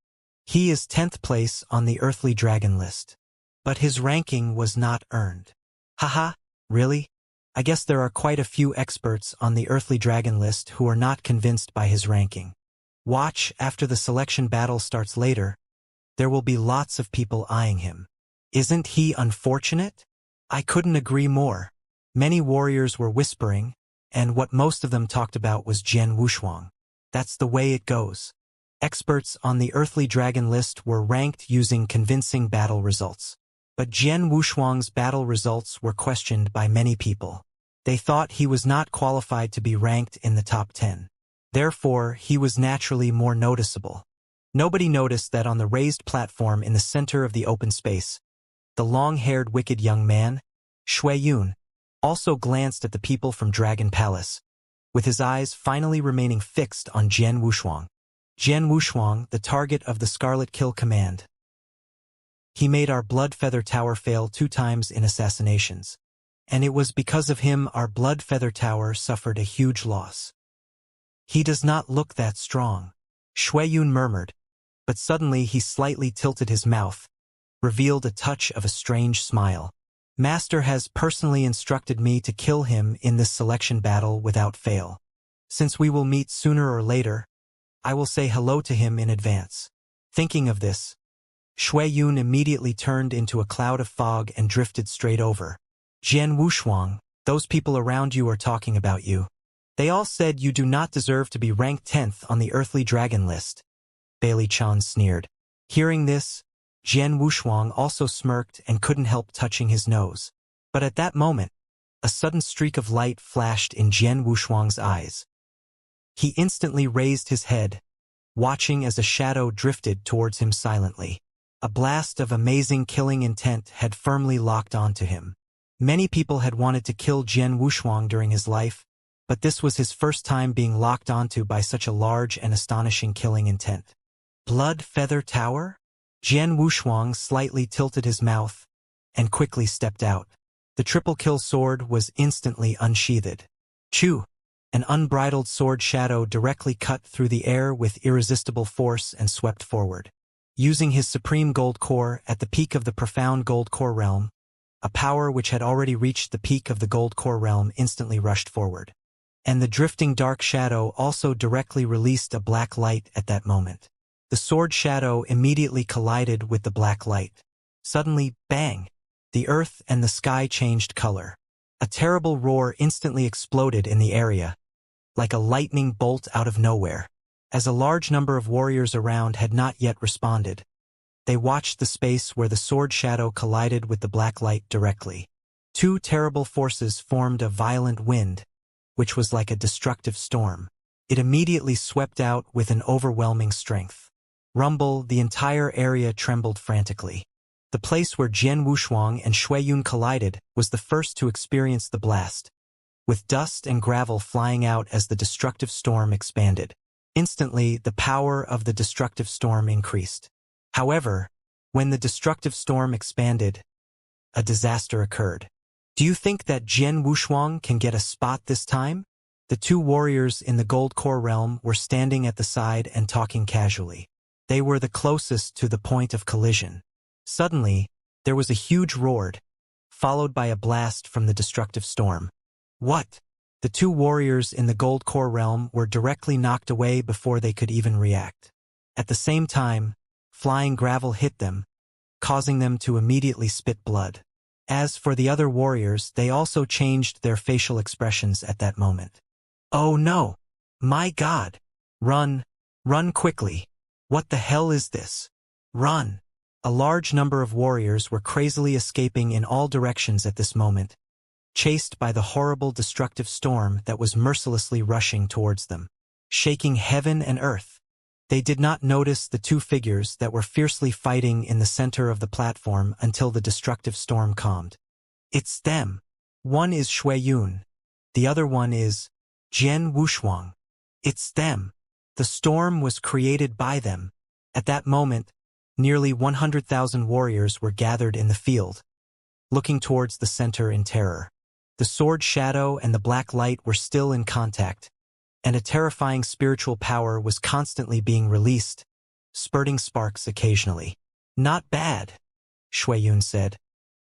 He is 10th place on the earthly dragon list. But his ranking was not earned. Haha, really? I guess there are quite a few experts on the earthly dragon list who are not convinced by his ranking. Watch, after the selection battle starts later, there will be lots of people eyeing him. Isn't he unfortunate? I couldn't agree more. Many warriors were whispering, and what most of them talked about was Jian Wushuang. That's the way it goes. Experts on the earthly dragon list were ranked using convincing battle results. But Jian Wushuang's battle results were questioned by many people. They thought he was not qualified to be ranked in the top 10. Therefore, he was naturally more noticeable. Nobody noticed that on the raised platform in the center of the open space, the long-haired wicked young man, Shui Yun, also glanced at the people from Dragon Palace, with his eyes finally remaining fixed on Jian Wushuang. Jian Wushuang, the target of the Scarlet Kill command. He made our Blood Feather Tower fail 2 times in assassinations. And it was because of him our Blood Feather Tower suffered a huge loss. He does not look that strong, Shui Yun murmured, but suddenly he slightly tilted his mouth, revealed a touch of a strange smile. Master has personally instructed me to kill him in this selection battle without fail. Since we will meet sooner or later, I will say hello to him in advance. Thinking of this, Shui Yun immediately turned into a cloud of fog and drifted straight over. Jian Wushuang, those people around you are talking about you. They all said you do not deserve to be ranked 10th on the earthly dragon list. Bailey Chan sneered. Hearing this, Jian Wushuang also smirked and couldn't help touching his nose. But at that moment, a sudden streak of light flashed in Jian Wushuang's eyes. He instantly raised his head, watching as a shadow drifted towards him silently. A blast of amazing killing intent had firmly locked onto him. Many people had wanted to kill Jian Wushuang during his life, but this was his first time being locked onto by such a large and astonishing killing intent. Blood Feather Tower? Jian Wushuang slightly tilted his mouth and quickly stepped out. The triple kill sword was instantly unsheathed. Chew! An unbridled sword shadow directly cut through the air with irresistible force and swept forward. Using his supreme gold core at the peak of the profound gold core realm, a power which had already reached the peak of the gold core realm instantly rushed forward. And the drifting dark shadow also directly released a black light at that moment. The sword shadow immediately collided with the black light. Suddenly, bang! The earth and the sky changed color. A terrible roar instantly exploded in the area, like a lightning bolt out of nowhere. As a large number of warriors around had not yet responded, they watched the space where the sword shadow collided with the black light directly. Two terrible forces formed a violent wind, which was like a destructive storm. It immediately swept out with an overwhelming strength. Rumble, the entire area trembled frantically. The place where Jian Wushuang and Shui Yun collided was the first to experience the blast, with dust and gravel flying out as the destructive storm expanded. Instantly, the power of the destructive storm increased. However, when the destructive storm expanded, a disaster occurred. Do you think that Jian Wushuang can get a spot this time? The two warriors in the gold core realm were standing at the side and talking casually. They were the closest to the point of collision. Suddenly, there was a huge roar, followed by a blast from the destructive storm. What? The two warriors in the gold core realm were directly knocked away before they could even react. At the same time, flying gravel hit them, causing them to immediately spit blood. As for the other warriors, they also changed their facial expressions at that moment. Oh no! My God! Run! Run quickly! What the hell is this? Run! A large number of warriors were crazily escaping in all directions at this moment, chased by the horrible destructive storm that was mercilessly rushing towards them, shaking heaven and earth. They did not notice the two figures that were fiercely fighting in the center of the platform until the destructive storm calmed. It's them. One is Shui Yun. The other one is Jian Wushuang. It's them. The storm was created by them. At that moment, nearly 100,000 warriors were gathered in the field, looking towards the center in terror. The sword shadow and the black light were still in contact, and a terrifying spiritual power was constantly being released, spurting sparks occasionally. Not bad, Shui Yun said,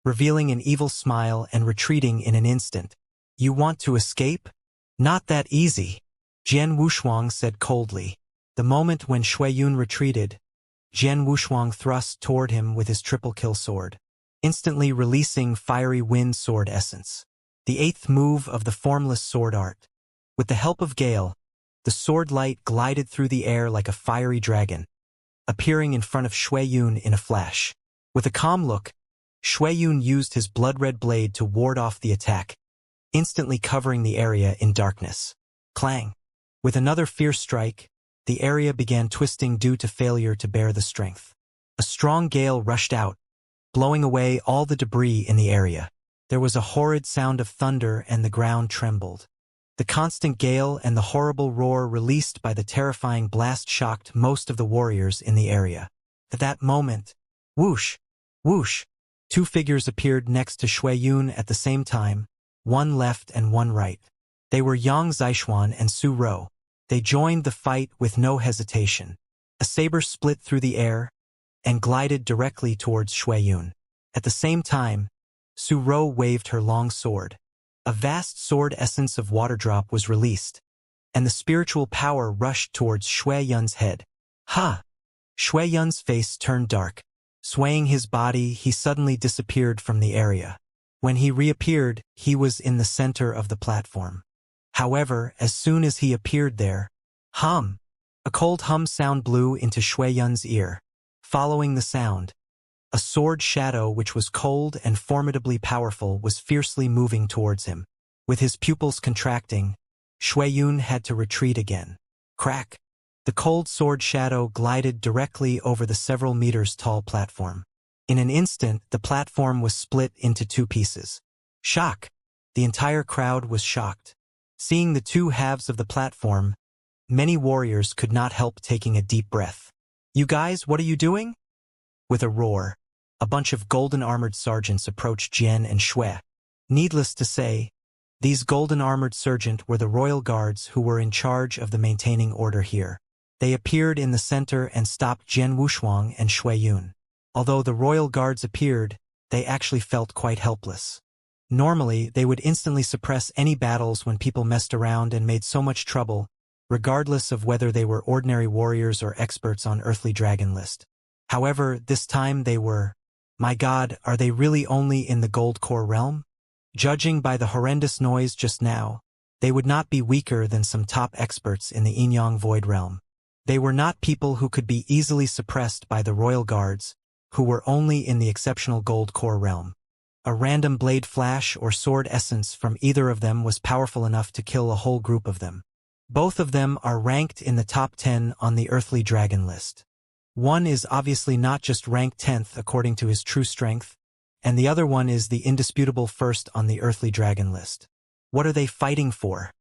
revealing an evil smile and retreating in an instant. You want to escape? Not that easy, Jian Wushuang said coldly. The moment when Shui Yun retreated, Jian Wushuang thrust toward him with his triple kill sword, instantly releasing fiery wind sword essence. The eighth move of the formless sword art. With the help of Gale, the sword light glided through the air like a fiery dragon, appearing in front of Shui Yun in a flash. With a calm look, Shui Yun used his blood-red blade to ward off the attack, instantly covering the area in darkness. Clang! With another fierce strike, the area began twisting due to failure to bear the strength. A strong gale rushed out, blowing away all the debris in the area. There was a horrid sound of thunder and the ground trembled. The constant gale and the horrible roar released by the terrifying blast shocked most of the warriors in the area. At that moment, whoosh, whoosh, two figures appeared next to Shui Yun at the same time, one left and one right. They were Yang Zixuan and Su Rou. They joined the fight with no hesitation. A saber split through the air and glided directly towards Shui Yun. At the same time, Su Rou waved her long sword. A vast sword essence of water drop was released, and the spiritual power rushed towards Shui Yun's head. Ha! Shui Yun's face turned dark. Swaying his body, he suddenly disappeared from the area. When he reappeared, he was in the center of the platform. However, as soon as he appeared there, hum! A cold hum sound blew into Shui Yun's ear. Following the sound, A sword shadow which was cold and formidably powerful was fiercely moving towards him. With his pupils contracting, Shuiyun had to retreat again. Crack! The cold sword shadow glided directly over the several meters tall platform. In an instant, the platform was split into two pieces. Shock! The entire crowd was shocked. Seeing the two halves of the platform, many warriors could not help taking a deep breath. "You guys, what are you doing?" With a roar, a bunch of golden-armored sergeants approached Jian and Shui. Needless to say, these golden-armored sergeants were the royal guards who were in charge of the maintaining order here. They appeared in the center and stopped Jian Wushuang and Shuiyun. Although the royal guards appeared, they actually felt quite helpless. Normally, they would instantly suppress any battles when people messed around and made so much trouble, regardless of whether they were ordinary warriors or experts on earthly dragon list. However, this time they were, my god, are they really only in the gold core realm? Judging by the horrendous noise just now, they would not be weaker than some top experts in the Yin-Yang Void realm. They were not people who could be easily suppressed by the royal guards, who were only in the exceptional gold core realm. A random blade flash or sword essence from either of them was powerful enough to kill a whole group of them. Both of them are ranked in the top 10 on the earthly dragon list. One is obviously not just ranked 10th according to his true strength, and the other one is the indisputable first on the earthly dragon list. What are they fighting for?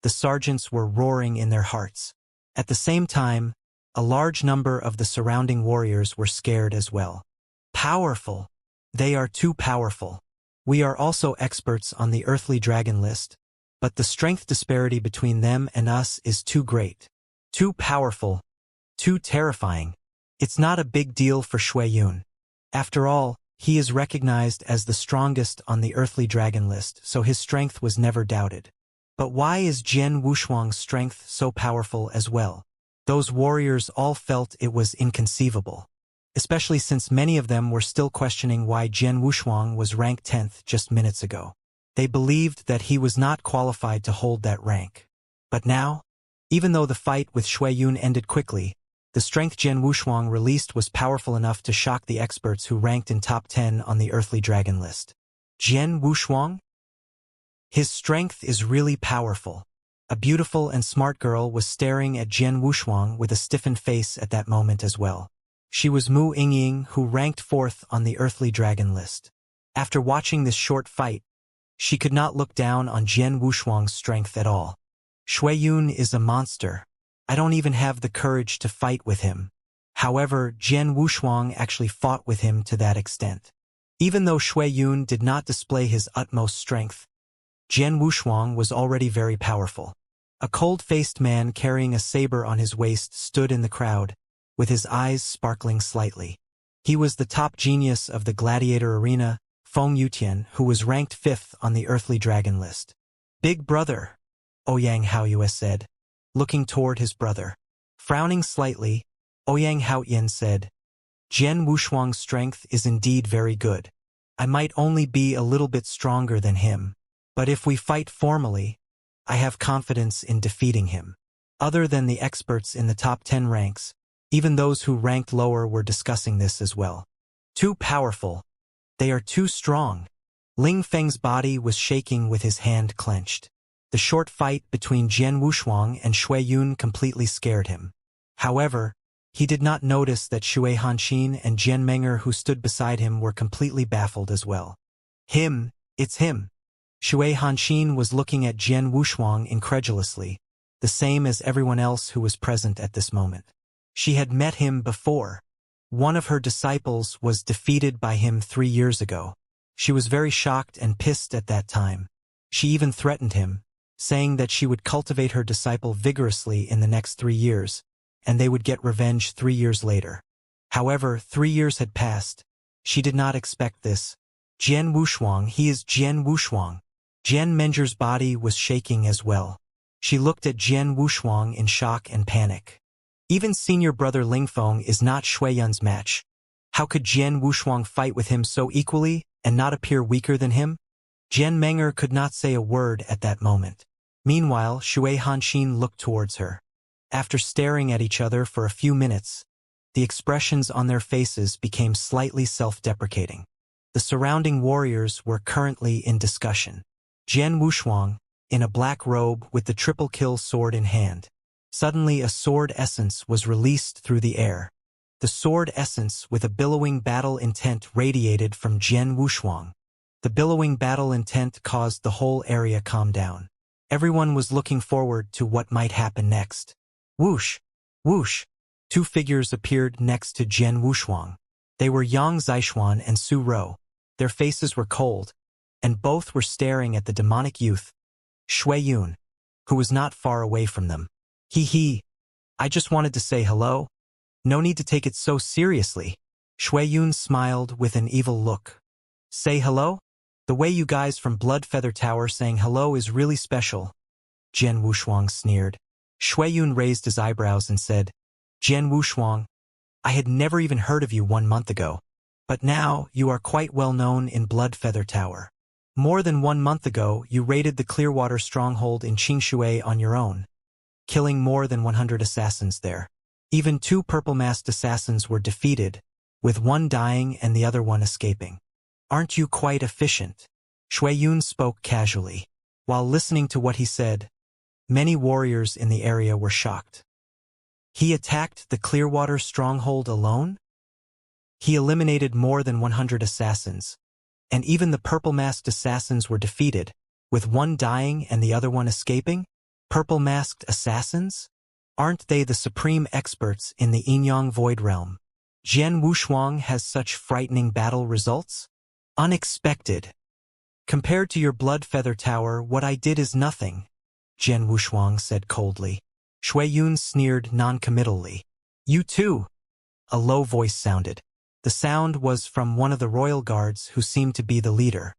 The sergeants were roaring in their hearts. At the same time, a large number of the surrounding warriors were scared as well. Powerful! They are too powerful. We are also experts on the earthly dragon list, but the strength disparity between them and us is too great. Too powerful. Too terrifying. It's not a big deal for Shuiyun. After all, he is recognized as the strongest on the earthly dragon list, so his strength was never doubted. But why is Jian Wushuang's strength so powerful as well? Those warriors all felt it was inconceivable, especially since many of them were still questioning why Jian Wushuang was ranked 10th just minutes ago. They believed that he was not qualified to hold that rank. But now, even though the fight with Shuiyun ended quickly, the strength Jian Wushuang released was powerful enough to shock the experts who ranked in top 10 on the earthly dragon list. Jian Wushuang? His strength is really powerful. A beautiful and smart girl was staring at Jian Wushuang with a stiffened face at that moment as well. She was Mu Yingying, who ranked 4th on the earthly dragon list. After watching this short fight, she could not look down on Jian Wushuang's strength at all. Shuiyun is a monster. I don't even have the courage to fight with him. However, Jian Wushuang actually fought with him to that extent. Even though Shuiyun did not display his utmost strength, Jian Wushuang was already very powerful. A cold-faced man carrying a saber on his waist stood in the crowd, with his eyes sparkling slightly. He was the top genius of the gladiator arena, Feng Yutian, who was ranked 5th on the earthly dragon list. "Big brother," Ouyang Haoyue said, looking toward his brother. Frowning slightly, Ouyang Haoyan said, "Jian Wushuang's strength is indeed very good. I might only be a little bit stronger than him, but if we fight formally, I have confidence in defeating him." Other than the experts in the top 10 ranks, even those who ranked lower were discussing this as well. Too powerful. They are too strong. Ling Feng's body was shaking with his hand clenched. The short fight between Jian Wushuang and Shuiyun completely scared him. However, he did not notice that Shui Hanxin and Jian Menger who stood beside him were completely baffled as well. "Him, it's him." Shui Hanxin was looking at Jian Wushuang incredulously, the same as everyone else who was present at this moment. She had met him before. One of her disciples was defeated by him 3 years ago. She was very shocked and pissed at that time. She even threatened him, saying that she would cultivate her disciple vigorously in the next 3 years, and they would get revenge 3 years later. However, 3 years had passed. She did not expect this. Jian Wushuang, he is Jian Wushuang. Jian Menger's body was shaking as well. She looked at Jian Wushuang in shock and panic. Even senior brother Lingfeng is not Shuiyun's match. How could Jian Wushuang fight with him so equally and not appear weaker than him? Jian Menger could not say a word at that moment. Meanwhile, Shui Hanxin looked towards her. After staring at each other for a few minutes, The expressions on their faces became slightly self-deprecating. The surrounding warriors were currently in discussion. Jian Wushuang, in a black robe with the triple kill sword in hand. Suddenly a sword essence was released through the air. The sword essence with a billowing battle intent radiated from Jian Wushuang. The billowing battle intent caused the whole area calm down. Everyone was looking forward to what might happen next. Whoosh! Whoosh! Two figures appeared next to Jian Wushuang. They were Yang Zixuan and Su Rou. Their faces were cold, and both were staring at the demonic youth, Shui Yun, who was not far away from them. He, I just wanted to say hello. No need to take it so seriously. Shui Yun smiled with an evil look. Say hello? The way you guys from Blood Feather Tower saying hello is really special. Jian Wushuang sneered. Shui Yun raised his eyebrows and said, Jian Wushuang, I had never even heard of you 1 month ago. But now you are quite well known in Blood Feather Tower. More than 1 month ago, you raided the Clearwater stronghold in Qingshui on your own, killing more than 100 assassins there. Even 2 purple-masked assassins were defeated, with one dying and the other one escaping. Aren't you quite efficient? Shui Yun spoke casually. While listening to what he said, many warriors in the area were shocked. He attacked the Clearwater stronghold alone? He eliminated more than 100 assassins, and even the purple-masked assassins were defeated, with one dying and the other one escaping? Purple-masked assassins? Aren't they the supreme experts in the Yin-Yang Void Realm? Jian Wushuang has such frightening battle results? Unexpected. Compared to your Blood Feather Tower, what I did is nothing, Jian Wushuang said coldly. Shui Yun sneered non-committally. You too? A low voice sounded. The sound was from one of the royal guards who seemed to be the leader.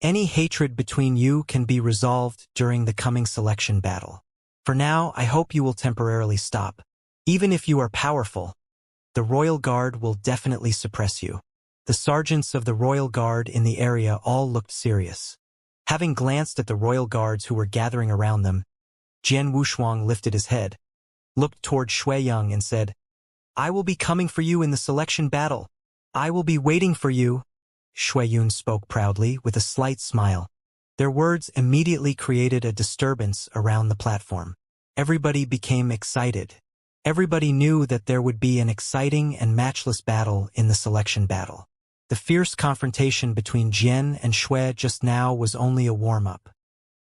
Any hatred between you can be resolved during the coming selection battle. For now, I hope you will temporarily stop. Even if you are powerful, the royal guard will definitely suppress you. The sergeants of the royal guard in the area all looked serious. Having glanced at the royal guards who were gathering around them, Jian Wushuang lifted his head, looked toward Shui Yun and said, I will be coming for you in the selection battle. I will be waiting for you. Shui Yun spoke proudly with a slight smile. Their words immediately created a disturbance around the platform. Everybody became excited. Everybody knew that there would be an exciting and matchless battle in the selection battle. The fierce confrontation between Jian and Shui just now was only a warm-up.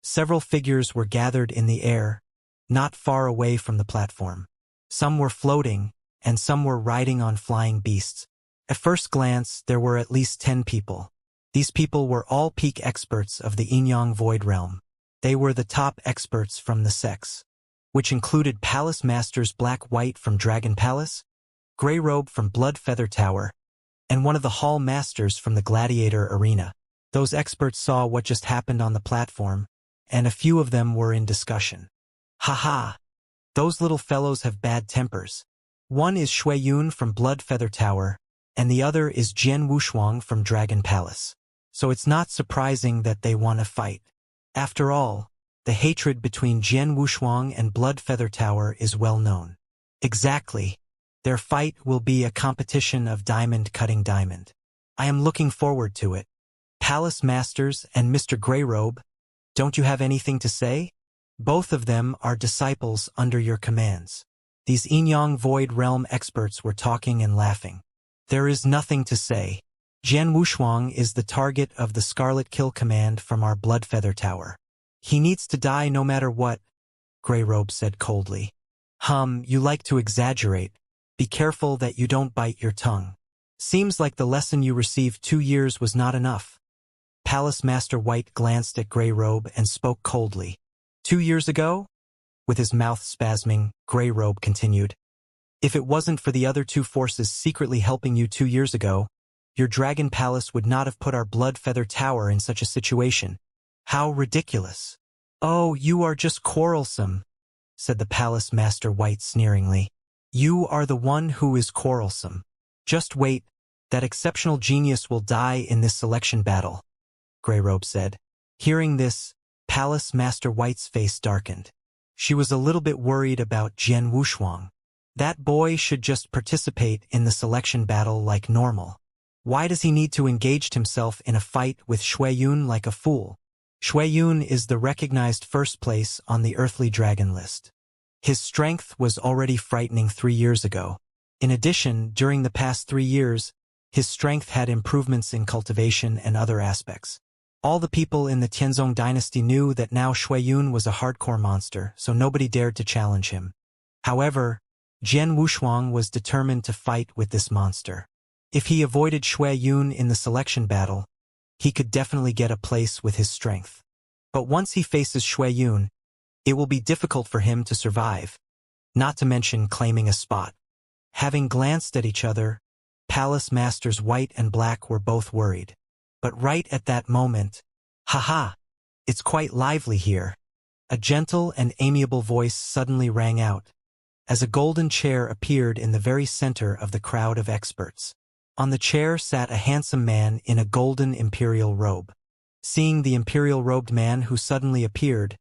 Several figures were gathered in the air, not far away from the platform. Some were floating, and some were riding on flying beasts. At first glance, there were at least 10 people. These people were all peak experts of the Yin-Yang Void Realm. They were the top experts from the sects, which included Palace Masters Black-White from Dragon Palace, Grey Robe from Blood Feather Tower, and one of the Hall Masters from the Gladiator Arena. Those experts saw what just happened on the platform, and a few of them were in discussion. Ha! Those little fellows have bad tempers. One is Shui Yun from Blood Feather Tower, and the other is Jian Wushuang from Dragon Palace. So it's not surprising that they want to fight. After all, the hatred between Jian Wushuang and Blood Feather Tower is well known. Exactly. Their fight will be a competition of diamond cutting diamond. I am looking forward to it. Palace Masters and Mr. Greyrobe, don't you have anything to say? Both of them are disciples under your commands. These Yin-Yang Void Realm experts were talking and laughing. There is nothing to say. Jian Wushuang is the target of the Scarlet Kill command from our Blood Feather Tower. He needs to die no matter what, Greyrobe said coldly. You like to exaggerate. Be careful that you don't bite your tongue. Seems like the lesson you received 2 years was not enough. Palace Master White glanced at Greyrobe and spoke coldly. 2 years ago? With his mouth spasming, Greyrobe continued. If it wasn't for the other 2 forces secretly helping you 2 years ago, your Dragon Palace would not have put our Blood Feather Tower in such a situation. How ridiculous. Oh, you are just quarrelsome, said the Palace Master White sneeringly. You are the one who is quarrelsome. Just wait, that exceptional genius will die in this selection battle, Greyrobe said. Hearing this, Palace Master White's face darkened. She was a little bit worried about Jian Wushuang. That boy should just participate in the selection battle like normal. Why does he need to engage himself in a fight with Shuiyun like a fool? Shuiyun is the recognized first place on the earthly dragon list. His strength was already frightening 3 years ago. In addition, during the past 3 years, his strength had improvements in cultivation and other aspects. All the people in the Tianzong dynasty knew that now Shuiyun was a hardcore monster, so nobody dared to challenge him. However, Jian Wushuang was determined to fight with this monster. If he avoided Shuiyun in the selection battle, he could definitely get a place with his strength. But once he faces Shuiyun, it will be difficult for him to survive, not to mention claiming a spot. Having glanced at each other, Palace Masters White and Black were both worried. But right at that moment, haha, it's quite lively here. A gentle and amiable voice suddenly rang out, as a golden chair appeared in the very center of the crowd of experts. On the chair sat a handsome man in a golden imperial robe. Seeing the imperial-robed man who suddenly appeared,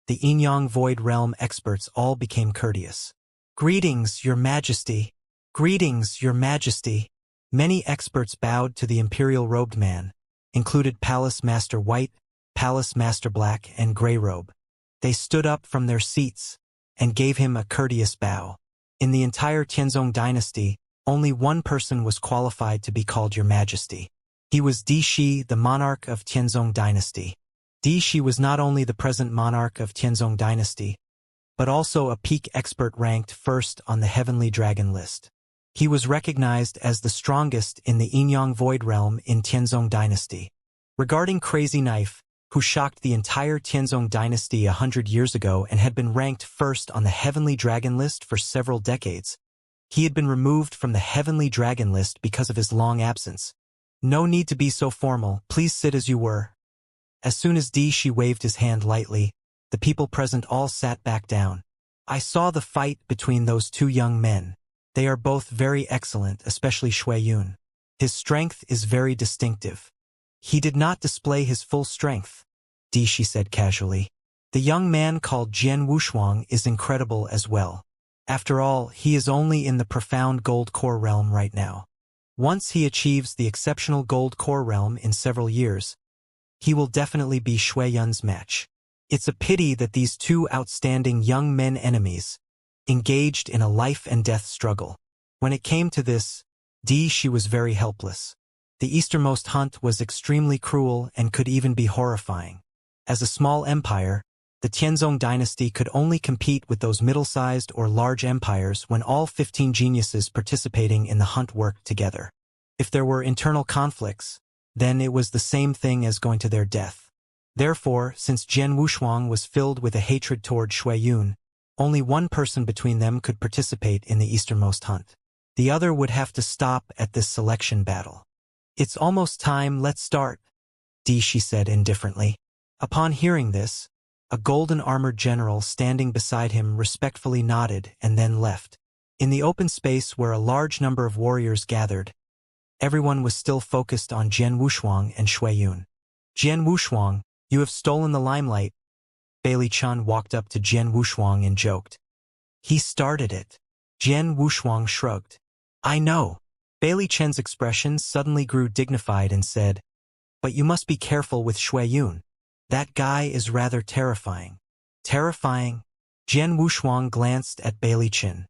the Yin-Yang Void Realm experts all became courteous. "Greetings, Your Majesty! Greetings, Your Majesty!" Many experts bowed to the imperial-robed man, included Palace Master White, Palace Master Black, and Grey Robe. They stood up from their seats and gave him a courteous bow. In the entire Tianzong dynasty, only one person was qualified to be called Your Majesty. He was Di Shi, the monarch of Tianzong dynasty. Di Shi was not only the present monarch of Tianzong dynasty, but also a peak expert ranked first on the Heavenly Dragon list. He was recognized as the strongest in the Yin-Yang Void Realm in Tianzong dynasty. Regarding Crazy Knife, who shocked the entire Tianzong dynasty 100 years ago and had been ranked first on the Heavenly Dragon list for several decades, he had been removed from the Heavenly Dragon list because of his long absence. "No need to be so formal, please sit as you were." As soon as Di Shi waved his hand lightly, the people present all sat back down. "I saw the fight between those two young men. They are both very excellent, especially Shuiyun. His strength is very distinctive. He did not display his full strength," Di Shi said casually. "The young man called Jian Wushuang is incredible as well. After all, he is only in the profound gold core realm right now. Once he achieves the exceptional gold core realm in several years, he will definitely be Shuiyun's match. It's a pity that these two outstanding young men enemies engaged in a life-and-death struggle. When it came to this, Di Shi was very helpless. The easternmost hunt was extremely cruel and could even be horrifying. As a small empire, the Tianzong dynasty could only compete with those middle-sized or large empires when all 15 geniuses participating in the hunt worked together. If there were internal conflicts, then it was the same thing as going to their death. Therefore, since Jian Wushuang was filled with a hatred toward Shuiyun, only one person between them could participate in the easternmost hunt. The other would have to stop at this selection battle. "It's almost time, let's start," Di Shi said indifferently. Upon hearing this, a golden-armored general standing beside him respectfully nodded and then left. In the open space where a large number of warriors gathered, everyone was still focused on Jian Wushuang and Shuiyun. "Jian Wushuang, you have stolen the limelight." Bailey Chun walked up to Jian Wushuang and joked. "He started it." Jian Wushuang shrugged. "I know." Bailey Chen's expression suddenly grew dignified and said, "But you must be careful with Shuiyun. That guy is rather terrifying." "Terrifying?" Jian Wushuang glanced at Bailey Chen.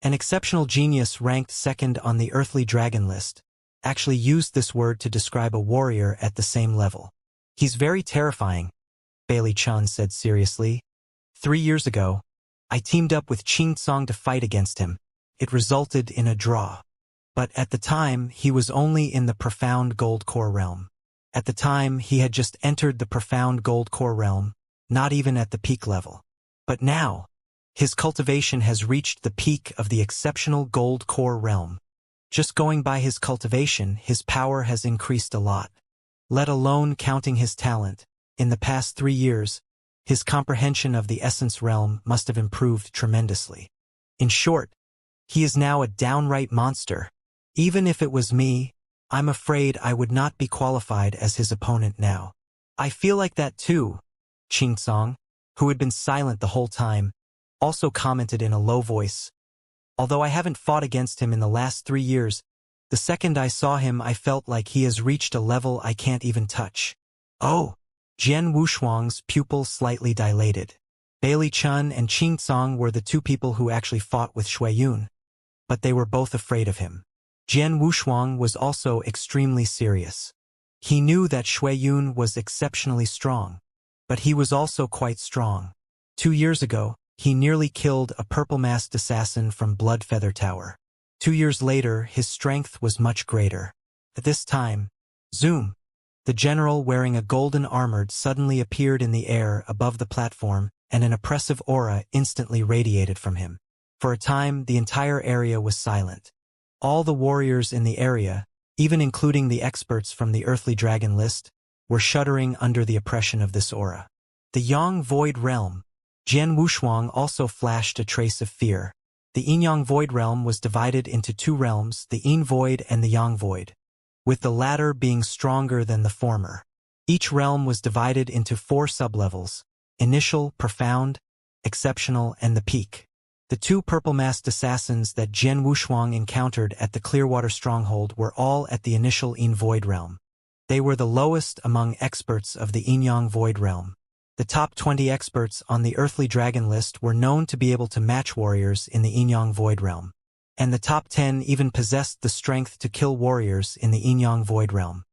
An exceptional genius ranked second on the Earthly Dragon list actually used this word to describe a warrior at the same level. "He's very terrifying," Bailey Chen said seriously. 3 years ago, I teamed up with Qing Tsong to fight against him. It resulted in a draw. But at the time, he was only in the profound gold core realm. At the time, he had just entered the profound gold core realm, not even at the peak level. But now, his cultivation has reached the peak of the exceptional gold core realm. Just going by his cultivation, his power has increased a lot. Let alone counting his talent, in the past 3 years, his comprehension of the essence realm must have improved tremendously. In short, he is now a downright monster. Even if it was me, I'm afraid I would not be qualified as his opponent now. "I feel like that too," Qing Tsong, who had been silent the whole time, also commented in a low voice. Although I haven't fought against him in the last 3 years, the second I saw him I felt like he has reached a level I can't even touch. Oh! Jian Wushuang's pupil slightly dilated. Bailey Chun and Qing Tsong were the two people who actually fought with Shui Yun, but they were both afraid of him. Jian Wushuang was also extremely serious. He knew that Shui Yun was exceptionally strong, but he was also quite strong. 2 years ago, he nearly killed a purple-masked assassin from Blood Feather Tower. 2 years later, his strength was much greater. At this time, zoom! The general wearing a golden armor suddenly appeared in the air above the platform, and an oppressive aura instantly radiated from him. For a time, the entire area was silent. All the warriors in the area, even including the experts from the Earthly Dragon list, were shuddering under the oppression of this aura. The Yang Void Realm. Jian Wushuang also flashed a trace of fear. The Yin-Yang Void Realm was divided into 2 realms, the Yin Void and the Yang Void, with the latter being stronger than the former. Each realm was divided into 4 sublevels: Initial, Profound, Exceptional, and the Peak. The 2 purple-masked assassins that Jian Wushuang encountered at the Clearwater Stronghold were all at the initial Yin Void Realm. They were the lowest among experts of the Yin-Yang Void Realm. The top 20 experts on the Earthly Dragon list were known to be able to match warriors in the Yin-Yang Void Realm, and the top 10 even possessed the strength to kill warriors in the Yin-Yang Void Realm.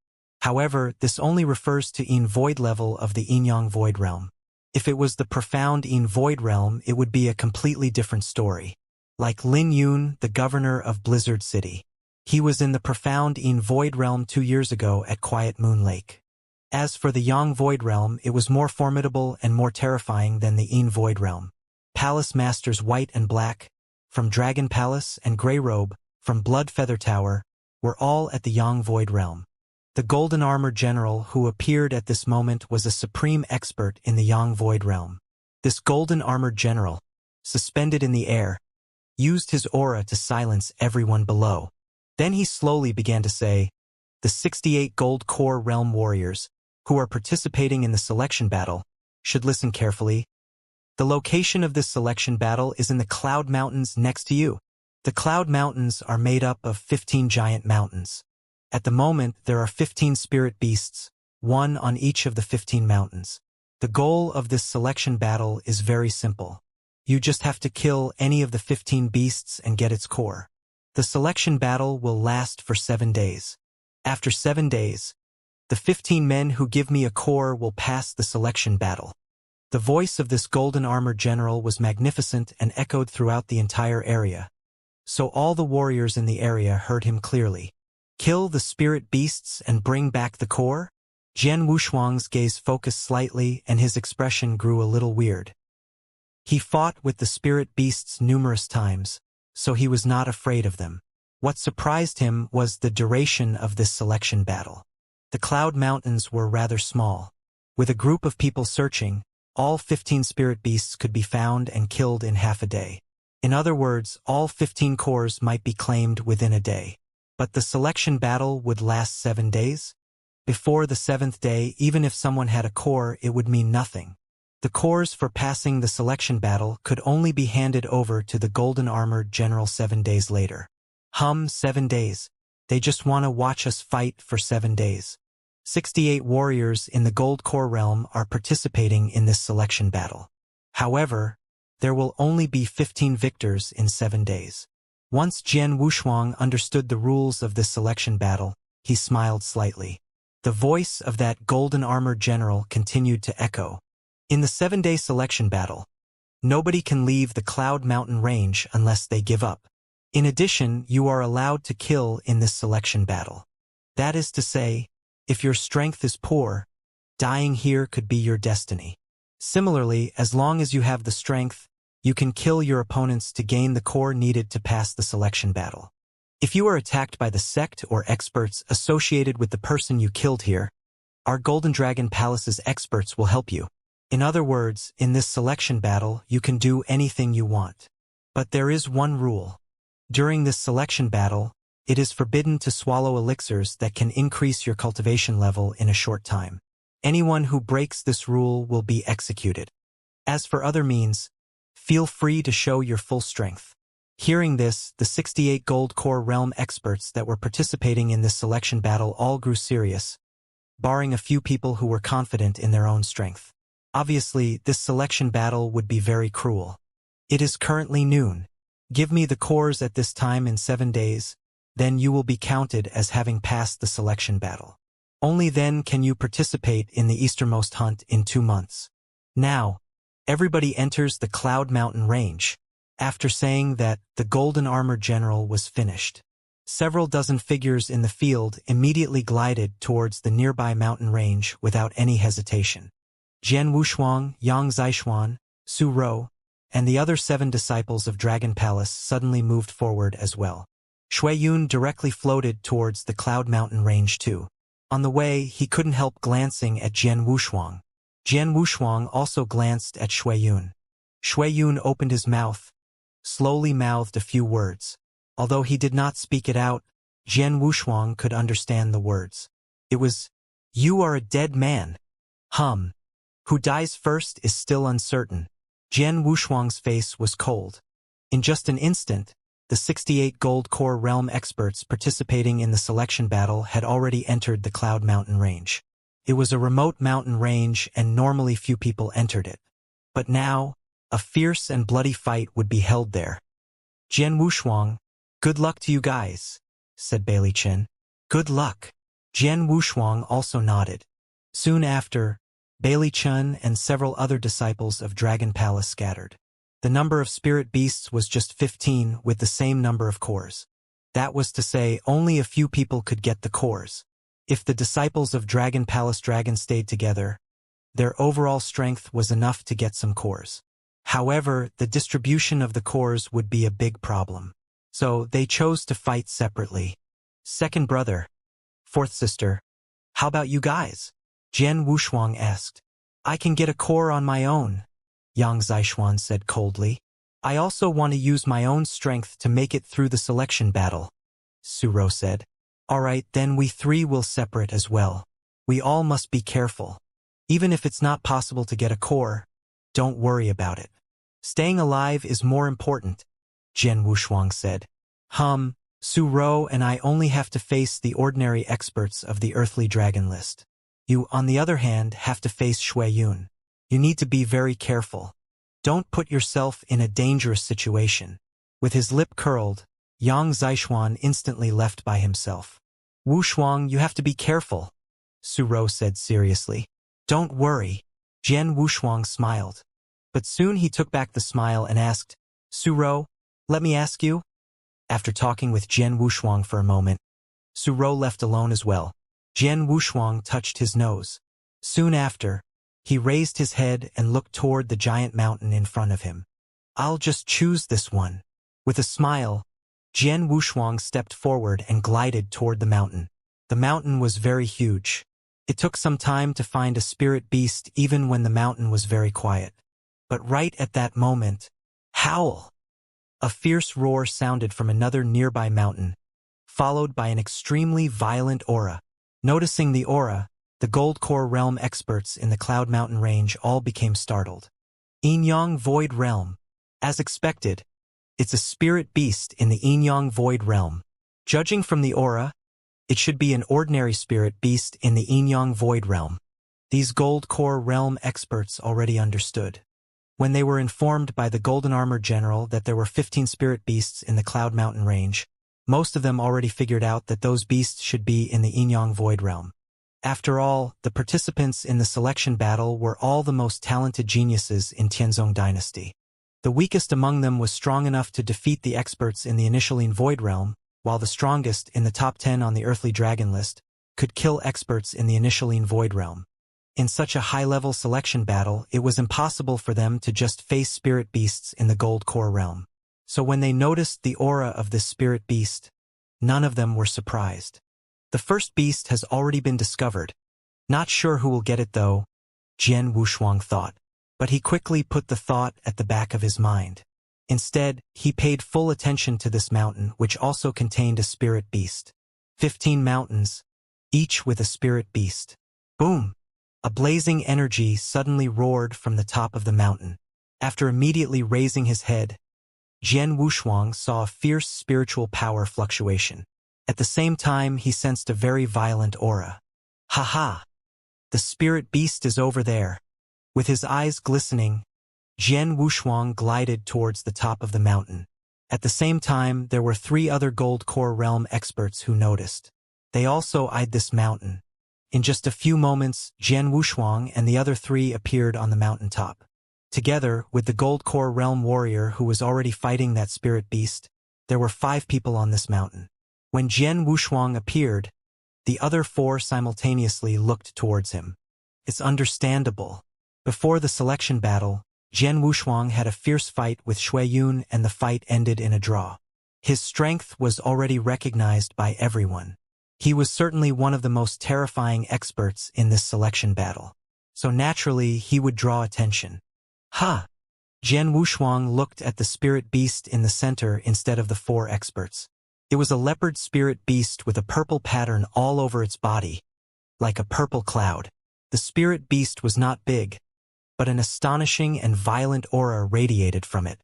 However, this only refers to Yin Void level of the Yin-Yang Void Realm. If it was the profound Yin Void Realm, it would be a completely different story. Like Lin Yun, the governor of Blizzard City. He was in the profound Yin Void Realm 2 years ago at Quiet Moon Lake. As for the Yang Void Realm, it was more formidable and more terrifying than the Yin Void Realm. Palace Masters White and Black, from Dragon Palace, and Grey Robe, from Blood Feather Tower, were all at the Yang Void Realm. The Golden Armor General who appeared at this moment was a supreme expert in the Yang Void Realm. This Golden Armored General, suspended in the air, used his aura to silence everyone below. Then he slowly began to say, "The 68 Gold Core Realm Warriors, who are participating in the selection battle, should listen carefully. The location of this selection battle is in the Cloud Mountains next to you. The Cloud Mountains are made up of 15 giant mountains. At the moment, there are 15 spirit beasts, 1 on each of the 15 mountains. The goal of this selection battle is very simple. You just have to kill any of the 15 beasts and get its core. The selection battle will last for 7 days. After 7 days, the 15 men who give me a core will pass the selection battle." The voice of this Golden Armor General was magnificent and echoed throughout the entire area. So all the warriors in the area heard him clearly. "Kill the spirit beasts and bring back the core?" Jian Wushuang's gaze focused slightly and his expression grew a little weird. He fought with the spirit beasts numerous times, so he was not afraid of them. What surprised him was the duration of this selection battle. The Cloud Mountains were rather small. With a group of people searching, all 15 spirit beasts could be found and killed in half a day. In other words, all 15 cores might be claimed within a day. But the selection battle would last 7 days? Before the 7th day, even if someone had a core, it would mean nothing. The cores for passing the selection battle could only be handed over to the Golden Armored General 7 days later. 7 days. They just want to watch us fight for 7 days. 68 warriors in the Gold Core realm are participating in this selection battle. However, there will only be 15 victors in 7 days. Once Jian Wushuang understood the rules of this selection battle, he smiled slightly. The voice of that Golden Armored General continued to echo. In the 7-day selection battle, nobody can leave the Cloud Mountain range unless they give up. In addition, you are allowed to kill in this selection battle. That is to say, if your strength is poor, dying here could be your destiny. Similarly, as long as you have the strength, you can kill your opponents to gain the core needed to pass the selection battle. If you are attacked by the sect or experts associated with the person you killed here, our Golden Dragon Palace's experts will help you. In other words, in this selection battle, you can do anything you want. But there is one rule. During this selection battle, it is forbidden to swallow elixirs that can increase your cultivation level in a short time. Anyone who breaks this rule will be executed. As for other means, feel free to show your full strength. Hearing this, the 68 Gold Core Realm experts that were participating in this selection battle all grew serious, barring a few people who were confident in their own strength. Obviously, this selection battle would be very cruel. It is currently noon. Give me the cores at this time in 7 days, then you will be counted as having passed the selection battle. Only then can you participate in the easternmost hunt in 2 months. Now, everybody enters the Cloud Mountain Range. After saying that, the Golden Armored General was finished. Several dozen figures in the field immediately glided towards the nearby mountain range without any hesitation. Jian Wushuang, Yang Zixuan, Su Rou, and the other 7 disciples of Dragon Palace suddenly moved forward as well. Shui Yun directly floated towards the Cloud Mountain Range too. On the way, he couldn't help glancing at Jian Wushuang. Jian Wushuang also glanced at Shui Yun. Shui Yun opened his mouth, slowly mouthed a few words. Although he did not speak it out, Jian Wushuang could understand the words. It was, "You are a dead man." Who dies first is still uncertain. Jian Wushuang's face was cold. In just an instant, the 68 Gold Core Realm experts participating in the selection battle had already entered the Cloud Mountain Range. It was a remote mountain range and normally few people entered it. But now, a fierce and bloody fight would be held there. Jian Wushuang, "Good luck to you guys," said Bailey Chen. "Good luck." Jian Wushuang also nodded. Soon after, Bailey Chen and several other disciples of Dragon Palace scattered. The number of spirit beasts was just 15 with the same number of cores. That was to say, only a few people could get the cores. If the disciples of Dragon Palace Dragon stayed together, their overall strength was enough to get some cores. However, the distribution of the cores would be a big problem. So they chose to fight separately. Second brother, fourth sister, how about you guys? Jian Wushuang asked. "I can get a core on my own," Yang Zixuan said coldly. "I also want to use my own strength to make it through the selection battle," Su Rou said. "All right, then we 3 will separate as well. We all must be careful. Even if it's not possible to get a core, don't worry about it. Staying alive is more important," Jian Wushuang said. Su Rou and I only have to face the ordinary experts of the earthly dragon list. You, on the other hand, have to face Shui Yun. You need to be very careful. Don't put yourself in a dangerous situation." With his lip curled, Yang Zixuan instantly left by himself. "Wushuang, you have to be careful," Su Rou said seriously. "Don't worry." Jian Wushuang smiled. But soon he took back the smile and asked, "Su Rou, let me ask you?" After talking with Jian Wushuang for a moment, Su Rou left alone as well. Jian Wushuang touched his nose. Soon after, he raised his head and looked toward the giant mountain in front of him. "I'll just choose this one." With a smile, Jian Wushuang stepped forward and glided toward the mountain. The mountain was very huge. It took some time to find a spirit beast even when the mountain was very quiet. But right at that moment, howl! A fierce roar sounded from another nearby mountain, followed by an extremely violent aura. Noticing the aura, the Gold Core Realm experts in the Cloud Mountain Range all became startled. Yin-Yang Void Realm. As expected, it's a spirit beast in the Yin-Yang Void Realm. Judging from the aura, it should be an ordinary spirit beast in the Yin-Yang Void Realm. These Gold Core Realm experts already understood. When they were informed by the Golden Armored General that there were 15 spirit beasts in the Cloud Mountain Range, most of them already figured out that those beasts should be in the Yin-Yang Void Realm. After all, the participants in the selection battle were all the most talented geniuses in Tianzong Dynasty. The weakest among them was strong enough to defeat the experts in the Initialine Void Realm, while the strongest in the top 10 on the Earthly Dragon list could kill experts in the Initialine Void Realm. In such a high-level selection battle, it was impossible for them to just face spirit beasts in the Gold Core Realm. So when they noticed the aura of this spirit beast, none of them were surprised. The first beast has already been discovered. Not sure who will get it though, Jian Wushuang thought. But he quickly put the thought at the back of his mind. Instead, he paid full attention to this mountain, which also contained a spirit beast. 15 mountains, each with a spirit beast. Boom! A blazing energy suddenly roared from the top of the mountain. After immediately raising his head, Jian Wushuang saw a fierce spiritual power fluctuation. At the same time, he sensed a very violent aura. Ha ha! The spirit beast is over there. With his eyes glistening, Jian Wushuang glided towards the top of the mountain. At the same time, there were 3 other Gold Core Realm experts who noticed. They also eyed this mountain. In just a few moments, Jian Wushuang and the other 3 appeared on the mountaintop. Together, with the Gold Core Realm warrior who was already fighting that spirit beast, there were 5 people on this mountain. When Jian Wushuang appeared, the other 4 simultaneously looked towards him. It's understandable. Before the selection battle, Jian Wushuang had a fierce fight with Shui Yun and the fight ended in a draw. His strength was already recognized by everyone. He was certainly one of the most terrifying experts in this selection battle. So naturally, he would draw attention. Ha! Jian Wushuang looked at the spirit beast in the center instead of the 4 experts. It was a leopard spirit beast with a purple pattern all over its body, like a purple cloud. The spirit beast was not big, but an astonishing and violent aura radiated from it.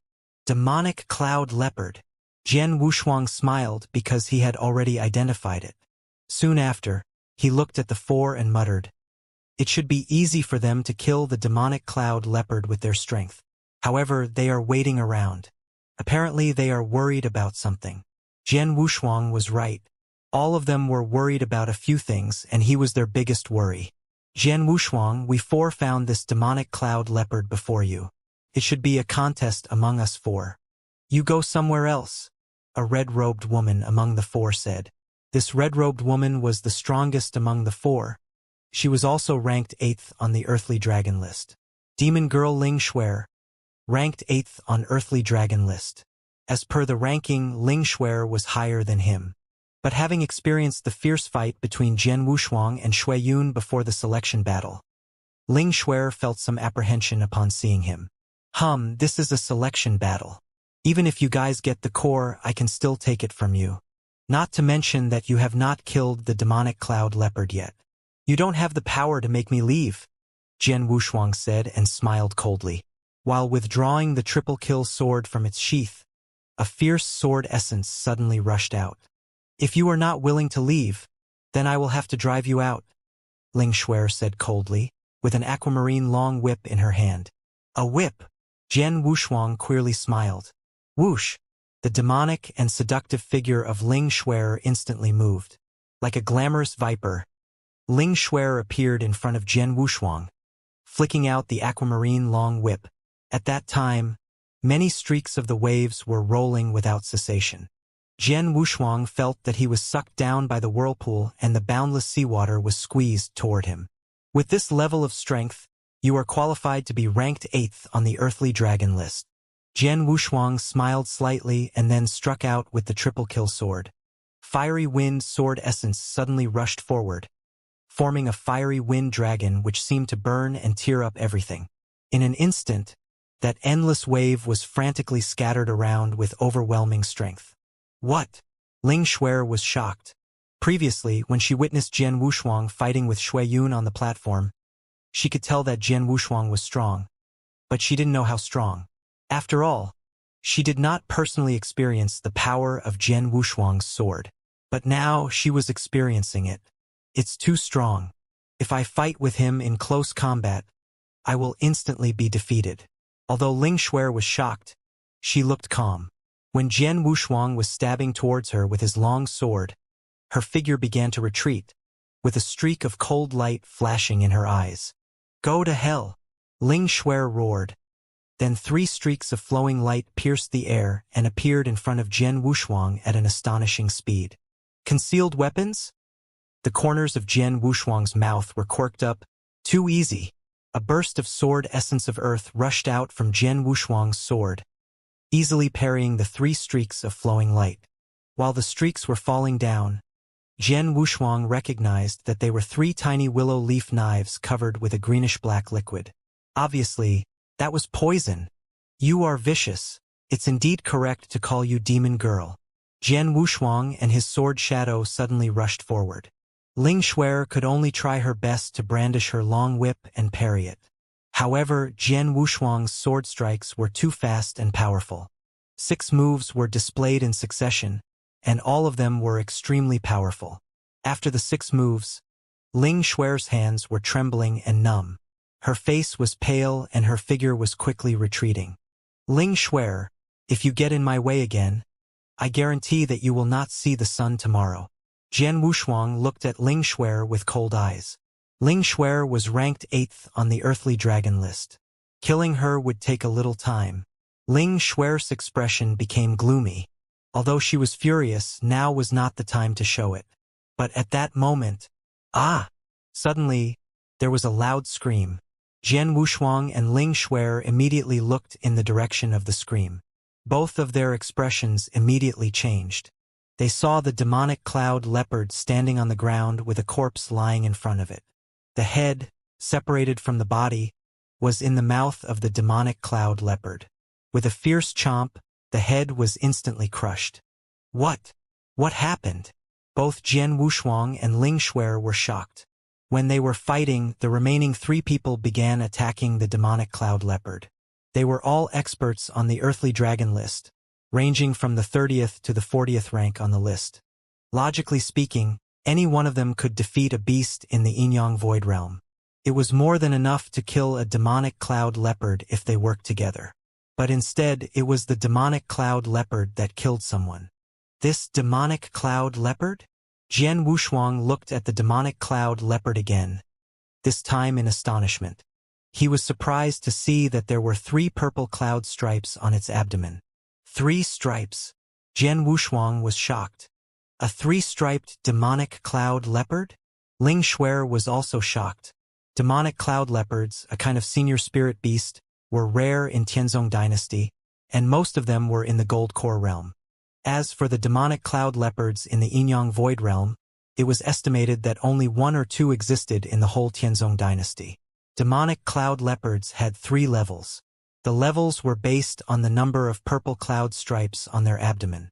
Demonic cloud leopard. Jian Wushuang smiled because he had already identified it. Soon after, he looked at the 4 and muttered, "It should be easy for them to kill the demonic cloud leopard with their strength. However, they are waiting around. Apparently they are worried about something." Jian Wushuang was right. All of them were worried about a few things, and he was their biggest worry. "Jian Wushuang, we 4 found this demonic cloud leopard before you. It should be a contest among us 4. You go somewhere else," a red-robed woman among the 4 said. This red-robed woman was the strongest among the 4. She was also ranked 8th on the Earthly Dragon list. Demon Girl Ling Xuer, ranked 8th on Earthly Dragon list. As per the ranking, Ling Xuer was higher than him. But having experienced the fierce fight between Jian Wushuang and Shui Yun before the selection battle, Ling Xuer felt some apprehension upon seeing him. This is a selection battle. Even if you guys get the core, I can still take it from you. Not to mention that you have not killed the demonic cloud leopard yet. You don't have the power to make me leave," Jian Wushuang said and smiled coldly. While withdrawing the triple kill sword from its sheath, a fierce sword essence suddenly rushed out. "If you are not willing to leave, then I will have to drive you out," Ling Xuer said coldly, with an aquamarine long whip in her hand. "A whip?" Jian Wushuang queerly smiled. Whoosh! The demonic and seductive figure of Ling Xuer instantly moved. Like a glamorous viper, Ling Xuer appeared in front of Jian Wushuang, flicking out the aquamarine long whip. At that time, many streaks of the waves were rolling without cessation. Jian Wushuang felt that he was sucked down by the whirlpool and the boundless seawater was squeezed toward him. With this level of strength, you are qualified to be ranked 8th on the Earthly Dragon list. Jian Wushuang smiled slightly and then struck out with the triple kill sword. Fiery wind sword essence suddenly rushed forward, forming a fiery wind dragon which seemed to burn and tear up everything. In an instant, that endless wave was frantically scattered around with overwhelming strength. What? Ling Xuer was shocked. Previously, when she witnessed Jian Wushuang fighting with Shui Yun on the platform, she could tell that Jian Wushuang was strong, but she didn't know how strong. After all, she did not personally experience the power of Jian Wushuang's sword, but now she was experiencing it. It's too strong. If I fight with him in close combat, I will instantly be defeated. Although Ling Xuer was shocked, she looked calm. When Jian Wushuang was stabbing towards her with his long sword, her figure began to retreat, with a streak of cold light flashing in her eyes. "Go to hell!" Ling Xuer roared. Then 3 streaks of flowing light pierced the air and appeared in front of Jian Wushuang at an astonishing speed. Concealed weapons? The corners of Jian Wushuang's mouth were quirked up. Too easy. A burst of sword essence of earth rushed out from Jian Wushuang's sword, easily parrying the 3 streaks of flowing light. While the streaks were falling down, Jian Wushuang recognized that they were 3 tiny willow leaf knives covered with a greenish-black liquid. Obviously, that was poison. "You are vicious. It's indeed correct to call you Demon Girl." Jian Wushuang and his sword shadow suddenly rushed forward. Ling Xuer could only try her best to brandish her long whip and parry it. However, Jian Wushuang's sword strikes were too fast and powerful. 6 moves were displayed in succession, and all of them were extremely powerful. After the 6 moves, Ling Xuer's hands were trembling and numb. Her face was pale and her figure was quickly retreating. Ling Xuer, if you get in my way again, I guarantee that you will not see the sun tomorrow. Jian Wushuang looked at Ling Xuer with cold eyes. Ling Xuer was ranked 8th on the earthly dragon list. Killing her would take a little time. Ling Xuer's expression became gloomy. Although she was furious, now was not the time to show it. But at that moment, suddenly, there was a loud scream. Jian Wushuang and Ling Xuer immediately looked in the direction of the scream. Both of their expressions immediately changed. They saw the demonic cloud leopard standing on the ground with a corpse lying in front of it. The head, separated from the body, was in the mouth of the demonic cloud leopard. With a fierce chomp, the head was instantly crushed. What? What happened? Both Jian Wushuang and Ling Xuer were shocked. When they were fighting, the remaining 3 people began attacking the demonic cloud leopard. They were all experts on the earthly dragon list, ranging from the 30th to the 40th rank on the list. Logically speaking, any one of them could defeat a beast in the Yin-Yang Void Realm. It was more than enough to kill a demonic cloud leopard if they worked together. But instead, it was the demonic cloud leopard that killed someone. This demonic cloud leopard? Jian Wushuang looked at the demonic cloud leopard again, this time in astonishment. He was surprised to see that there were 3 purple cloud stripes on its abdomen. 3 stripes. Jian Wushuang was shocked. A 3-striped demonic cloud leopard? Ling Xuer was also shocked. Demonic cloud leopards, a kind of senior spirit beast, were rare in Tianzong Dynasty, and most of them were in the Gold Core realm. As for the demonic cloud leopards in the Yin-Yang Void realm, it was estimated that only 1 or 2 existed in the whole Tianzong Dynasty. Demonic cloud leopards had 3 levels. The levels were based on the number of purple cloud stripes on their abdomen.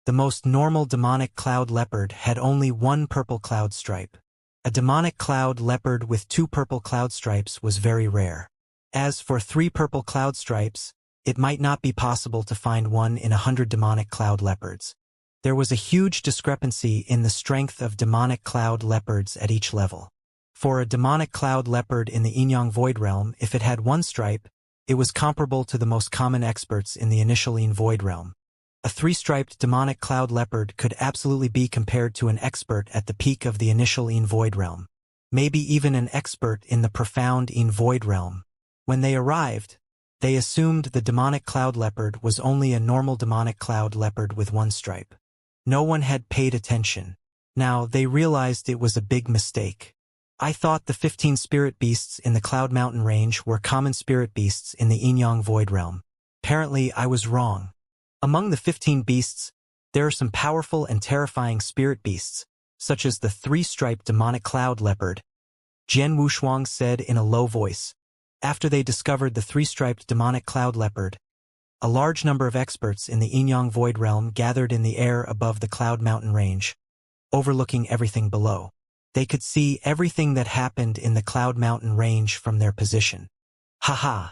The most normal demonic cloud leopard had only 1 purple cloud stripe. A demonic cloud leopard with 2 purple cloud stripes was very rare. As for 3 purple cloud stripes, it might not be possible to find 1 in 100 demonic cloud leopards. There was a huge discrepancy in the strength of demonic cloud leopards at each level. For a demonic cloud leopard in the Yin-Yang Void realm, if it had 1 stripe, it was comparable to the most common experts in the initial Yin Void realm. A 3-striped demonic cloud leopard could absolutely be compared to an expert at the peak of the initial Yin Void realm. Maybe even an expert in the profound Yin Void realm. When they arrived, they assumed the demonic cloud leopard was only a normal demonic cloud leopard with 1 stripe. No one had paid attention. Now they realized it was a big mistake. I thought the 15 spirit beasts in the Cloud Mountain range were common spirit beasts in the Yin-Yang Void realm. Apparently I was wrong. Among the 15 beasts, there are some powerful and terrifying spirit beasts, such as the 3-striped demonic cloud leopard, Jian Wushuang said in a low voice. After they discovered the 3-striped demonic cloud leopard, a large number of experts in the Yin-Yang Void realm gathered in the air above the Cloud Mountain range, overlooking everything below. They could see everything that happened in the Cloud Mountain range from their position. Haha!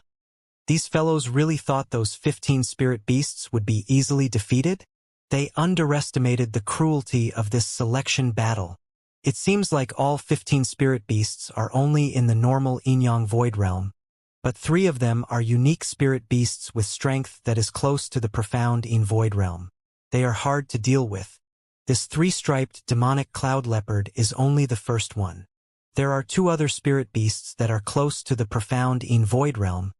These fellows really thought those 15 spirit beasts would be easily defeated? They underestimated the cruelty of this selection battle. It seems like all 15 spirit beasts are only in the normal Yin-Yang Void realm, but 3 of them are unique spirit beasts with strength that is close to the profound Yin Void realm. They are hard to deal with. This 3-striped demonic cloud leopard is only the first one. There are 2 other spirit beasts that are close to the profound Yin Void realm,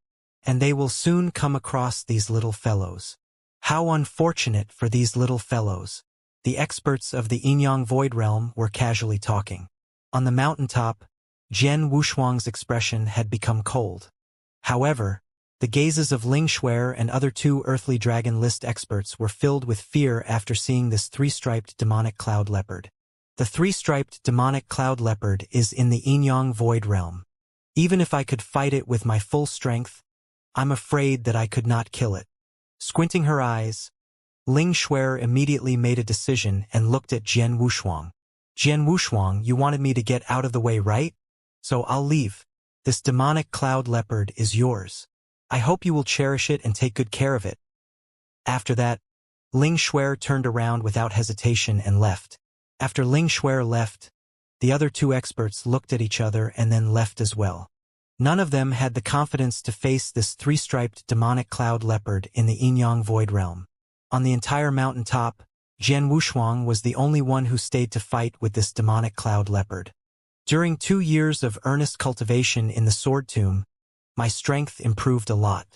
and they will soon come across these little fellows. How unfortunate for these little fellows. The experts of the Yin-Yang Void realm were casually talking. On the mountaintop, Jian Wushuang's expression had become cold. However, the gazes of Ling Xuer and other 2 earthly dragon list experts were filled with fear after seeing this 3-striped demonic cloud leopard. The 3-striped demonic cloud leopard is in the Yin-Yang Void realm. Even if I could fight it with my full strength, I'm afraid that I could not kill it. Squinting her eyes, Ling Xuer immediately made a decision and looked at Jian Wushuang. Jian Wushuang, you wanted me to get out of the way, right? So I'll leave. This demonic cloud leopard is yours. I hope you will cherish it and take good care of it. After that, Ling Shuer turned around without hesitation and left. After Ling Shuer left, the other two experts looked at each other and then left as well. None of them had the confidence to face this three-striped demonic cloud leopard in the Yinyang Void Realm. On the entire mountain top, Jian Wushuang was the only one who stayed to fight with this demonic cloud leopard. During 2 years of earnest cultivation in the Sword Tomb, my strength improved a lot.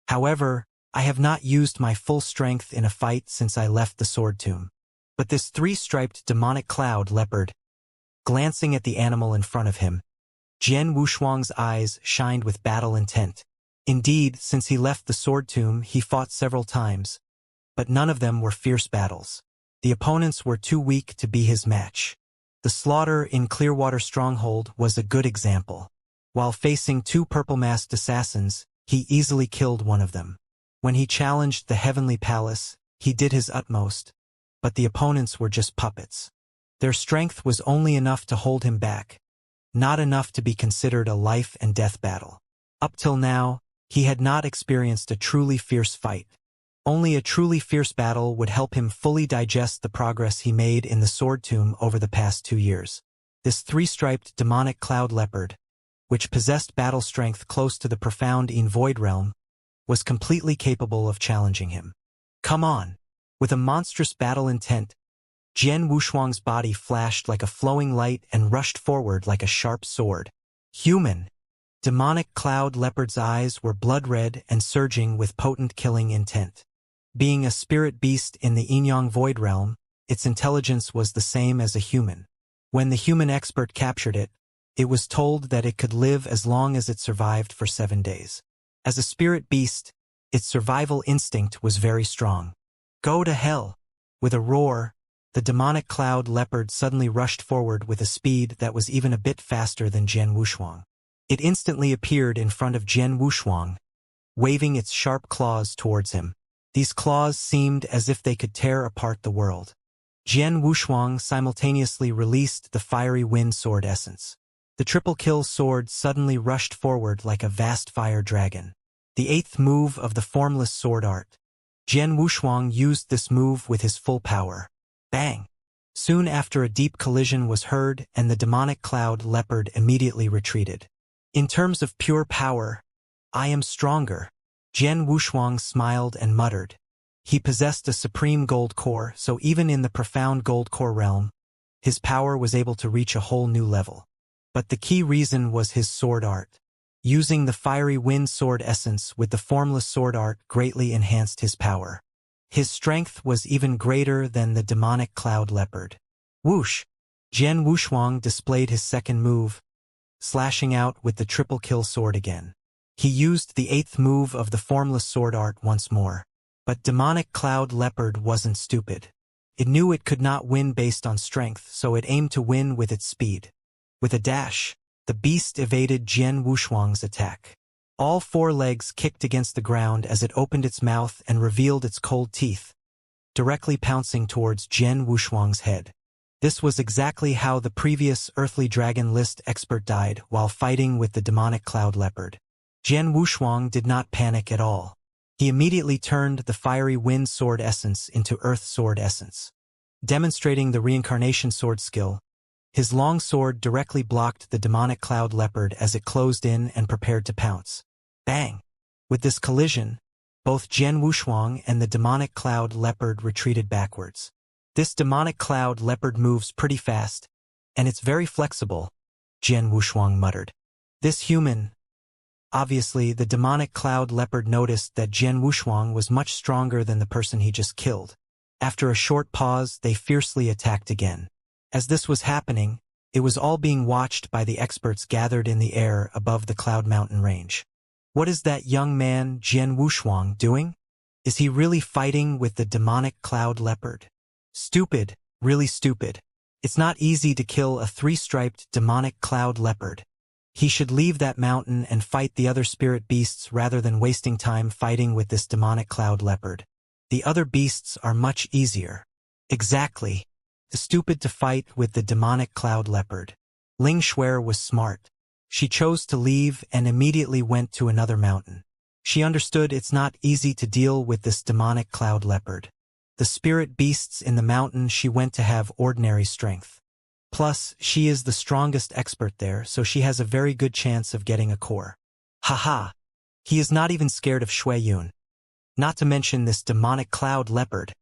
However, I have not used my full strength in a fight since I left the Sword Tomb. But this three-striped demonic cloud leopard, glancing at the animal in front of him, Jian Wushuang's eyes shined with battle intent. Indeed, since he left the Sword Tomb, he fought several times, but none of them were fierce battles. The opponents were too weak to be his match. The slaughter in Clearwater Stronghold was a good example. While facing 2 purple-masked assassins, he easily killed one of them. When he challenged the Heavenly Palace, he did his utmost, but the opponents were just puppets. Their strength was only enough to hold him back, not enough to be considered a life-and-death battle. Up till now, he had not experienced a truly fierce fight. Only a truly fierce battle would help him fully digest the progress he made in the Sword Tomb over the past 2 years. This three-striped demonic cloud leopard, which possessed battle strength close to the profound Void Realm, was completely capable of challenging him. Come on! With a monstrous battle intent, Jian Wushuang's body flashed like a flowing light and rushed forward like a sharp sword. Human! Demonic cloud leopard's eyes were blood-red and surging with potent killing intent. Being a spirit beast in the Yinyang Void Realm, its intelligence was the same as a human. When the human expert captured it, it was told that it could live as long as it survived for 7 days. As a spirit beast, its survival instinct was very strong. Go to hell! With a roar, the demonic cloud leopard suddenly rushed forward with a speed that was even a bit faster than Jian Wushuang. It instantly appeared in front of Jian Wushuang, waving its sharp claws towards him. These claws seemed as if they could tear apart the world. Jian Wushuang simultaneously released the fiery wind sword essence. The triple-kill sword suddenly rushed forward like a vast fire dragon. The 8th move of the formless sword art. Jian Wushuang used this move with his full power. Bang! Soon after, a deep collision was heard and the demonic cloud leopard immediately retreated. In terms of pure power, I am stronger. Jian Wushuang smiled and muttered. He possessed a supreme gold core, so even in the profound gold core realm, his power was able to reach a whole new level. But the key reason was his sword art. Using the fiery wind sword essence with the formless sword art greatly enhanced his power. His strength was even greater than the demonic cloud leopard. Whoosh! Jian Wushuang displayed his second move, slashing out with the triple-kill sword again. He used the 8th move of the formless sword art once more. But demonic cloud leopard wasn't stupid. It knew it could not win based on strength, so it aimed to win with its speed. With a dash, the beast evaded Jian Wushuang's attack. All 4 legs kicked against the ground as it opened its mouth and revealed its cold teeth, directly pouncing towards Jian Wushuang's head. This was exactly how the previous earthly dragon list expert died while fighting with the demonic cloud leopard. Jian Wushuang did not panic at all. He immediately turned the fiery wind sword essence into earth sword essence. Demonstrating the reincarnation sword skill, his long sword directly blocked the demonic cloud leopard as it closed in and prepared to pounce. Bang! With this collision, both Jian Wushuang and the demonic cloud leopard retreated backwards. This demonic cloud leopard moves pretty fast, and it's very flexible, Jian Wushuang muttered. This human... Obviously, the demonic cloud leopard noticed that Jian Wushuang was much stronger than the person he just killed. After a short pause, they fiercely attacked again. As this was happening, it was all being watched by the experts gathered in the air above the Cloud Mountain range. What is that young man, Jian Wushuang, doing? Is he really fighting with the demonic cloud leopard? Stupid, really stupid. It's not easy to kill a 3-striped demonic cloud leopard. He should leave that mountain and fight the other spirit beasts rather than wasting time fighting with this demonic cloud leopard. The other beasts are much easier. Exactly. Stupid to fight with the demonic cloud leopard. Ling Shuer was smart. She chose to leave and immediately went to another mountain. She understood it's not easy to deal with this demonic cloud leopard. The spirit beasts in the mountain she went to have ordinary strength. Plus, she is the strongest expert there, so she has a very good chance of getting a core. Haha. He is not even scared of Shui Yun. Not to mention this demonic cloud leopard.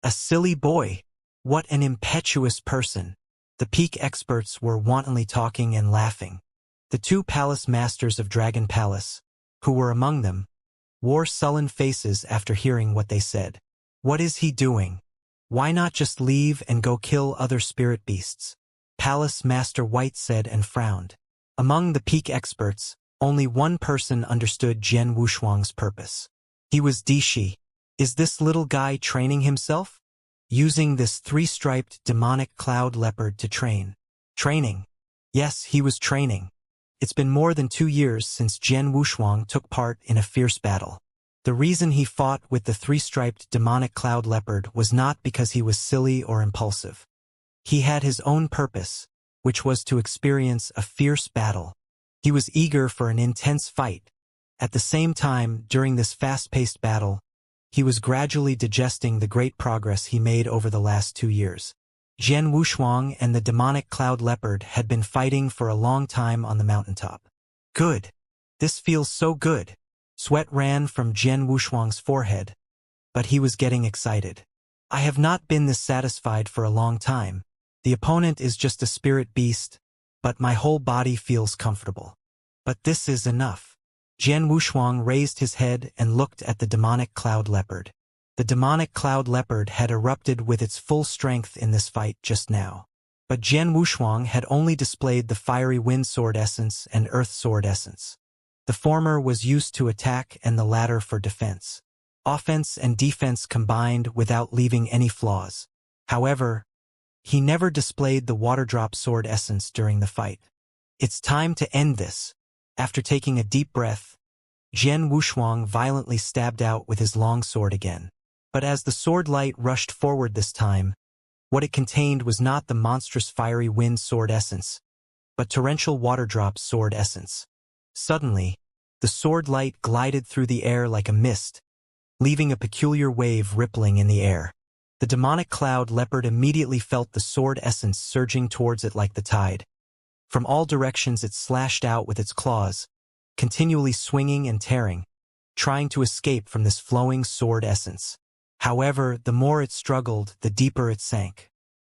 A silly boy. What an impetuous person. The peak experts were wantonly talking and laughing. The two palace masters of Dragon Palace, who were among them, wore sullen faces after hearing what they said. What is he doing? Why not just leave and go kill other spirit beasts? Palace Master White said and frowned. Among the peak experts, only one person understood Jian Wushuang's purpose. He was Dishi. Is this little guy training himself? Using this three-striped demonic cloud leopard to train. Training. Yes, he was training. It's been more than 2 years since Jian Wushuang took part in a fierce battle. The reason he fought with the three-striped demonic cloud leopard was not because he was silly or impulsive. He had his own purpose, which was to experience a fierce battle. He was eager for an intense fight. At the same time, during this fast-paced battle, he was gradually digesting the great progress he made over the last 2 years. Jian Wushuang and the demonic cloud leopard had been fighting for a long time on the mountaintop. Good. This feels so good. Sweat ran from Jian Wushuang's forehead, but he was getting excited. I have not been this satisfied for a long time. The opponent is just a spirit beast, but my whole body feels comfortable. But this is enough. Jian Wushuang raised his head and looked at the demonic cloud leopard. The demonic cloud leopard had erupted with its full strength in this fight just now. But Jian Wushuang had only displayed the fiery wind sword essence and earth sword essence. The former was used to attack and the latter for defense. Offense and defense combined without leaving any flaws. However, he never displayed the water drop sword essence during the fight. It's time to end this. After taking a deep breath, Jian Wushuang violently stabbed out with his long sword again. But as the sword light rushed forward this time, what it contained was not the monstrous fiery wind sword essence, but torrential water drop sword essence. Suddenly, the sword light glided through the air like a mist, leaving a peculiar wave rippling in the air. The demonic cloud leopard immediately felt the sword essence surging towards it like the tide. From all directions it slashed out with its claws, continually swinging and tearing, trying to escape from this flowing sword essence. However, the more it struggled, the deeper it sank.